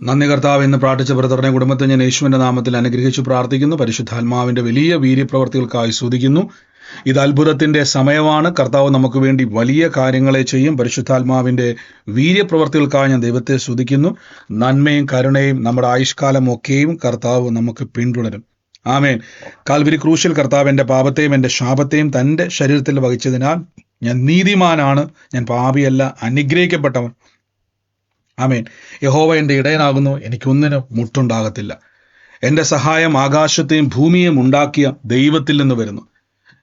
നന്ദി കർത്താവ് എന്ന് പ്രാർത്ഥിച്ച ബ്രദറിനെ കുടുംബത്തെ ഞാൻ യേശുവിന്റെ നാമത്തിൽ അനുഗ്രഹിച്ചു പ്രാർത്ഥിക്കുന്നു. പരിശുദ്ധാത്മാവിന്റെ വലിയ വീര്യപ്രവർത്തികൾക്കായി സ്തുതിക്കുന്നു. ഇത് അത്ഭുതത്തിന്റെ സമയമാണ്. കർത്താവ് നമുക്ക് വേണ്ടി വലിയ കാര്യങ്ങളെ ചെയ്യും. പരിശുദ്ധാത്മാവിന്റെ വീര്യപ്രവർത്തികൾക്കായി ഞാൻ ദൈവത്തെ സ്തുതിക്കുന്നു. നന്മയും കരുണയും നമ്മുടെ ആയുഷ്കാലം ഒക്കെയും കർത്താവ് നമുക്ക് പിന്തുടരും. ആമേൻ. കാൽവരി ക്രൂശിൽ കർത്താവ് എൻ്റെ പാപത്തെയും എൻ്റെ ശാപത്തെയും തൻ്റെ ശരീരത്തിൽ വഹിച്ചതിനാൽ ഞാൻ നീതിമാനാണ്, ഞാൻ പാപിയല്ല, അനുഗ്രഹിക്കപ്പെട്ടവൻ. ആമേൻ. യഹോവ എൻ്റെ ഇടയനാകുന്നു, എനിക്കൊന്നിനും മുട്ടുണ്ടാകത്തില്ല. എൻ്റെ സഹായം ആകാശത്തെയും ഭൂമിയെയും ഉണ്ടാക്കിയ ദൈവത്തിൽ നിന്ന് വരുന്നു.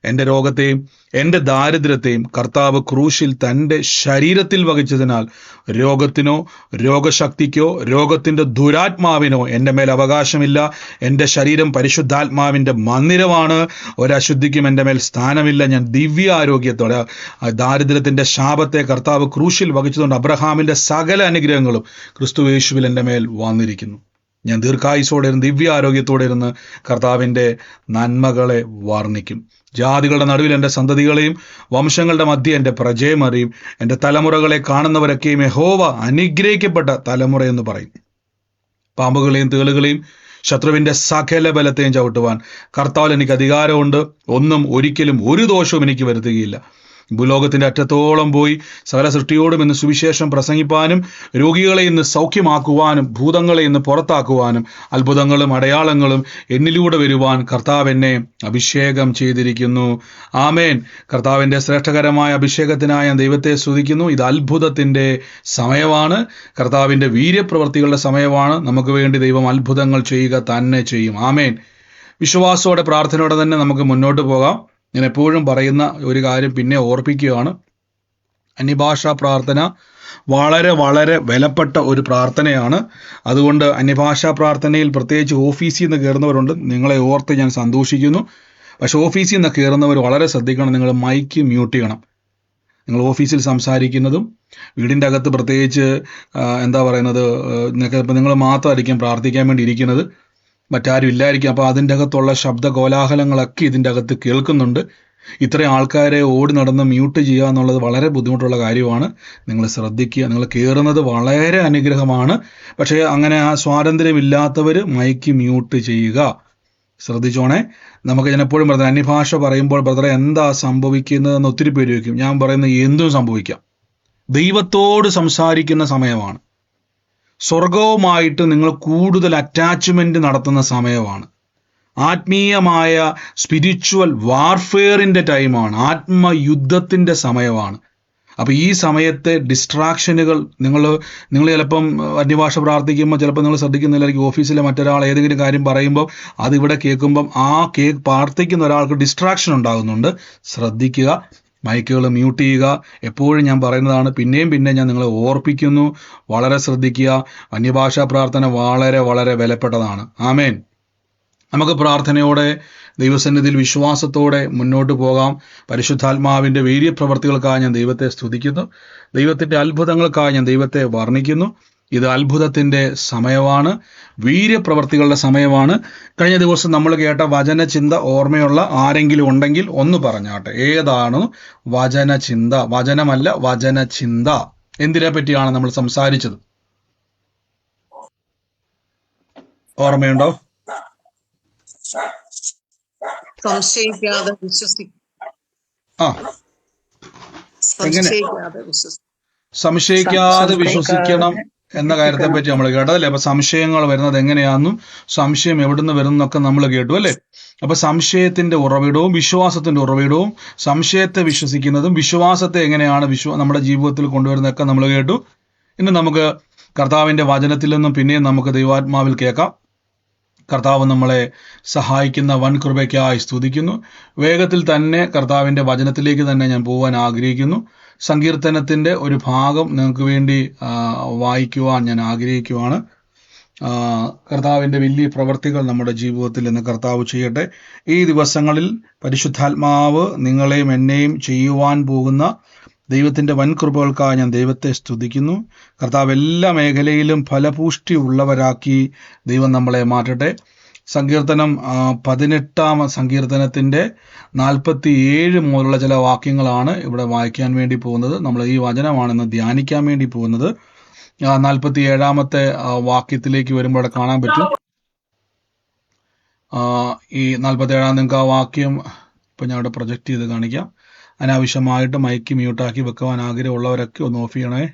എൻ്റെ രോഗത്തെയും എൻ്റെ ദാരിദ്ര്യത്തെയും കർത്താവ് ക്രൂശിൽ തൻ്റെ ശരീരത്തിൽ വഹിച്ചതിനാൽ രോഗത്തിനോ രോഗശക്തിക്കോ രോഗത്തിൻ്റെ ദുരാത്മാവിനോ എൻ്റെ മേൽ അവകാശമില്ല. എൻ്റെ ശരീരം പരിശുദ്ധാത്മാവിൻ്റെ മന്ദിരമാണ്. ഒരശുദ്ധിക്കും എൻ്റെ മേൽ സ്ഥാനമില്ല. ഞാൻ ദിവ്യ ആരോഗ്യത്തോടെ ദാരിദ്ര്യത്തിൻ്റെ ശാപത്തെ കർത്താവ് ക്രൂശിൽ വഹിച്ചതുകൊണ്ട് അബ്രഹാമിൻ്റെ സകല അനുഗ്രഹങ്ങളും ക്രിസ്തു യേശുവിൽ എൻ്റെ മേൽ വന്നിരിക്കുന്നു. ഞാൻ ദീർഘായുസോടെ ഇരുന്ന് ദിവ്യ ആരോഗ്യത്തോടെ ഇരുന്ന് കർത്താവിൻ്റെ നന്മകളെ വർണ്ണിക്കും. ജാതികളുടെ നടുവിൽ എൻ്റെ സന്തതികളെയും വംശങ്ങളുടെ മധ്യ എൻ്റെ പ്രജയം അറിയും. എൻ്റെ തലമുറകളെ കാണുന്നവരൊക്കെയും യഹോവ അനുഗ്രഹിക്കപ്പെട്ട തലമുറയെന്ന് പറയും. പാമ്പുകളെയും തേളുകളെയും ശത്രുവിൻ്റെ സകല ബലത്തെയും ചവിട്ടുവാൻ കർത്താവിൽ എനിക്ക് അധികാരമുണ്ട്. ഒന്നും ഒരിക്കലും ഒരു ദോഷവും എനിക്ക് വരുത്തുകയില്ല. ഭൂലോകത്തിൻ്റെ അറ്റത്തോളം പോയി സകല സൃഷ്ടിയോടും ഇന്ന് സുവിശേഷം പ്രസംഗിപ്പാനും രോഗികളെ ഇന്ന് സൗഖ്യമാക്കുവാനും ഭൂതങ്ങളെ ഇന്ന് പുറത്താക്കുവാനും അത്ഭുതങ്ങളും അടയാളങ്ങളും എന്നിലൂടെ വരുവാൻ കർത്താവ് എന്നെ അഭിഷേകം ചെയ്തിരിക്കുന്നു. ആമേൻ. കർത്താവിൻ്റെ ശ്രേഷ്ഠകരമായ അഭിഷേകത്തിനായി ഞാൻ ദൈവത്തെ സ്തുതിക്കുന്നു. ഇത് അത്ഭുതത്തിൻ്റെ സമയമാണ്. കർത്താവിൻ്റെ വീര്യപ്രവർത്തികളുടെ സമയമാണ്. നമുക്ക് വേണ്ടി ദൈവം അത്ഭുതങ്ങൾ ചെയ്യുക തന്നെ ചെയ്യും. ആമേൻ. വിശ്വാസത്തോടെ പ്രാർത്ഥനയോടെ തന്നെ നമുക്ക് മുന്നോട്ട് പോകാം. ഞാൻ എപ്പോഴും പറയുന്ന ഒരു കാര്യം പിന്നെ ഓർപ്പിക്കുകയാണ്. അന്യഭാഷാ പ്രാർത്ഥന വളരെ വളരെ വിലപ്പെട്ട ഒരു പ്രാർത്ഥനയാണ്. അതുകൊണ്ട് അന്യഭാഷാ പ്രാർത്ഥനയിൽ പ്രത്യേകിച്ച് ഓഫീസിൽ നിന്ന് കയറുന്നവരുണ്ട്. നിങ്ങളെ ഓർത്ത് ഞാൻ സന്തോഷിക്കുന്നു. പക്ഷെ ഓഫീസിൽ നിന്ന് കയറുന്നവർ വളരെ ശ്രദ്ധിക്കണം. നിങ്ങൾ മൈക്ക് മ്യൂട്ട് ചെയ്യണം. നിങ്ങൾ ഓഫീസിൽ സംസാരിക്കുന്നതും വീടിൻ്റെ അകത്ത് പ്രത്യേകിച്ച് നിങ്ങൾ മാത്രമായിരിക്കും പ്രാർത്ഥിക്കാൻ വേണ്ടി ഇരിക്കുന്നത്, മറ്റാരും ഇല്ലായിരിക്കും. അപ്പോൾ അതിൻ്റെ അകത്തുള്ള ശബ്ദ കോലാഹലങ്ങളൊക്കെ ഇതിൻ്റെ അകത്ത് കേൾക്കുന്നുണ്ട്. ഇത്രയും ആൾക്കാരെ ഓടി നടന്ന് മ്യൂട്ട് ചെയ്യുക എന്നുള്ളത് വളരെ ബുദ്ധിമുട്ടുള്ള കാര്യമാണ്. നിങ്ങൾ ശ്രദ്ധിക്കുക. നിങ്ങൾ കയറുന്നത് വളരെ അനുഗ്രഹമാണ്. പക്ഷേ അങ്ങനെ ആ സ്വാതന്ത്ര്യമില്ലാത്തവർ മൈക്ക് മ്യൂട്ട് ചെയ്യുക. ശ്രദ്ധിച്ചോണേ. നമുക്ക് ഞാൻ എപ്പോഴും പറഞ്ഞത് അന്യഭാഷ പറയുമ്പോൾ ബ്രദറെ എന്താ സംഭവിക്കുന്നതെന്ന് ഒത്തിരി പേര് ചോദിക്കും. ഞാൻ പറയുന്നത് എന്തും സംഭവിക്കാം. ദൈവത്തോട് സംസാരിക്കുന്ന സമയമാണ്. സ്വർഗവുമായിട്ട് നിങ്ങൾ കൂടുതൽ അറ്റാച്ച്മെന്റ് നടത്തുന്ന സമയമാണ്. ആത്മീയമായ സ്പിരിച്വൽ വാർഫെയറിൻ്റെ ടൈമാണ്. ആത്മയുദ്ധത്തിൻ്റെ സമയമാണ്. അപ്പോൾ ഈ സമയത്തെ ഡിസ്ട്രാക്ഷനുകൾ നിങ്ങൾ ചിലപ്പം അന്യഭാഷ പ്രാർത്ഥിക്കുമ്പോൾ ചിലപ്പോൾ നിങ്ങൾ ശ്രദ്ധിക്കുന്നില്ലായിരിക്കും. ഓഫീസിലെ മറ്റൊരാൾ ഏതെങ്കിലും കാര്യം പറയുമ്പോൾ അതിവിടെ കേൾക്കുമ്പം പ്രാർത്ഥിക്കുന്ന ഒരാൾക്ക് ഡിസ്ട്രാക്ഷൻ ഉണ്ടാകുന്നുണ്ട്. ശ്രദ്ധിക്കുക. മൈക്കുകൾ മ്യൂട്ട് ചെയ്യുക. എപ്പോഴും ഞാൻ പറയുന്നതാണ്, പിന്നെയും ഞാൻ നിങ്ങളെ ഓർപ്പിക്കുന്നു. വളരെ ശ്രദ്ധിക്കുക. അന്യഭാഷാ പ്രാർത്ഥന വളരെ വളരെ വിലപ്പെട്ടതാണ്. ആമേൻ. നമുക്ക് പ്രാർത്ഥനയോടെ ദൈവസന്നിധിയിൽ വിശ്വാസത്തോടെ മുന്നോട്ട് പോകാം. പരിശുദ്ധാത്മാവിൻ്റെ വീര്യപ്രവർത്തികൾക്കായി ഞാൻ ദൈവത്തെ സ്തുതിക്കുന്നു. ദൈവത്തിൻ്റെ അത്ഭുതങ്ങൾക്കായി ഞാൻ ദൈവത്തെ വർണ്ണിക്കുന്നു. ഇത് അത്ഭുതത്തിൻ്റെ സമയമാണ്. വീര്യപ്രവർത്തികളുടെ സമയമാണ്. കഴിഞ്ഞ ദിവസം നമ്മൾ കേട്ട വചനചിന്ത ഓർമ്മയുള്ള ആരെങ്കിലും ഉണ്ടെങ്കിൽ ഒന്ന് പറഞ്ഞാട്ടെ. ഏതാണ് വചനചിന്ത? വചനമല്ല, വചനചിന്ത. എന്തിനെ പറ്റിയാണ് നമ്മൾ സംസാരിച്ചത്? ഓർമ്മയുണ്ടോ? സംശയിക്കാതെ വിശ്വസിക്കണം എന്ന കാര്യത്തെ പറ്റി നമ്മൾ കേട്ടതല്ലേ. അപ്പൊ സംശയങ്ങൾ വരുന്നത് എങ്ങനെയാണെന്നും സംശയം എവിടുന്ന് വരുന്നൊക്കെ നമ്മൾ കേട്ടു അല്ലേ. അപ്പൊ സംശയത്തിന്റെ ഉറവിടവും വിശ്വാസത്തിന്റെ ഉറവിടവും, സംശയത്തെ വിശ്വസിക്കുന്നതും വിശ്വാസത്തെ എങ്ങനെയാണ് നമ്മുടെ ജീവിതത്തിൽ കൊണ്ടുവരുന്നതൊക്കെ നമ്മൾ കേട്ടു. ഇന്ന് നമുക്ക് കർത്താവിന്റെ വചനത്തിൽ നിന്നും പിന്നെയും നമുക്ക് ദൈവാത്മാവിൽ കേൾക്കാം. കർത്താവ് നമ്മളെ സഹായിക്കുന്ന വൻ കൃപയ്ക്കായി സ്തുതിക്കുന്നു. വേഗത്തിൽ തന്നെ കർത്താവിൻ്റെ വചനത്തിലേക്ക് തന്നെ ഞാൻ പോകാൻ ആഗ്രഹിക്കുന്നു. സങ്കീർത്തനത്തിൻ്റെ ഒരു ഭാഗം നിങ്ങൾക്ക് വേണ്ടി വായിക്കുവാൻ ഞാൻ ആഗ്രഹിക്കുവാണ്. കർത്താവിൻ്റെ വലിയ പ്രവർത്തികൾ നമ്മുടെ ജീവിതത്തിൽ ഇന്ന് കർത്താവ് ചെയ്യട്ടെ. ഈ ദിവസങ്ങളിൽ പരിശുദ്ധാത്മാവ് നിങ്ങളെയും എന്നെയും ചെയ്യുവാൻ പോകുന്ന ദൈവത്തിൻ്റെ വൻ കൃപകൾക്കായി ഞാൻ ദൈവത്തെ സ്തുതിക്കുന്നു. കർത്താവ് എല്ലാ മേഖലയിലും ഫലപുഷ്ടി ഉള്ളവരാക്കി ദൈവം നമ്മളെ മാറ്റട്ടെ. സങ്കീർത്തനം 18-ാം സങ്കീർത്തനത്തിൻ്റെ 47 മുതലുള്ള ചില വാക്യങ്ങളാണ് ഇവിടെ വായിക്കാൻ വേണ്ടി പോകുന്നത്. നമ്മൾ ഈ വചനമാണെന്ന് ധ്യാനിക്കാൻ വേണ്ടി പോകുന്നത്. 47 വാക്യത്തിലേക്ക് വരുമ്പോൾ അവിടെ കാണാൻ പറ്റും. ഈ 47 നിങ്ങൾക്ക് ആ വാക്യം ഇപ്പം ഞാൻ ഇവിടെ പ്രൊജക്റ്റ് ചെയ്ത് കാണിക്കാം. അനാവശ്യമായിട്ട് മൈക്ക് മ്യൂട്ടാക്കി വെക്കുവാൻ ആഗ്രഹമുള്ളവരൊക്കെ ഒന്ന് ഓഫ് ചെയ്യണേ.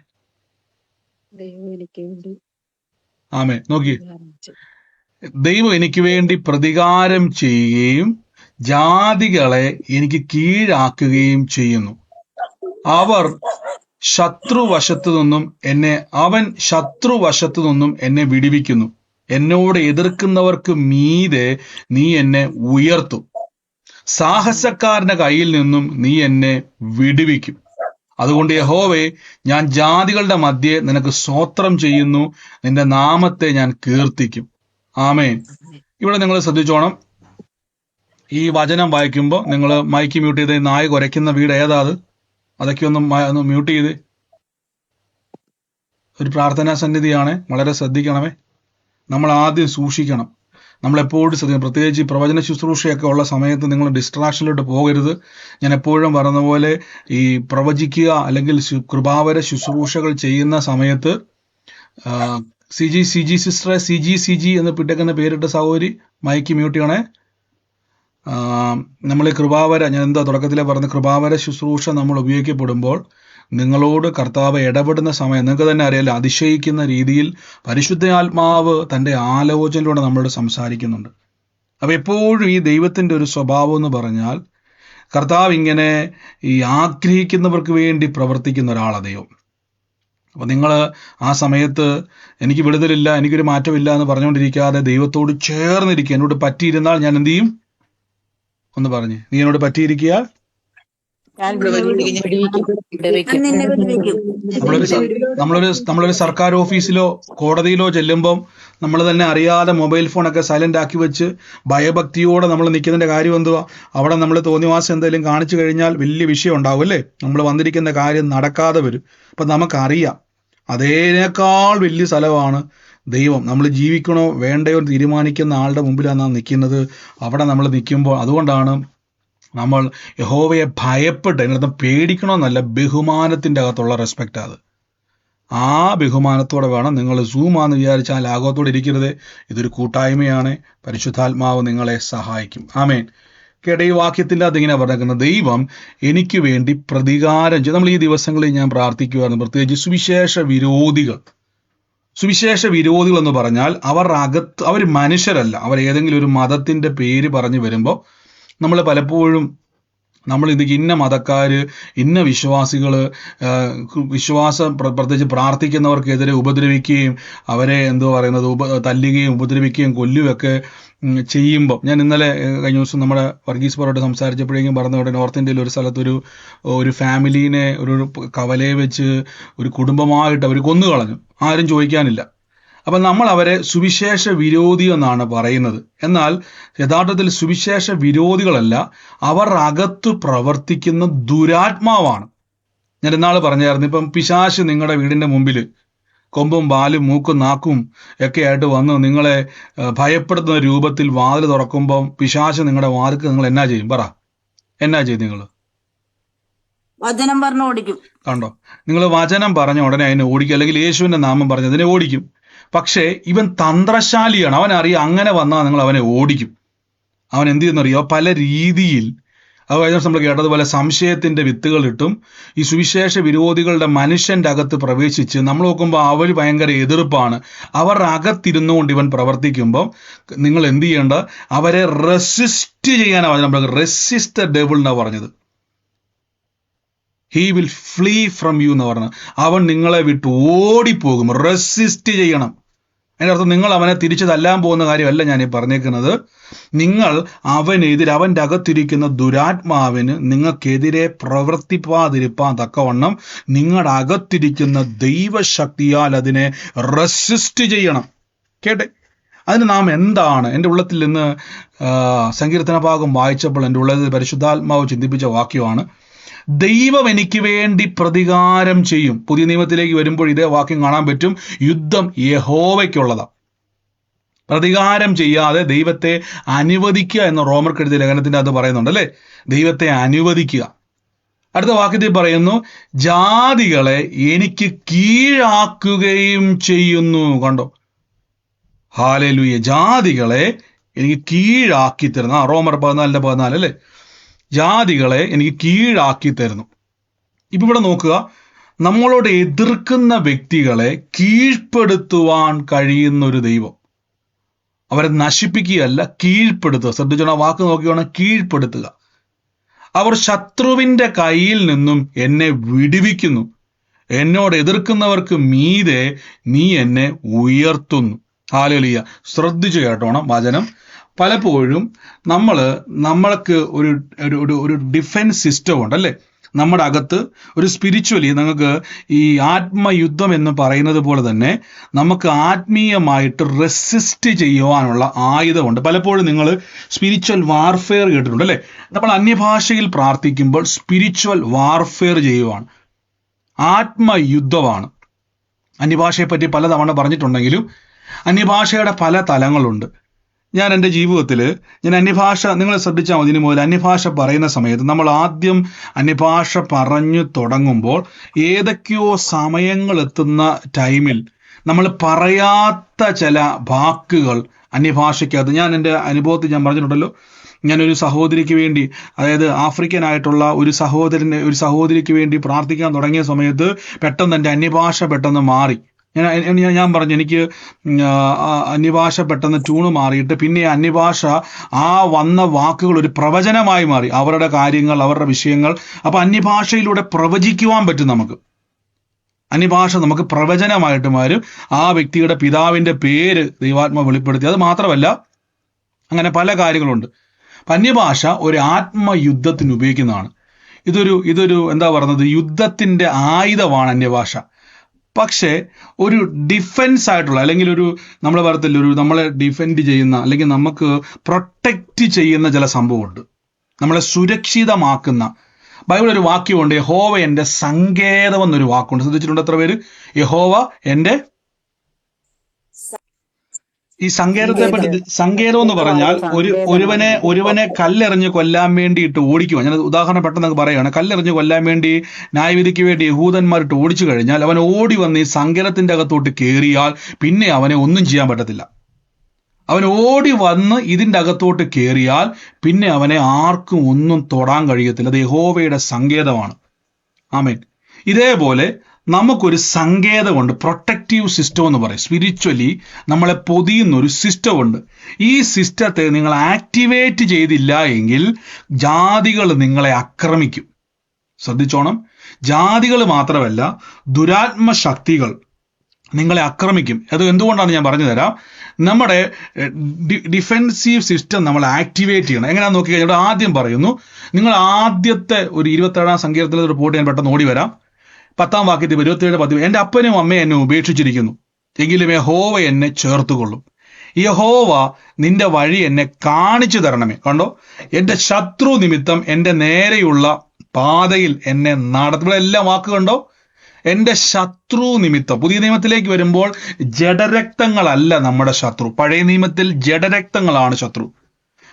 ആമേ, നോക്കി. ദൈവം എനിക്ക് വേണ്ടി പ്രതികാരം ചെയ്യുകയും ജാതികളെ എനിക്ക് കീഴാക്കുകയും ചെയ്യുന്നു. അവൻ ശത്രുവശത്തു നിന്നും എന്നെ വിടുവിക്കുന്നു. എന്നോട് എതിർക്കുന്നവർക്ക് മീതെ നീ എന്നെ ഉയർത്തും. സാഹസക്കാരന്റെ കയ്യിൽ നിന്നും നീ എന്നെ വിടുവിക്കും. അതുകൊണ്ട് യഹോവേ, ഞാൻ ജാതികളുടെ മധ്യേ നിനക്ക് സ്തോത്രം ചെയ്യുന്നു. നിന്റെ നാമത്തെ ഞാൻ കീർത്തിക്കും. ആമേൻ. ഇവിടെ നിങ്ങൾ ശ്രദ്ധിച്ചോണം. ഈ വചനം വായിക്കുമ്പോൾ നിങ്ങൾ മൈക്ക് മ്യൂട്ട് ചെയ്ത് നായ കുരയ്ക്കുന്ന വീട് ഏതാ അത്? അതൊക്കെ ഒന്ന് മ്യൂട്ട് ചെയ്ത്. ഒരു പ്രാർത്ഥനാ സന്നിധിയാണ്, വളരെ ശ്രദ്ധിക്കണമേ. നമ്മൾ ആദ്യം സൂക്ഷിക്കണം. നമ്മളെപ്പോഴും ശ്രദ്ധിക്കണം. പ്രത്യേകിച്ച് ഈ പ്രവചന ശുശ്രൂഷയൊക്കെ ഉള്ള സമയത്ത് നിങ്ങൾ ഡിസ്ട്രാക്ഷനിലോട്ട് പോകരുത്. ഞാൻ എപ്പോഴും പറഞ്ഞ പോലെ ഈ പ്രവചിക്കുക അല്ലെങ്കിൽ കൃപാവര ശുശ്രൂഷകൾ ചെയ്യുന്ന സമയത്ത് സിസ്റ്ററെ സി ജി എന്ന് പിട്ടേക്കുന്ന പേരിട്ട സഹോദരി മൈക്ക് മ്യൂട്ട് ചെയ്യണേ. നമ്മൾ കൃപാവര, ഞാൻ എന്താ തുടക്കത്തിലെ പറഞ്ഞ കൃപാവര ശുശ്രൂഷ നമ്മൾ ഉപയോഗിക്കപ്പെടുമ്പോൾ നിങ്ങളോട് കർത്താവ് ഇടപെടുന്ന സമയം നിങ്ങൾക്ക് തന്നെ അറിയാലോ, അതിശയിക്കുന്ന രീതിയിൽ പരിശുദ്ധാത്മാവ് തൻ്റെ ആലോചനയിലൂടെ നമ്മളോട് സംസാരിക്കുന്നുണ്ട്. അപ്പോൾ എപ്പോഴും ഈ ദൈവത്തിൻ്റെ ഒരു സ്വഭാവം എന്ന് പറഞ്ഞാൽ കർത്താവ് ഇങ്ങനെ ഈ ആഗ്രഹിക്കുന്നവർക്ക് വേണ്ടി പ്രവർത്തിക്കുന്ന ഒരാളാണ് ദൈവം. അപ്പോൾ നിങ്ങൾ ആ സമയത്ത് എനിക്ക് വിടുതലില്ല, എനിക്കൊരു മാറ്റമില്ല എന്ന് പറഞ്ഞുകൊണ്ടിരിക്കാതെ ദൈവത്തോട് ചേർന്നിരിക്കുക. എന്നോട് പറ്റിയിരുന്നാൽ ഞാൻ എന്ത് ചെയ്യും? ഒന്ന് പറഞ്ഞ്, നീ എന്നോട് പറ്റിയിരിക്കുക. നമ്മളൊരു സർക്കാർ ഓഫീസിലോ കോടതിയിലോ ചെല്ലുമ്പം നമ്മൾ തന്നെ അറിയാതെ മൊബൈൽ ഫോണൊക്കെ സൈലന്റ് ആക്കി വെച്ച് ഭയഭക്തിയോടെ നമ്മൾ നിൽക്കുന്നതിന്റെ കാര്യം എന്തുവാ? അവിടെ നമ്മൾ തോന്നിവാസം എന്തെങ്കിലും കാണിച്ചു കഴിഞ്ഞാൽ വലിയ വിഷയം ഉണ്ടാവും അല്ലേ? നമ്മൾ വന്നിരിക്കുന്ന കാര്യം നടക്കാതെ വരും. അപ്പം നമുക്കറിയാം അതേനേക്കാൾ വലിയ സ്ഥലമാണ് ദൈവം. നമ്മൾ ജീവിക്കണോ വേണ്ടയോ തീരുമാനിക്കുന്ന ആളുടെ മുമ്പിലാണ് നാം നിൽക്കുന്നത്. അവിടെ നമ്മൾ നിൽക്കുമ്പോൾ അതുകൊണ്ടാണ് നമ്മൾ യഹോവയെ ഭയപ്പെട്ട്, അതിനർത്ഥം പേടിക്കണമെന്നല്ല, ബഹുമാനത്തിൻ്റെ അകത്തുള്ള റെസ്പെക്റ്റ്. അത് ആ ബഹുമാനത്തോടെ വേണം. നിങ്ങൾ സൂമാന്ന് വിചാരിച്ചാൽ ലാഘവത്തോടെ ഇരിക്കരുത്. ഇതൊരു കൂട്ടായ്മയാണ്. പരിശുദ്ധാത്മാവ് നിങ്ങളെ സഹായിക്കും. ആമേൻ. കേട്ട ഈ വാക്യത്തിൻ്റെ അത് ഇങ്ങനെ പറഞ്ഞേക്കുന്നത്, ദൈവം എനിക്ക് വേണ്ടി പ്രതികാരം ചെയ്യും. നമ്മൾ ഈ ദിവസങ്ങളിൽ ഞാൻ പ്രാർത്ഥിക്കുവായിരുന്നു, പ്രത്യേകിച്ച് സുവിശേഷ വിരോധികൾ എന്ന് പറഞ്ഞാൽ അവർ മനുഷ്യരല്ല. അവർ ഏതെങ്കിലും ഒരു മതത്തിൻ്റെ പേര് പറഞ്ഞു വരുമ്പോൾ നമ്മൾ പലപ്പോഴും ഇന്ന മതക്കാർ, ഇന്ന വിശ്വാസികൾ, പ്രത്യേകിച്ച് പ്രാർത്ഥിക്കുന്നവർക്കെതിരെ ഉപദ്രവിക്കുകയും അവരെ തല്ലുകയും ഉപദ്രവിക്കുകയും കൊല്ലുകയൊക്കെ ചെയ്യുമ്പോൾ, ഞാൻ ഇന്നലെ കഴിഞ്ഞ ദിവസം നമ്മുടെ വർഗീസ് പരോട്ട് സംസാരിച്ചപ്പോഴേക്കും പറഞ്ഞവിടെ നോർത്ത് ഇന്ത്യയിൽ ഒരു സ്ഥലത്തൊരു ഫാമിലീനെ ഒരു കവലയെ വെച്ച് ഒരു കുടുംബമായിട്ട് അവർ കൊന്നുകളഞ്ഞു. ആരും ചോദിക്കാനില്ല. അപ്പം നമ്മൾ അവരെ സുവിശേഷ വിരോധി എന്നാണ് പറയുന്നത്. എന്നാൽ യഥാർത്ഥത്തിൽ സുവിശേഷ വിരോധികളല്ല, അവർ അകത്ത് പ്രവർത്തിക്കുന്ന ദുരാത്മാവാണ്. ഞാൻ ഇന്നാൾ പറഞ്ഞായിരുന്നു, ഇപ്പം പിശാച് നിങ്ങളുടെ വീടിൻ്റെ മുമ്പിൽ കൊമ്പും പാലും മൂക്കും നാക്കും ഒക്കെ ആയിട്ട് വന്ന് നിങ്ങളെ ഭയപ്പെടുത്തുന്ന രൂപത്തിൽ വാതിൽ തുറക്കുമ്പം പിശാച് നിങ്ങളുടെ വാതിൽക്ക് നിങ്ങൾ എന്നാ ചെയ്യും? എന്നാ ചെയ്യും? നിങ്ങൾ വചനം പറഞ്ഞു ഓടിക്കും. കണ്ടോ? നിങ്ങൾ വചനം പറഞ്ഞ ഉടനെ അതിനെ ഓടിക്കും, അല്ലെങ്കിൽ യേശുവിൻ്റെ നാമം പറഞ്ഞ് അതിനെ ഓടിക്കും. പക്ഷേ ഇവൻ തന്ത്രശാലിയാണ്. അവനറിയാം അങ്ങനെ വന്നാൽ നിങ്ങൾ അവനെ ഓടിക്കും. അവൻ എന്ത് ചെയ്യുന്നറിയോ? പല രീതിയിൽ അത് നമ്മൾ കേട്ടതുപോലെ സംശയത്തിൻ്റെ വിത്തുകൾ ഇട്ടും ഈ സുവിശേഷ വിരോധികളുടെ മനുഷ്യൻ്റെ അകത്ത് പ്രവേശിച്ച് നമ്മൾ നോക്കുമ്പോൾ അവർ ഭയങ്കര എതിർപ്പാണ്. അവർ അകത്തിരുന്നുകൊണ്ട് ഇവൻ പ്രവർത്തിക്കുമ്പോൾ നിങ്ങൾ എന്ത് ചെയ്യേണ്ട? അവരെ റെസിസ്റ്റ് ചെയ്യാനാണ് നമ്മൾ റെസിസ്റ്റ് ദ ഡെവിൾ എന്നാണ് പറഞ്ഞത്. He will flee from you എന്ന് പറഞ്ഞത്. അവൻ നിങ്ങളെ വിട്ട് ഓടിപ്പോകും. റെസിസ്റ്റ് ചെയ്യണം. അതിൻ്റെ അർത്ഥം നിങ്ങൾ അവനെ തിരിച്ചു തല്ലാൻ പോകുന്ന കാര്യമല്ല ഞാൻ ഈ പറഞ്ഞേക്കുന്നത്. നിങ്ങൾ അവൻ്റെ അകത്തിരിക്കുന്ന ദുരാത്മാവിന് നിങ്ങൾക്കെതിരെ പ്രവർത്തിപ്പാതിരിപ്പാൻ തക്കവണ്ണം നിങ്ങളുടെ അകത്തിരിക്കുന്ന ദൈവശക്തിയാൽ അതിനെ റെസിസ്റ്റ് ചെയ്യണം. കേട്ടെ? അതിന് നാം എന്താണ്? എൻ്റെ ഉള്ളത്തിൽ നിന്ന് സങ്കീർത്തന ഭാഗം വായിച്ചപ്പോൾ എൻ്റെ ഉള്ളത്തിൽ പരിശുദ്ധാത്മാവ് ചിന്തിപ്പിച്ച വാക്യമാണ്, ദൈവം എനിക്ക് വേണ്ടി പ്രതികാരം ചെയ്യും. പുതിയ നിയമത്തിലേക്ക് വരുമ്പോൾ ഇതേ വാക്യം കാണാൻ പറ്റും. യുദ്ധം യഹോവയ്ക്കുള്ളതാണ്. പ്രതികാരം ചെയ്യാതെ ദൈവത്തെ അനുവദിക്കുക എന്ന റോമർക്ക് എഴുതിയ ലേഖനത്തിൻ്റെ അത് പറയുന്നുണ്ട് അല്ലേ? ദൈവത്തെ അനുവദിക്കുക. അടുത്ത വാക്യത്തിൽ പറയുന്നു, ജാതികളെ എനിക്ക് കീഴാക്കുകയും ചെയ്യുന്നു. കണ്ടോ? ഹല്ലേലൂയ. ജാതികളെ എനിക്ക് കീഴാക്കി തരുന്നു. റോമർ 14:14 അല്ലേ? ജാതികളെ എനിക്ക് കീഴാക്കി തരുന്നു. ഇപ്പൊ ഇവിടെ നോക്കുക, നമ്മളോട് എതിർക്കുന്ന വ്യക്തികളെ കീഴ്പ്പെടുത്തുവാൻ കഴിയുന്ന ഒരു ദൈവം. അവരെ നശിപ്പിക്കുകയല്ല, കീഴ്പ്പെടുത്തുക. ശ്രദ്ധിച്ചോണം, ആ വാക്ക് നോക്കിയോണം, കീഴ്പ്പെടുത്തുക. അവർ ശത്രുവിന്റെ കയ്യിൽ നിന്നും എന്നെ വിടുവിക്കുന്നു. എന്നോട് എതിർക്കുന്നവർക്ക് മീതെ നീ എന്നെ ഉയർത്തുന്നു. ഹല്ലേലൂയ. ശ്രദ്ധിച്ചു കേട്ടോണം വചനം. പലപ്പോഴും നമ്മൾക്ക് ഒരു ഡിഫൻസ് സിസ്റ്റം ഉണ്ട് അല്ലേ? നമ്മുടെ അകത്ത് ഒരു സ്പിരിച്വലി നിങ്ങൾക്ക് ഈ ആത്മയുദ്ധം എന്ന് പറയുന്നത് പോലെ തന്നെ നമുക്ക് ആത്മീയമായിട്ട് റെസിസ്റ്റ് ചെയ്യുവാനുള്ള ആയുധമുണ്ട്. പലപ്പോഴും നിങ്ങൾ സ്പിരിച്വൽ വാർഫെയർ കേട്ടിട്ടുണ്ട് അല്ലേ? നമ്മൾ അന്യഭാഷയിൽ പ്രാർത്ഥിക്കുമ്പോൾ സ്പിരിച്വൽ വാർഫെയർ ചെയ്യുവാണ്, ആത്മയുദ്ധമാണ്. അന്യഭാഷയെപ്പറ്റി പലതവണ പറഞ്ഞിട്ടുണ്ടെങ്കിലും അന്യഭാഷയുടെ പല തലങ്ങളുണ്ട്. ഞാൻ എൻ്റെ ജീവിതത്തിൽ അന്യഭാഷ, നിങ്ങൾ ശ്രദ്ധിച്ചാൽ മതി, ഇതിനു മുതൽ അന്യഭാഷ പറയുന്ന സമയത്ത് നമ്മൾ ആദ്യം അന്യഭാഷ പറഞ്ഞു തുടങ്ങുമ്പോൾ ഏതൊക്കെയോ സമയങ്ങൾ എത്തുന്ന ടൈമിൽ നമ്മൾ പറയാത്ത ചില വാക്കുകൾ അന്യഭാഷയ്ക്കകത്ത്, ഞാൻ എൻ്റെ അനുഭവത്തിൽ ഞാൻ പറഞ്ഞിട്ടുണ്ടല്ലോ, ഞാനൊരു സഹോദരിക്ക് വേണ്ടി, അതായത് ആഫ്രിക്കൻ ആയിട്ടുള്ള ഒരു സഹോദരിക്ക് വേണ്ടി പ്രാർത്ഥിക്കാൻ തുടങ്ങിയ സമയത്ത് പെട്ടെന്ന് എൻ്റെ അന്യഭാഷ പെട്ടെന്ന് മാറി. ഞാൻ പറഞ്ഞു, എനിക്ക് അന്യഭാഷ പെട്ടെന്ന് ട്യൂണ് മാറിയിട്ട് പിന്നെ അന്യഭാഷ ആ വന്ന വാക്കുകൾ ഒരു പ്രവചനമായി മാറി, അവരുടെ കാര്യങ്ങൾ, അവരുടെ വിഷയങ്ങൾ. അപ്പൊ അന്യഭാഷയിലൂടെ പ്രവചിക്കുവാൻ പറ്റും നമുക്ക്. അന്യഭാഷ നമുക്ക് പ്രവചനമായിട്ട് മാറും. ആ വ്യക്തിയുടെ പിതാവിന്റെ പേര് ദൈവാത്മ വെളിപ്പെടുത്തി. അത് മാത്രമല്ല, അങ്ങനെ പല കാര്യങ്ങളുണ്ട്. അന്യഭാഷ ഒരു ആത്മയുദ്ധത്തിന് ഉപയോഗിക്കുന്നതാണ്. ഇതൊരു എന്താ പറയുന്നത്, യുദ്ധത്തിന്റെ ആയുധമാണ് അന്യഭാഷ. പക്ഷേ ഒരു ഡിഫെൻസ് ആയിട്ടുള്ള, അല്ലെങ്കിൽ നമ്മൾ പറയത്തില്ല, നമ്മളെ ഡിഫെൻഡ് ചെയ്യുന്ന, അല്ലെങ്കിൽ നമുക്ക് പ്രൊട്ടക്റ്റ് ചെയ്യുന്ന ചില സംഭവമുണ്ട്, നമ്മളെ സുരക്ഷിതമാക്കുന്ന. ബൈബിൾ ഒരു വാക്യമുണ്ട്, യഹോവ എൻ്റെ സങ്കേതം എന്നൊരു വാക്കുണ്ട്. ശ്രദ്ധിച്ചിട്ടുണ്ട് എത്ര പേര്? യഹോവ എൻ്റെ, ഈ സങ്കേതത്തെ പറ്റി, സങ്കേതം എന്ന് പറഞ്ഞാൽ ഒരുവനെ കല്ലെറിഞ്ഞ് കൊല്ലാൻ വേണ്ടിയിട്ട് ഓടിക്കുക. ഞാൻ ഉദാഹരണം പെട്ടെന്ന് പറയുകയാണ്. കല്ലെറിഞ്ഞ് കൊല്ലാൻ വേണ്ടി, ന്യായവിധിക്ക് വേണ്ടി യഹൂദന്മാരിട്ട് ഓടിച്ചു കഴിഞ്ഞാൽ അവൻ ഓടി വന്ന് ഈ സങ്കേതത്തിന്റെ അകത്തോട്ട് കയറിയാൽ പിന്നെ അവനെ ഒന്നും ചെയ്യാൻ പറ്റത്തില്ല. അവൻ ഓടി വന്ന് ഇതിന്റെ അകത്തോട്ട് കയറിയാൽ പിന്നെ അവനെ ആർക്കും ഒന്നും തൊടാൻ കഴിയത്തില്ല. അത് യഹോവയുടെ സങ്കേതമാണ്. ആമേൻ. ഇതേപോലെ നമുക്കൊരു സങ്കേതമുണ്ട്, പ്രൊട്ടക്റ്റീവ് സിസ്റ്റം എന്ന് പറയും. സ്പിരിച്വലി നമ്മളെ പൊതിയുന്ന ഒരു സിസ്റ്റം ഉണ്ട്. ഈ സിസ്റ്റത്തെ നിങ്ങൾ ആക്ടിവേറ്റ് ചെയ്തില്ല എങ്കിൽ ജാതികൾ നിങ്ങളെ ആക്രമിക്കും. ശ്രദ്ധിച്ചോണം, ജാതികൾ മാത്രമല്ല, ദുരാത്മ ശക്തികൾ നിങ്ങളെ ആക്രമിക്കും. അത് എന്തുകൊണ്ടാണ് ഞാൻ പറഞ്ഞു തരാം. നമ്മുടെ ഡിഫെൻസീവ് സിസ്റ്റം നമ്മൾ ആക്ടിവേറ്റ് ചെയ്യണം. എങ്ങനെയാണെന്ന് നോക്കി കഴിഞ്ഞാൽ ആദ്യം പറയുന്നു, നിങ്ങൾ ആദ്യത്തെ ഒരു 27-ാം സങ്കീർത്തനത്തിലെ റിപ്പോർട്ട് ഞാൻ പെട്ടെന്ന് ഓടി വരാം. 10-ാം വാക്യത്തിൽ 27-10, എൻ്റെ അപ്പനും അമ്മയും എന്നെ ഉപേക്ഷിച്ചിരിക്കുന്നു, എങ്കിലും യഹോവ എന്നെ ചേർത്തുകൊള്ളും. യഹോവ നിന്റെ വഴി എന്നെ കാണിച്ചു തരണമേ. കണ്ടോ? എൻ്റെ ശത്രു നിമിത്തം എൻ്റെ നേരെയുള്ള പാതയിൽ എന്നെ നടത്തും. ഇവിടെ എല്ലാം വാക്ക് കണ്ടോ? എൻ്റെ ശത്രു നിമിത്തം. പുതിയ നിയമത്തിലേക്ക് വരുമ്പോൾ ജഡരക്തങ്ങളല്ല നമ്മുടെ ശത്രു. പഴയ നിയമത്തിൽ ജഡരക്തങ്ങളാണ് ശത്രു.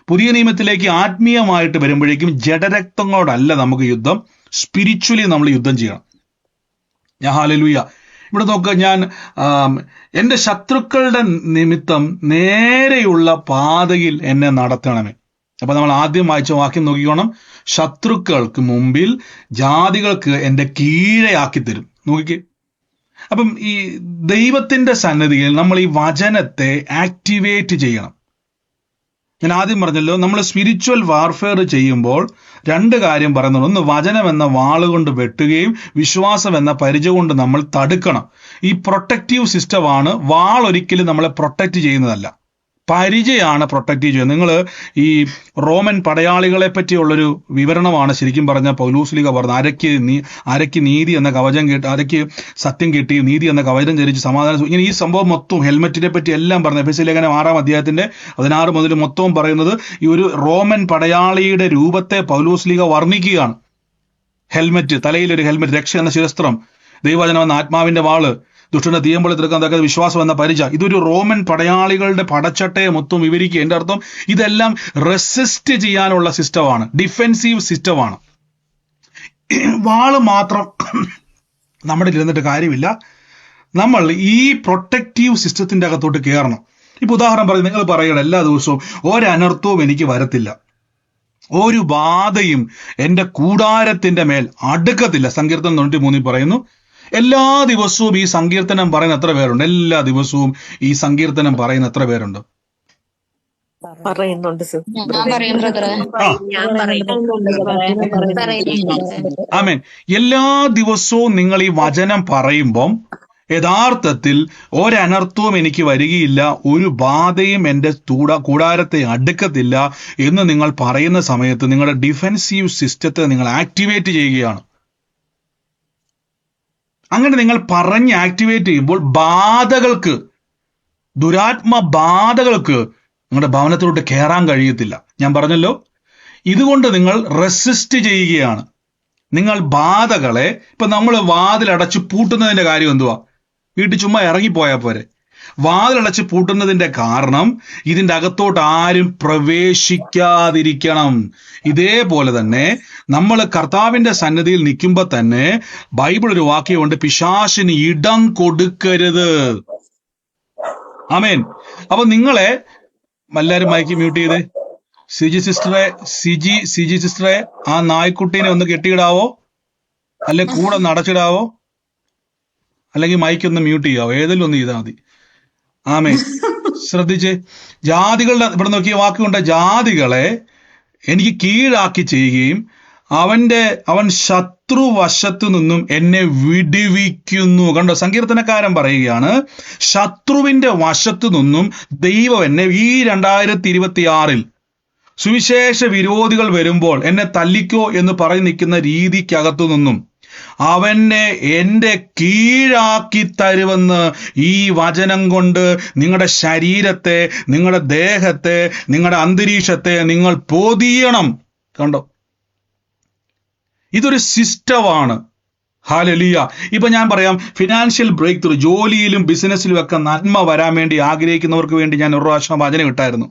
പുതിയ നിയമത്തിലേക്ക് ആത്മീയമായിട്ട് വരുമ്പോഴേക്കും ജഡരക്തങ്ങളോടല്ല നമുക്ക് യുദ്ധം, സ്പിരിച്വലി നമ്മൾ യുദ്ധം ചെയ്യണം. ഹല്ലേലൂയ. ഇവിടെ നോക്കുക, ഞാൻ എൻ്റെ ശത്രുക്കളുടെ നിമിത്തം നേരെയുള്ള പാതയിൽ എന്നെ നടത്തണമേ. അപ്പൊ നമ്മൾ ആദ്യം വായിച്ച വാക്യം നോക്കിക്കോണം, ശത്രുക്കൾക്ക് മുമ്പിൽ ജാതികൾക്ക് എൻ്റെ കീഴെയാക്കി തരും. നോക്കിക്കേ. അപ്പം ഈ ദൈവത്തിന്റെ സന്നിധിയിൽ നമ്മൾ ഈ വചനത്തെ ആക്ടിവേറ്റ് ചെയ്യണം. ഞാൻ ആദ്യം പറഞ്ഞല്ലോ, നമ്മൾ സ്പിരിച്വൽ വാർഫെയർ ചെയ്യുമ്പോൾ രണ്ട് കാര്യം പറയുന്നുണ്ട്. ഒന്ന്, വചനം എന്ന വാളുകൊണ്ട് വെട്ടുകയും വിശ്വാസം എന്ന പരിച കൊണ്ട് നമ്മൾ തടുക്കണം. ഈ പ്രൊട്ടക്റ്റീവ് സിസ്റ്റമാണ്. വാൾ ഒരിക്കലും നമ്മളെ പ്രൊട്ടക്റ്റ് ചെയ്യുന്നതല്ല, പരിചയാണ് പ്രൊട്ടക്റ്റ് ചെയ്യുന്നത്. നിങ്ങൾ ഈ റോമൻ പടയാളികളെ പറ്റിയുള്ളൊരു വിവരണമാണ് ശരിക്കും പറഞ്ഞ പൗലോസ്ലീഹ പറഞ്ഞത്. അരയ്ക്ക് നീതി എന്ന കവചം കേട്ട്, അരയ്ക്ക് സത്യം കിട്ടി, നീതി എന്ന കവചം ധരിച്ച് സമാധാനം. ഇങ്ങനെ ഈ സംഭവം മൊത്തം, ഹെൽമെറ്റിനെ പറ്റി എല്ലാം പറഞ്ഞത്. എഫെസ്യ ലേഖനം 6-ാം അധ്യായത്തിന്റെ 16 മുതൽ മൊത്തവും പറയുന്നത് ഈ ഒരു റോമൻ പടയാളിയുടെ രൂപത്തെ പൗലോസ്ലീഹ വർണ്ണിക്കുകയാണ്. ഹെൽമെറ്റ്, തലയിലൊരു ഹെൽമെറ്റ്, രക്ഷ എന്ന ശിരസ്ത്രം, ദൈവവചനം എന്ന ആത്മാവിന്റെ വാള്, ദുഷ്ടനെ തീയമ്പളി തീർക്കാൻ തക്ക വിശ്വാസം എന്ന പരിച. ഇതൊരു റോമൻ പടയാളികളുടെ പടച്ചട്ടയെ മൊത്തം വിവരിക്കുക. എൻ്റെ അർത്ഥം ഇതെല്ലാം റെസിസ്റ്റ് ചെയ്യാനുള്ള സിസ്റ്റമാണ്, ഡിഫെൻസീവ് സിസ്റ്റമാണ്. വാള് മാത്രം നമ്മുടെ ഇരുന്നിട്ട് കാര്യമില്ല. നമ്മൾ ഈ പ്രൊട്ടക്റ്റീവ് സിസ്റ്റത്തിന്റെ അകത്തോട്ട് കയറണം. ഇപ്പൊ ഉദാഹരണം പറയും, നിങ്ങൾ പറയണം എല്ലാ ദിവസവും ഒരനർത്ഥവും എനിക്ക് വരത്തില്ല, ഒരു ബാധയും എന്റെ കൂടാരത്തിന്റെ മേൽ അടുക്കത്തില്ല. സങ്കീർത്തനം 93 പറയുന്നു. എല്ലാ ദിവസവും ഈ സങ്കീർത്തനം പറയുന്ന എത്ര പേരുണ്ട്? എല്ലാ ദിവസവും ഈ സങ്കീർത്തനം പറയുന്ന എത്ര പേരുണ്ട്? പറയുന്നുണ്ട് സർ. ഞാൻ പറയും ബ്രദറെ. ആമേൻ. എല്ലാ ദിവസവും നിങ്ങൾ ഈ വചനം പറയുമ്പം യഥാർത്ഥത്തിൽ ഒരനർത്ഥവും എനിക്ക് വരികയില്ല, ഒരു ബാധയും എൻ്റെ കൂടാരത്തെ അടുക്കത്തില്ല എന്ന് നിങ്ങൾ പറയുന്ന സമയത്ത് നിങ്ങളുടെ ഡിഫെൻസീവ് സിസ്റ്റത്തെ നിങ്ങൾ ആക്ടിവേറ്റ് ചെയ്യുകയാണ്. അങ്ങനെ നിങ്ങൾ പറഞ്ഞ് ആക്ടിവേറ്റ് ചെയ്യുമ്പോൾ ബാധകൾക്ക്, ദുരാത്മ ബാധകൾക്ക് നിങ്ങളുടെ ഭവനത്തിലോട്ട് കയറാൻ കഴിയത്തില്ല. ഞാൻ പറഞ്ഞല്ലോ, ഇതുകൊണ്ട് നിങ്ങൾ റെസിസ്റ്റ് ചെയ്യുകയാണ്. നിങ്ങൾ ബാധകളെ, ഇപ്പൊ നമ്മൾ വാതിലടച്ച് പൂട്ടുന്നതിന്റെ കാര്യം എന്തുവാ? വീട്ടിൽ ചുമ്മാ ഇറങ്ങിപ്പോയാൽ പോരെ. വാതിലടച്ച് പൂട്ടുന്നതിന്റെ കാരണം ഇതിന്റെ അകത്തോട്ട് ആരും പ്രവേശിക്കാതിരിക്കണം. ഇതേപോലെ തന്നെ നമ്മൾ കർത്താവിന്റെ സന്നിധിയിൽ നിൽക്കുമ്പോ തന്നെ ബൈബിൾ ഒരു വാക്യമുണ്ട്, പിശാചിന് ഇടം കൊടുക്കരുത്. ആമേൻ. അപ്പൊ നിങ്ങളെ എല്ലാവരും മൈക്ക് മ്യൂട്ട് ചെയ്തേ. സിജി സിസ്റ്ററെ ആ നായ്ക്കുട്ടീനെ ഒന്ന് കെട്ടിയിടാവോ, അല്ലെ കൂടെ ഒന്ന് അടച്ചിടാവോ, അല്ലെങ്കിൽ മൈക്ക് ഒന്ന് മ്യൂട്ട് ചെയ്യാവോ, ഏതെങ്കിലും ഒന്ന് ചെയ്താൽ മതി. ആമേൻ. ശ്രദ്ധിച്ച്, ജാതികളുടെ ഇവിടെ നോക്കിയ വാക്കുകൊണ്ട്, ജാതികളെ എനിക്ക് കീഴാക്കി ചെയ്യുകയും അവൻ ശത്രുവശത്തു നിന്നും എന്നെ വിടുവിക്കുന്നു. കണ്ടോ, സങ്കീർത്തനക്കാരൻ പറയുകയാണ്, ശത്രുവിന്റെ വശത്തു നിന്നും ദൈവം എന്നെ ഈ 2026 സുവിശേഷ വിരോധികൾ വരുമ്പോൾ എന്നെ തല്ലിക്കോ എന്ന് പറഞ്ഞ് നിൽക്കുന്ന രീതിക്കകത്തു നിന്നും അവനെ എന്റെ കീഴാക്കി തരുമെന്ന് ഈ വചനം കൊണ്ട് നിങ്ങളുടെ ശരീരത്തെ, നിങ്ങളുടെ ദേഹത്തെ, നിങ്ങളുടെ അന്തരീക്ഷത്തെ നിങ്ങൾ പൊതിയണം. കണ്ടോ, ഇതൊരു സിസ്റ്റമാണ്. ഹല്ലേലൂയ. ഇപ്പൊ ഞാൻ പറയാം, ഫിനാൻഷ്യൽ ബ്രേക്ക് ത്രൂ, ജോലിയിലും ബിസിനസ്സിലും ഒക്കെ നന്മ വരാൻ വേണ്ടി ആഗ്രഹിക്കുന്നവർക്ക് വേണ്ടി ഞാൻ ഒരു പ്രാവശ്യം വചനം ഇട്ടായിരുന്നു.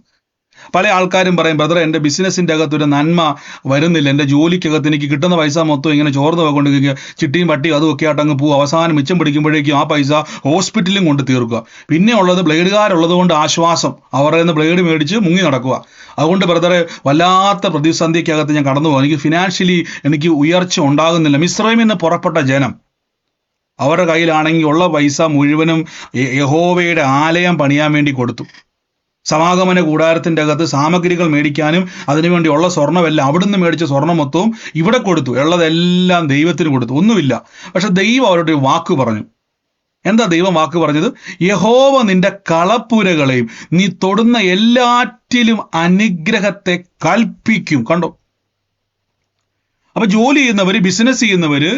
പല ആൾക്കാരും പറയും, ബ്രദറെ എൻ്റെ ബിസിനസ്സിൻ്റെ അകത്തൊരു നന്മ വരുന്നില്ല, എൻ്റെ ജോലിക്കകത്ത് എനിക്ക് കിട്ടുന്ന പൈസ മൊത്തം ഇങ്ങനെ ചോർന്ന് പോയിക്കൊണ്ടിരിക്കുക, ചിട്ടിയും പട്ടിയും അതും ഒക്കെ ആയിട്ട് അങ്ങ് പോകും, അവസാനം മിച്ചം പിടിക്കുമ്പോഴേക്കും ആ പൈസ ഹോസ്പിറ്റലിലും കൊണ്ട് തീർക്കുക. പിന്നെ ഉള്ളത് ബ്ലേഡുകാരുള്ളത് കൊണ്ട് ആശ്വാസം, അവരുടെ നിന്ന് ബ്ലേഡ് മേടിച്ച് മുങ്ങി നടക്കുക. അതുകൊണ്ട് ബ്രദറെ വല്ലാത്ത പ്രതിസന്ധിക്കകത്ത് ഞാൻ കടന്നു പോകും, എനിക്ക് ഫിനാൻഷ്യലി എനിക്ക് ഉയർച്ച ഉണ്ടാകുന്നില്ല. മിസ്രൈമിൽ നിന്ന് പുറപ്പെട്ട ജനം, അവരുടെ കയ്യിലാണെങ്കിൽ ഉള്ള പൈസ മുഴുവനും യഹോവയുടെ ആലയം പണിയാൻ വേണ്ടി കൊടുത്തു. സമാഗമന കൂടാരത്തിന്റെ അകത്ത് സാമഗ്രികൾ മേടിക്കാനും അതിനുവേണ്ടിയുള്ള സ്വർണ്ണമെല്ലാം അവിടുന്ന് മേടിച്ച സ്വർണ്ണം മൊത്തവും ഇവിടെ കൊടുത്തു, ഉള്ളതെല്ലാം ദൈവത്തിന് കൊടുത്തു, ഒന്നുമില്ല. പക്ഷെ ദൈവം അവരുടെ ഒരു വാക്ക് പറഞ്ഞു. എന്താ ദൈവം വാക്ക് പറഞ്ഞത്? യഹോവ നിന്റെ കളപ്പുരകളെയും നീ തൊടുന്ന എല്ലാറ്റിലും അനുഗ്രഹത്തെ കൽപ്പിക്കും. കണ്ടോ, അപ്പൊ ജോലി ചെയ്യുന്നവര്, ബിസിനസ് ചെയ്യുന്നവര്,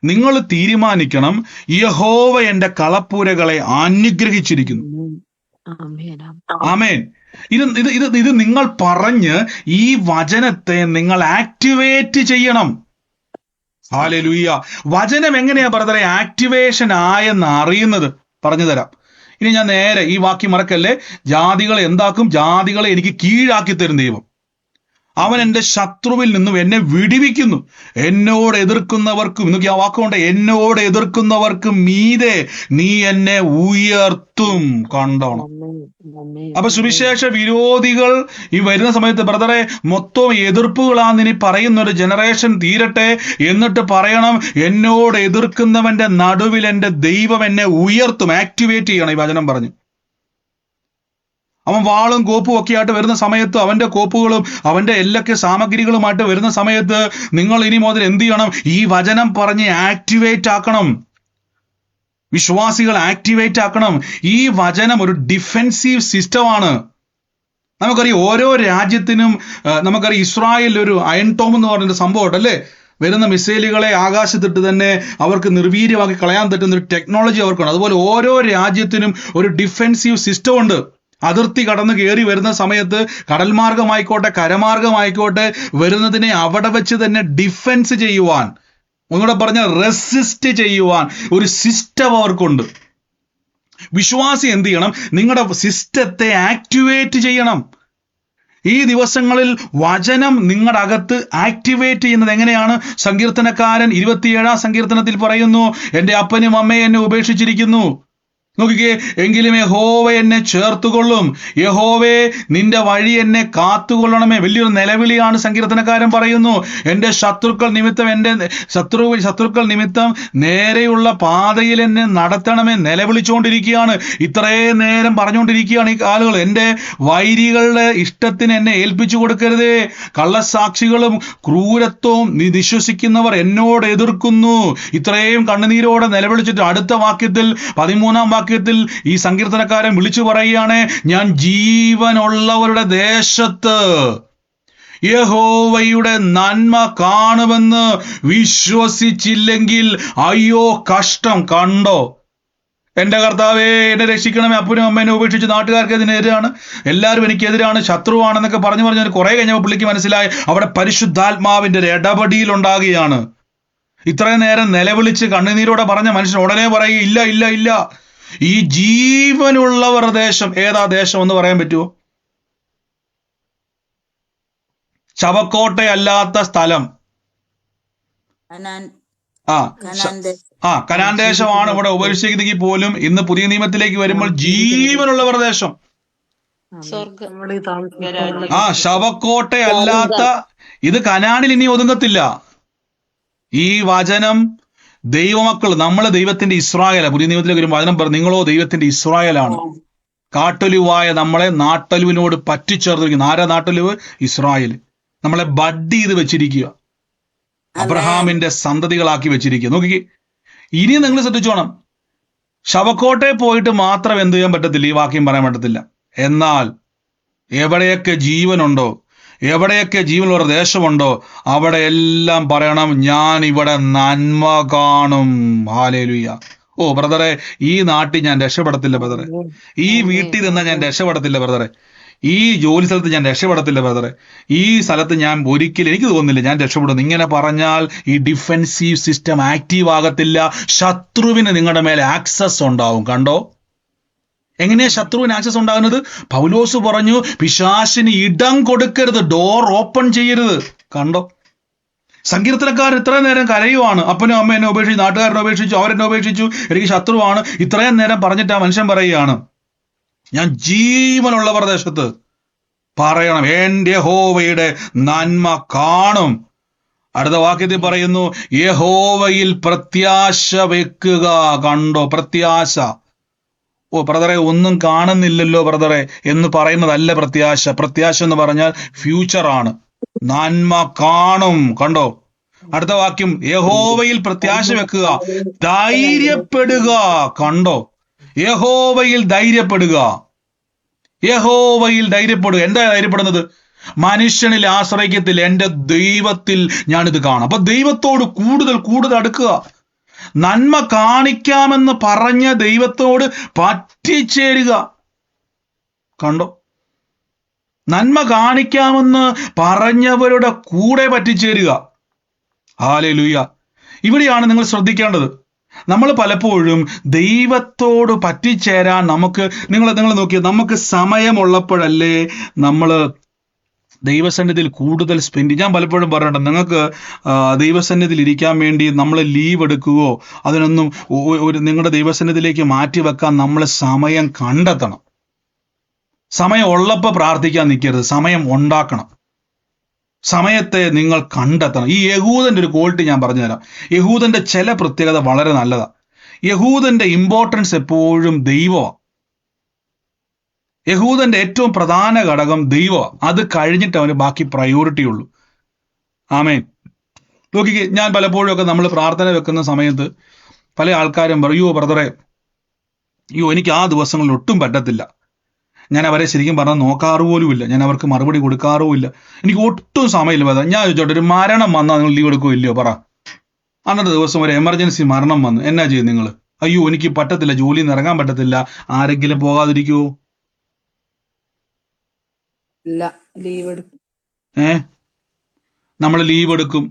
നിങ്ങൾ തീരുമാനിക്കണം, യഹോവ എന്റെ കളപ്പുരകളെ അനുഗ്രഹിച്ചിരിക്കുന്നു. ആമേൻ. ഇത് നിങ്ങൾ പറഞ്ഞ് ഈ വചനത്തെ നിങ്ങൾ ആക്ടിവേറ്റ് ചെയ്യണം. ഹല്ലേലൂയ. വചനം എങ്ങനെയാ ബ്രദറെ ആക്ടിവേഷൻ ആയെന്ന് അറിയുന്നത്? പറഞ്ഞു തരാം. ഇനി ഞാൻ നേരെ ഈ വാക്യം മറക്കല്ലേ. ജാതികളെ എന്താക്കും? ജാതികളെ എനിക്ക് കീഴാക്കി തരും ദൈവം. അവൻ എൻ്റെ ശത്രുവിൽ നിന്നും എന്നെ വിടുവിക്കുന്നു. എന്നോട് എതിർക്കുന്നവർക്കും, ഇന്നൊക്കെ ആ വാക്കുകൊണ്ട്, എന്നോട് എതിർക്കുന്നവർക്കും മീതെ നീ എന്നെ ഉയർത്തും. കണ്ടോണം. അപ്പൊ സുവിശേഷ വിരോധികൾ ഈ വരുന്ന സമയത്ത് ബ്രദറെ മൊത്തം എതിർപ്പുകളാന്ന് ഇനി പറയുന്ന ഒരു ജനറേഷൻ തീരട്ടെ. എന്നിട്ട് പറയണം, എന്നോട് എതിർക്കുന്നവന്റെ നടുവിൽ എൻ്റെ ദൈവം എന്നെ ഉയർത്തും. ആക്ടിവേറ്റ് ചെയ്യണം ഈ വചനം പറഞ്ഞു. അവൻ വാളും കോപ്പും ഒക്കെ ആയിട്ട് വരുന്ന സമയത്ത്, അവന്റെ കോപ്പുകളും അവന്റെ എല്ലാക്കെ സാമഗ്രികളുമായിട്ട് വരുന്ന സമയത്ത് നിങ്ങൾ ഇനി മുതൽ എന്ത് ചെയ്യണം? ഈ വചനം പറഞ്ഞ് ആക്ടിവേറ്റ് ആക്കണം. വിശ്വാസികൾ ആക്ടിവേറ്റ് ആക്കണം. ഈ വചനം ഒരു ഡിഫെൻസീവ് സിസ്റ്റമാണ്. നമുക്കറിയാം, ഓരോ രാജ്യത്തിനും നമുക്കറിയാം, ഇസ്രായേലിൽ ഒരു അയൺ ടോം എന്ന് പറഞ്ഞൊരു സംഭവം ഉണ്ടല്ലേ. വരുന്ന മിസൈലുകളെ ആകാശത്തിട്ട് തന്നെ അവർക്ക് നിർവീര്യമാക്കി കളയാൻ പറ്റുന്ന ഒരു ടെക്നോളജി അവർക്കുണ്ട്. അതുപോലെ ഓരോ രാജ്യത്തിനും ഒരു ഡിഫെൻസീവ് സിസ്റ്റം ഉണ്ട്. അതിർത്തി കടന്ന് കയറി വരുന്ന സമയത്ത് കടൽ മാർഗമായിക്കോട്ടെ കരമാർഗമായിക്കോട്ടെ വരുന്നതിനെ അവിടെ വെച്ച് തന്നെ ഡിഫെൻസ് ചെയ്യുവാൻ, ഒന്നുകൂടെ പറഞ്ഞ റെസിസ്റ്റ് ചെയ്യുവാൻ ഒരു സിസ്റ്റം അവർക്കുണ്ട്. വിശ്വാസി എന്ത് ചെയ്യണം? നിങ്ങളുടെ സിസ്റ്റത്തെ ആക്ടിവേറ്റ് ചെയ്യണം. ഈ ദിവസങ്ങളിൽ വചനം നിങ്ങളുടെ അകത്ത് ആക്ടിവേറ്റ് ചെയ്യുന്നത് എങ്ങനെയാണ്? സങ്കീർത്തനക്കാരൻ 27-ാം സങ്കീർത്തനത്തിൽ പറയുന്നു, എൻ്റെ അപ്പനും അമ്മയും എന്നെ ഉപേക്ഷിച്ചിരിക്കുന്നു. നോക്കിക്കേ, എങ്കിലും യഹോവ എന്നെ ചേർത്തുകൊള്ളും, യഹോവേ നിന്റെ വഴി എന്നെ കാത്തുകൊള്ളണമേ. വലിയൊരു നിലവിളിയാണ് സങ്കീർത്തനക്കാരൻ പറയുന്നു. എൻ്റെ ശത്രുക്കൾ നിമിത്തം നേരെയുള്ള പാതയിൽ എന്നെ നടത്തണമേ. നിലവിളിച്ചുകൊണ്ടിരിക്കുകയാണ്, ഇത്രയും നേരം പറഞ്ഞുകൊണ്ടിരിക്കുകയാണ് ഈ ആളുകൾ. എൻ്റെ വൈരികളുടെ ഇഷ്ടത്തിന് എന്നെ ഏൽപ്പിച്ചു കൊടുക്കരുതേ. കള്ളസാക്ഷികളും ക്രൂരത്വവും വിശ്വസിക്കുന്നവർ എന്നോട് എതിർക്കുന്നു. ഇത്രയും കണ്ണുനീരോടെ നിലവിളിച്ചിട്ട് അടുത്ത വാക്യത്തിൽ 13-ാം വാക്യത്തിൽ ഈ സങ്കീർത്തനക്കാരൻ വിളിച്ചു പറയുകയാണ്, ഞാൻ ജീവനുള്ളവരുടെ ദേശത്ത് യഹോവയുടെ നന്മ കാണുമെന്ന് വിശ്വസിച്ചില്ലെങ്കിൽ അയ്യോ കഷ്ടം. കണ്ടോ, എൻ്റെ കർത്താവേ എന്നെ രക്ഷിക്കണമേ, അപ്പനും അമ്മേനെ ഉപേക്ഷിച്ച് നാട്ടുകാർക്ക് ഇതിനെതിരാണ്, എല്ലാവരും എനിക്കെതിരാണ്, ശത്രുവാണെന്നൊക്കെ പറഞ്ഞു കുറെ കഴിഞ്ഞപ്പോൾ പുള്ളിക്ക് മനസ്സിലായി അവിടെ പരിശുദ്ധാത്മാവിൻ്റെ ഒരു ഇടപെടൽ ഉണ്ടാകുകയാണ്. ഇത്രയും നേരം നിലവിളിച്ച് കണ്ണുനീരോടെ പറഞ്ഞ മനുഷ്യൻ ഉടനെ പറയുക, ഇല്ല ഇല്ല ഇല്ല, ഈ ജീവനുള്ളവർ ദേശം. ഏതാ ദേശം എന്ന് പറയാൻ പറ്റുമോ? ശവക്കോട്ടയല്ലാത്ത സ്ഥലം. കനാൻ ആ കനാൻ ദേശം. കനാൻ ദേശമാണ് ഇവിടെ ഉപരിശിക്കുന്നെങ്കിൽ പോലും ഇന്ന് പുതിയ നിയമത്തിലേക്ക് വരുമ്പോൾ ജീവനുള്ളവർ ദേശം. ശവക്കോട്ടയല്ലാത്ത ഇത് കനാനിൽ ഇനി ഒതുങ്ങത്തില്ല. ഈ വചനം ദൈവമക്കൾ, നമ്മളെ ദൈവത്തിന്റെ ഇസ്രായേലാണ്. പുതിയ നിയമത്തിലേക്ക് ഒരു വചനം പറഞ്ഞു, നിങ്ങളോ ദൈവത്തിന്റെ ഇസ്രായേലാണ്. കാട്ടൊലിവായ നമ്മളെ നാട്ടൊലിവിനോട് പറ്റിച്ചേർത്തിരിക്കുന്നു. ആരാ നാട്ടൊലിവ്? ഇസ്രായേൽ. നമ്മളെ ബഡ് ചെയ്ത് വെച്ചിരിക്കുക, അബ്രഹാമിന്റെ സന്തതികളാക്കി വെച്ചിരിക്കുക. നോക്കിക്കേ, ഇനി നിങ്ങൾ ശ്രദ്ധിച്ചോണം, ശവക്കോട്ടയിൽ പോയിട്ട് മാത്രം എന്ത് ചെയ്യാൻ പറ്റത്തില്ല, ഈ വാക്യം പറയാൻ പറ്റത്തില്ല. എന്നാൽ എവിടെയൊക്കെ ജീവനുണ്ടോ, എവിടെയൊക്കെ ജീവനുള്ള ദേശമുണ്ടോ അവിടെ എല്ലാം പറയണം, ഞാൻ ഇവിടെ നന്മ കാണും. ഹല്ലേലൂയ. ഓ ബ്രദറെ, ഈ നാട്ടിൽ ഞാൻ രക്ഷപ്പെടത്തില്ല ബ്രദറെ, ഈ വീട്ടിൽ നിന്നാൽ ഞാൻ രക്ഷപ്പെടത്തില്ല ബ്രദറെ, ഈ ജോലി സ്ഥലത്ത് ഞാൻ രക്ഷപ്പെടത്തില്ല ബ്രദറെ, ഈ സ്ഥലത്ത് ഞാൻ ഒരിക്കലും, എനിക്ക് തോന്നുന്നില്ല ഞാൻ രക്ഷപ്പെടുന്നു. ഇങ്ങനെ പറഞ്ഞാൽ ഈ ഡിഫെൻസീവ് സിസ്റ്റം ആക്റ്റീവ് ആകത്തില്ല. ശത്രുവിന് നിങ്ങളുടെ മേലെ ആക്സസ് ഉണ്ടാവും. കണ്ടോ, എങ്ങനെയാ ശത്രുവിന് ആക്സസ് ഉണ്ടാകുന്നത്? പൗലോസ് പറഞ്ഞു, പിശാചിന് ഇടം കൊടുക്കരുത്, ഡോർ ഓപ്പൺ ചെയ്യരുത്. കണ്ടോ, സങ്കീർത്തനക്കാരൻ ഇത്രയും നേരം കരയുവാണ്, അപ്പനും അമ്മ എന്നെ ഉപേക്ഷിച്ചു, നാട്ടുകാരനെ ഉപേക്ഷിച്ചു, അവരെന്നെ ഉപേക്ഷിച്ചു, എനിക്ക് ശത്രുവാണ്. ഇത്രയും നേരം പറഞ്ഞിട്ട് ആ മനുഷ്യൻ പറയുകയാണ്, ഞാൻ ജീവനുള്ളവർ ദേശത്ത് പറയണം, എൻ്റെ യഹോവയുടെ നന്മ കാണും. അടുത്ത വാക്യത്തിൽ പറയുന്നു, യഹോവയിൽ പ്രത്യാശ വെക്കുക. കണ്ടോ, പ്രത്യാശ. ഓ ബ്രദറെ, ഒന്നും കാണുന്നില്ലല്ലോ ബ്രദറെ എന്ന് പറയുന്നതല്ല പ്രത്യാശ. പ്രത്യാശ എന്ന് പറഞ്ഞാൽ ഫ്യൂച്ചറാണ്. നന്മ കാണും. കണ്ടോ, അടുത്ത വാക്യം, യഹോവയിൽ പ്രത്യാശ വെക്കുക, ധൈര്യപ്പെടുക. കണ്ടോ, യഹോവയിൽ ധൈര്യപ്പെടുക, യഹോവയിൽ ധൈര്യപ്പെടുക. എന്താ ധൈര്യപ്പെടുന്നത്? മനുഷ്യനിൽ ആശ്രയിക്കത്തില്ല, എൻ്റെ ദൈവത്തിൽ ഞാനിത് കാണാം. അപ്പൊ ദൈവത്തോട് കൂടുതൽ കൂടുതൽ അടുക്കുക. നന്മ കാണിക്കാമെന്ന് പറഞ്ഞ ദൈവത്തോട് പറ്റിച്ചേരുക. കണ്ടോ, നന്മ കാണിക്കാമെന്ന് പറഞ്ഞവരുടെ കൂടെ പറ്റിച്ചേരുക. ഹല്ലേലൂയ. ഇവിടെയാണ് നിങ്ങൾ ശ്രദ്ധിക്കേണ്ടത്. നമ്മൾ പലപ്പോഴും ദൈവത്തോട് പറ്റിച്ചേരാൻ നിങ്ങൾ നോക്കിയ, നമുക്ക് സമയമുള്ളപ്പോഴല്ലേ നമ്മൾ ദൈവസന്നിധിയിൽ കൂടുതൽ ഞാൻ പലപ്പോഴും പറഞ്ഞിട്ടുണ്ട്, നിങ്ങൾക്ക് ദൈവസന്നിധിയിൽ ഇരിക്കാൻ വേണ്ടി നമ്മൾ ലീവ് എടുക്കുകയോ അതിനൊന്നും നിങ്ങളുടെ ദൈവസന്നിധിയിലേക്ക് മാറ്റി വെക്കാൻ നമ്മൾ സമയം കണ്ടെത്തണം. സമയം ഉള്ളപ്പോൾ പ്രാർത്ഥിക്കാൻ നിൽക്കരുത്, സമയം ഉണ്ടാക്കണം. സമയത്തെ നിങ്ങൾ കണ്ടെത്തണം. ഈ യഹൂദന്റെ ഒരു ക്വാളിറ്റി ഞാൻ പറഞ്ഞുതരാം. യഹൂദന്റെ ചില പ്രത്യേകത വളരെ നല്ലതാണ്. യഹൂദന്റെ ഇമ്പോർട്ടൻസ് എപ്പോഴും ദൈവമാണ്. യഹൂദന്റെ ഏറ്റവും പ്രധാന ഘടകം ദൈവമാണ്. അത് കഴിഞ്ഞിട്ട് അവന് ബാക്കി പ്രയോറിറ്റി ഉള്ളൂ. ആമേൻ. നോക്കിക്കേ, ഞാൻ പലപ്പോഴും ഒക്കെ നമ്മൾ പ്രാർത്ഥന വെക്കുന്ന സമയത്ത് പല ആൾക്കാരും പറയൂ, ബ്രദറെ, എനിക്ക് ആ ദിവസങ്ങളിൽ ഒട്ടും പറ്റത്തില്ല, ഞാൻ അവരെ ശരിക്കും പറഞ്ഞാൽ നോക്കാറുപോലുമില്ല, ഞാൻ അവർക്ക് മറുപടി കൊടുക്കാറുമില്ല, എനിക്ക് ഒട്ടും സമയമില്ല ബ്രദർ. ഞാൻ ചോദിച്ചോട്ടെ, ഒരു മരണം വന്നാൽ നിങ്ങൾ ലീവ് എടുക്കുമോ ഇല്ലയോ? പറ. അന്നത്തെ ദിവസം ഒരു എമർജൻസി മരണം വന്നു, എന്നാ ചെയ്യും നിങ്ങൾ? അയ്യോ എനിക്ക് പറ്റത്തില്ല, ജോലിയിൽ നിന്ന് ഇറങ്ങാൻ പറ്റത്തില്ല, ആരെങ്കിലും പോകാതിരിക്കുവോ? നമ്മൾ ലീവ് എടുക്കും.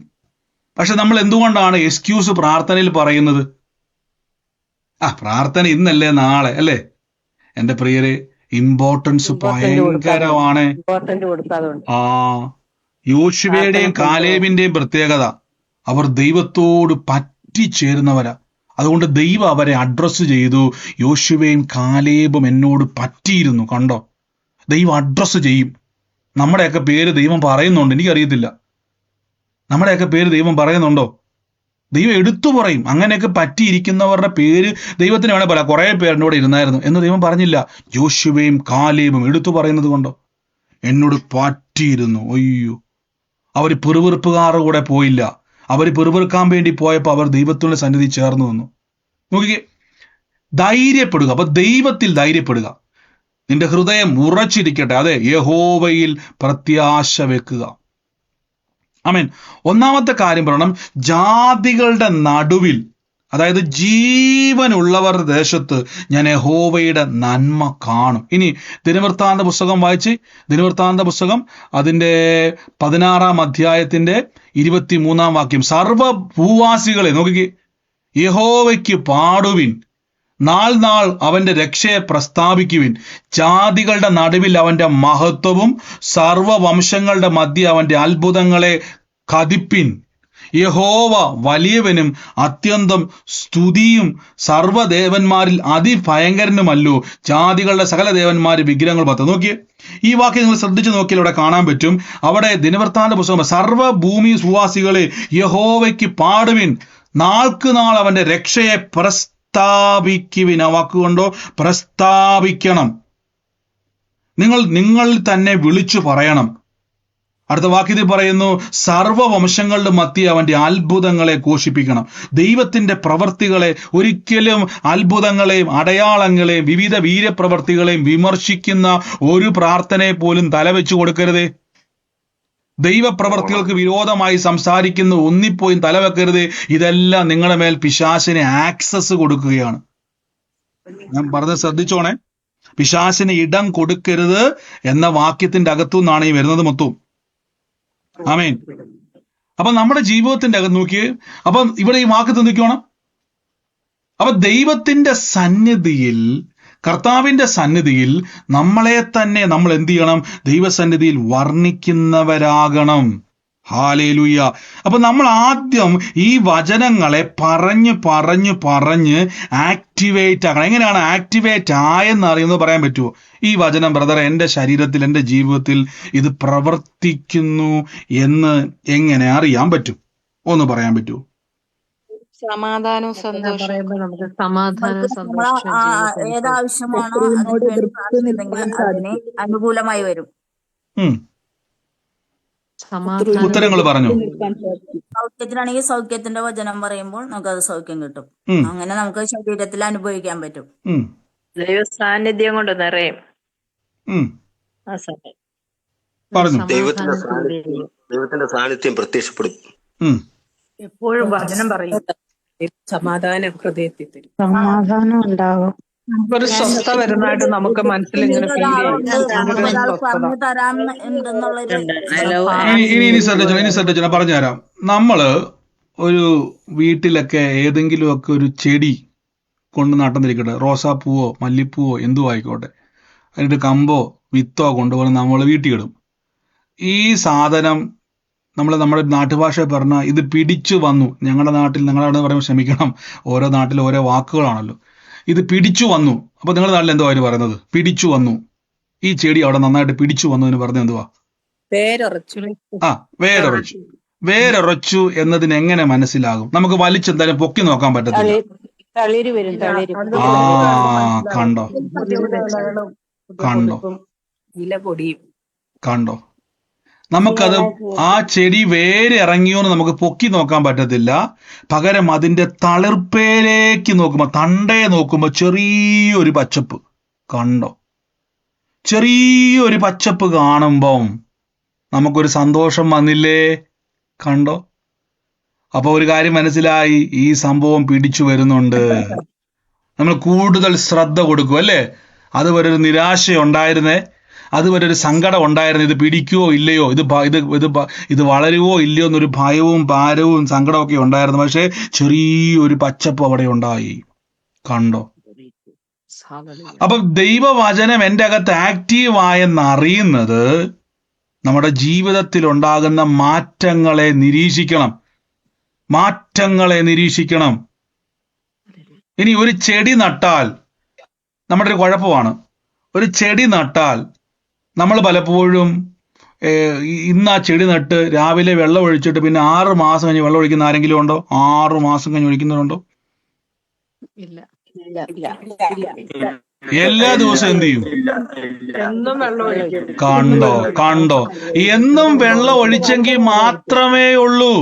പക്ഷെ നമ്മൾ എന്തുകൊണ്ടാണ് എക്സ്ക്യൂസ് പ്രാർത്ഥനയിൽ പറയുന്നത്? പ്രാർത്ഥന ഇന്നല്ലേ നാളെ അല്ലേ? എൻ്റെ പ്രിയരെ, ഇമ്പോർട്ടൻസ് ഭയങ്കരമാണ്. ഇമ്പോർട്ടന്റ് കൊടുക്കാതുകൊണ്ട് ആ യോശുവയുടെയും കാലേബിന്റെയും പ്രത്യേകത, അവർ ദൈവത്തോട് പറ്റിച്ചേരുന്നവരാ. അതുകൊണ്ട് ദൈവം അവരെ അഡ്രസ്സ് ചെയ്തു. യോശുവയും കാലേബും എന്നോട് പറ്റിയിരുന്നു. കണ്ടോ, ദൈവം അഡ്രസ്സ് ചെയ്യും. നമ്മുടെയൊക്കെ പേര് ദൈവം പറയുന്നുണ്ട്, എനിക്കറിയത്തില്ല. നമ്മുടെയൊക്കെ പേര് ദൈവം പറയുന്നുണ്ടോ? ദൈവം എടുത്തു പറയും. അങ്ങനെയൊക്കെ പറ്റിയിരിക്കുന്നവരുടെ പേര് ദൈവത്തിന് വേണേൽ പറയാം, കുറെ പേരുടെ കൂടെ ഇരുന്നായിരുന്നു എന്ന് ദൈവം പറഞ്ഞില്ല. യോശുവയും കാലേബും എടുത്തു പറയുന്നത് കൊണ്ടോ, എന്നോട് പറ്റിയിരുന്നു. അയ്യോ, അവർ പിറുപിറുപ്പുകാരുടെ കൂടെ പോയില്ല. അവർ പിറുപിറുക്കാൻ വേണ്ടി പോയപ്പോൾ അവർ ദൈവത്തിന്റെ സന്നിധി ചേർന്നു വന്നു. നോക്കിക്കേ, ധൈര്യപ്പെടുക. അപ്പൊ ദൈവത്തിൽ ധൈര്യപ്പെടുക. നിന്റെ ഹൃദയം ഉറച്ചിരിക്കട്ടെ. അതെ, യഹോവയിൽ പ്രത്യാശ വെക്കുക. ആമേൻ. ഒന്നാമത്തെ കാര്യം പറയണം, ജാതികളുടെ നടുവിൽ, അതായത് ജീവനുള്ളവരുടെ ദേശത്ത് ഞാൻ യഹോവയുടെ നന്മ കാണും. ഇനി ദിനവൃത്താന്ത പുസ്തകം വായിച്ച്, ദിനവൃത്താന്ത പുസ്തകം അതിൻ്റെ 16-ാം അധ്യായത്തിന്റെ 23-ാം വാക്യം, സർവ ഭൂവാസികളെ നോക്കിക്കേ, യഹോവയ്ക്ക് പാടുവിൻ, നാൾ നാൾ അവന്റെ രക്ഷയെ പ്രസ്താവിക്കുവിൻ, ജാതികളുടെ നടുവിൽ അവന്റെ മഹത്വവും സർവവംശങ്ങളുടെ മധ്യ അവന്റെ അത്ഭുതങ്ങളെ കതിപ്പിൻ. യഹോവ വലിയവനും അത്യന്തം സ്തുതിയും സർവ്വദേവന്മാരിൽ അതിഭയങ്കരനുമല്ലോ, ജാതികളുടെ സകല ദേവന്മാർ വിഗ്രഹങ്ങൾ പത്ത്. നോക്കിയേ, ഈ വാക്യം നിങ്ങൾ ശ്രദ്ധിച്ചു നോക്കിയാൽ ഇവിടെ കാണാൻ പറ്റും. അവിടെ ദിനവൃത്താന്ത പുസ്തകം, സർവ്വഭൂമി സുവാസികളെ യഹോവയ്ക്ക് പാടുവിൻ, നാൾക്ക് നാൾ അവന്റെ രക്ഷയെ പ്രസ്താവിക്കുവിൻ. ആ വാക്കുകൊണ്ടോ പ്രസ്താവിക്കണം. നിങ്ങൾ തന്നെ വിളിച്ചു പറയണം. അടുത്ത വാക്യത്തിൽ പറയുന്നു, സർവവംശങ്ങളുടെ മധ്യേ അവന്റെ അത്ഭുതങ്ങളെ ഘോഷിപ്പിക്കണം. ദൈവത്തിന്റെ പ്രവർത്തികളെ ഒരിക്കലും, അത്ഭുതങ്ങളെയും അടയാളങ്ങളെയും വിവിധ വീരപ്രവർത്തികളെയും വിമർശിക്കുന്ന ഒരു പ്രാർത്ഥനയെ പോലും തലവെച്ചു കൊടുക്കരുതേ. ദൈവപ്രവർത്തികൾക്ക് വിരോധമായി സംസാരിക്കുന്ന ഒന്നിപ്പോയും തലവെക്കരുത്. ഇതെല്ലാം നിങ്ങളുടെ മേൽ പിശാചിന് ആക്സസ് കൊടുക്കുകയാണ്. ഞാൻ പറഞ്ഞത് ശ്രദ്ധിച്ചോണേ, പിശാചിന് ഇടം കൊടുക്കരുത് എന്ന വാക്യത്തിന്റെ അകത്തു നിന്നാണ് ഈ വരുന്നത് മൊത്തം. ആമേൻ. അപ്പൊ നമ്മുടെ ജീവിതത്തിന്റെ അകത്ത് നോക്കിയേ, അപ്പൊ ഇവിടെ ഈ വാക്ക് നോക്കിക്കോണം. അപ്പൊ ദൈവത്തിന്റെ സന്നിധിയിൽ, കർത്താവിന്റെ സന്നിധിയിൽ നമ്മളെ തന്നെ നമ്മൾ എന്ത് ചെയ്യണം? ദൈവസന്നിധിയിൽ വർണ്ണിക്കുന്നവരാകണം. ഹാലേലൂയ. അപ്പൊ നമ്മൾ ആദ്യം ഈ വചനങ്ങളെ പറഞ്ഞ് ആക്ടിവേറ്റ് ആക്കണം. എങ്ങനെയാണ് ആക്ടിവേറ്റ് ആയെന്ന് അറിയുന്നത് പറയാൻ പറ്റുമോ? ഈ വചനം ബ്രദർ എൻ്റെ ശരീരത്തിൽ, എൻ്റെ ജീവിതത്തിൽ ഇത് പ്രവർത്തിക്കുന്നു എന്ന് എങ്ങനെ അറിയാൻ പറ്റും? ഒന്ന് പറയാൻ പറ്റുമോ? സമാധാനവും സന്തോഷവും നമുക്ക് സമാധാനവും സന്തോഷവും ഏതാവശ്യമാണോ അതിന് വേണ്ടി പ്രാർത്ഥിച്ചെങ്കിൽ അതിന് അനുകൂലമായി വരും. ഉത്തരങ്ങൾ പറഞ്ഞു. സൗഖ്യത്തിനാണെങ്കിൽ സൗഖ്യത്തിന്റെ വചനം പറയുമ്പോൾ നമുക്ക് അത് സൗഖ്യം കിട്ടും. അങ്ങനെ നമുക്ക് ശരീരത്തിൽ അനുഭവിക്കാൻ പറ്റും. ദൈവ സാന്നിധ്യം കൊണ്ട് നിറയും. ദൈവത്തിന്റെ സാന്നിധ്യം പ്രത്യക്ഷപ്പെടും. എപ്പോഴും വചനം പറയും. സമാധാനം ഹൃദയത്തിൽ തരും. സമാധാനം ഉണ്ടാകും. ഒരു സ്വസ്ഥ വരുന്നതായിട്ട് നമുക്ക് മനസ്സിൽ ഇങ്ങനെ ഫീൽ ഇനി ശ്രദ്ധിച്ചോ, പറഞ്ഞുതരാം. നമ്മള് ഒരു വീട്ടിലൊക്കെ ഏതെങ്കിലുമൊക്കെ ഒരു ചെടി കൊണ്ട് നട്ടുന്നിരിക്കട്ടെ, റോസാപ്പൂവോ മല്ലിപ്പൂവോ എന്തും ആയിക്കോട്ടെ, അതിൻ്റെ കമ്പോ വിത്തോ കൊണ്ടുവന്ന് നമ്മൾ വീട്ടിലിടും. ഈ സാധനം നമ്മുടെ നാട്ടുഭാഷ പറഞ്ഞാൽ ഇത് പിടിച്ചു വന്നു. ഞങ്ങളുടെ നാട്ടിൽ, നിങ്ങളുടെ പറയുമ്പോൾ ക്ഷമിക്കണം, ഓരോ നാട്ടിൽ ഓരോ വാക്കുകളാണല്ലോ. ഇത് പിടിച്ചു വന്നു. അപ്പൊ നിങ്ങളുടെ നാട്ടിൽ എന്തോ അതിന് പറയുന്നത്? പിടിച്ചു വന്നു. ഈ ചെടി അവിടെ നന്നായിട്ട് പിടിച്ചു വന്നതിന് പറഞ്ഞ എന്തുവാ? വേരൊറച്ചു എന്നതിന് എങ്ങനെ മനസ്സിലാകും? നമുക്ക് വലിച്ചെന്തായാലും പൊക്കി നോക്കാൻ പറ്റത്തില്ല. കണ്ടോ നമുക്കത് ആ ചെടി വേര് ഇറങ്ങിയോന്ന് നമുക്ക് പൊക്കി നോക്കാൻ പറ്റത്തില്ല. പകരം അതിന്റെ തളിർപ്പേലേക്ക് നോക്കുമ്പോ, തണ്ടയെ നോക്കുമ്പോ ചെറിയൊരു പച്ചപ്പ് കണ്ടോ? ചെറിയൊരു പച്ചപ്പ് കാണുമ്പം നമുക്കൊരു സന്തോഷം വന്നില്ലേ? കണ്ടോ? അപ്പൊ ഒരു കാര്യം മനസ്സിലായി, ഈ സംഭവം പിടിച്ചു വരുന്നുണ്ട്. നമ്മൾ കൂടുതൽ ശ്രദ്ധ കൊടുക്കും അല്ലേ? അതുവരെ ഒരു നിരാശ ഉണ്ടായിരുന്നേ, അതുവരെ ഒരു സങ്കടം ഉണ്ടായിരുന്നു. ഇത് പിടിക്കുവോ ഇല്ലയോ, ഇത് വളരുവോ ഇല്ലയോ എന്നൊരു ഭയവും ഭാരവും സങ്കടമൊക്കെ ഉണ്ടായിരുന്നു. പക്ഷെ ചെറിയൊരു പച്ചപ്പ് അവിടെ ഉണ്ടായി. കണ്ടോ? അപ്പൊ ദൈവവചനം എൻ്റെ അകത്ത് ആക്റ്റീവായെന്ന് അറിയുന്നത് നമ്മുടെ ജീവിതത്തിൽ ഉണ്ടാകുന്ന മാറ്റങ്ങളെ നിരീക്ഷിക്കണം. ഇനി ഒരു ചെടി നട്ടാൽ നമ്മുടെ ഒരു കുഴപ്പമാണ്. ഒരു ചെടി നട്ടാൽ നമ്മൾ പലപ്പോഴും ഇന്ന് ആ ചെടി നട്ട് രാവിലെ വെള്ളം ഒഴിച്ചിട്ട് പിന്നെ 6 മാസം കഴിഞ്ഞ് വെള്ളം ഒഴിക്കുന്ന ആരെങ്കിലും ഉണ്ടോ? 6 മാസം കഴിഞ്ഞ് ഒഴിക്കുന്നവരുണ്ടോ? എല്ലാ ദിവസവും എന്ത് ചെയ്യും? എന്നും വെള്ളം ഒഴിക്കും. കണ്ടോ എന്നും വെള്ളം ഒഴിച്ചെങ്കിൽ മാത്രമേ ഉള്ളൂ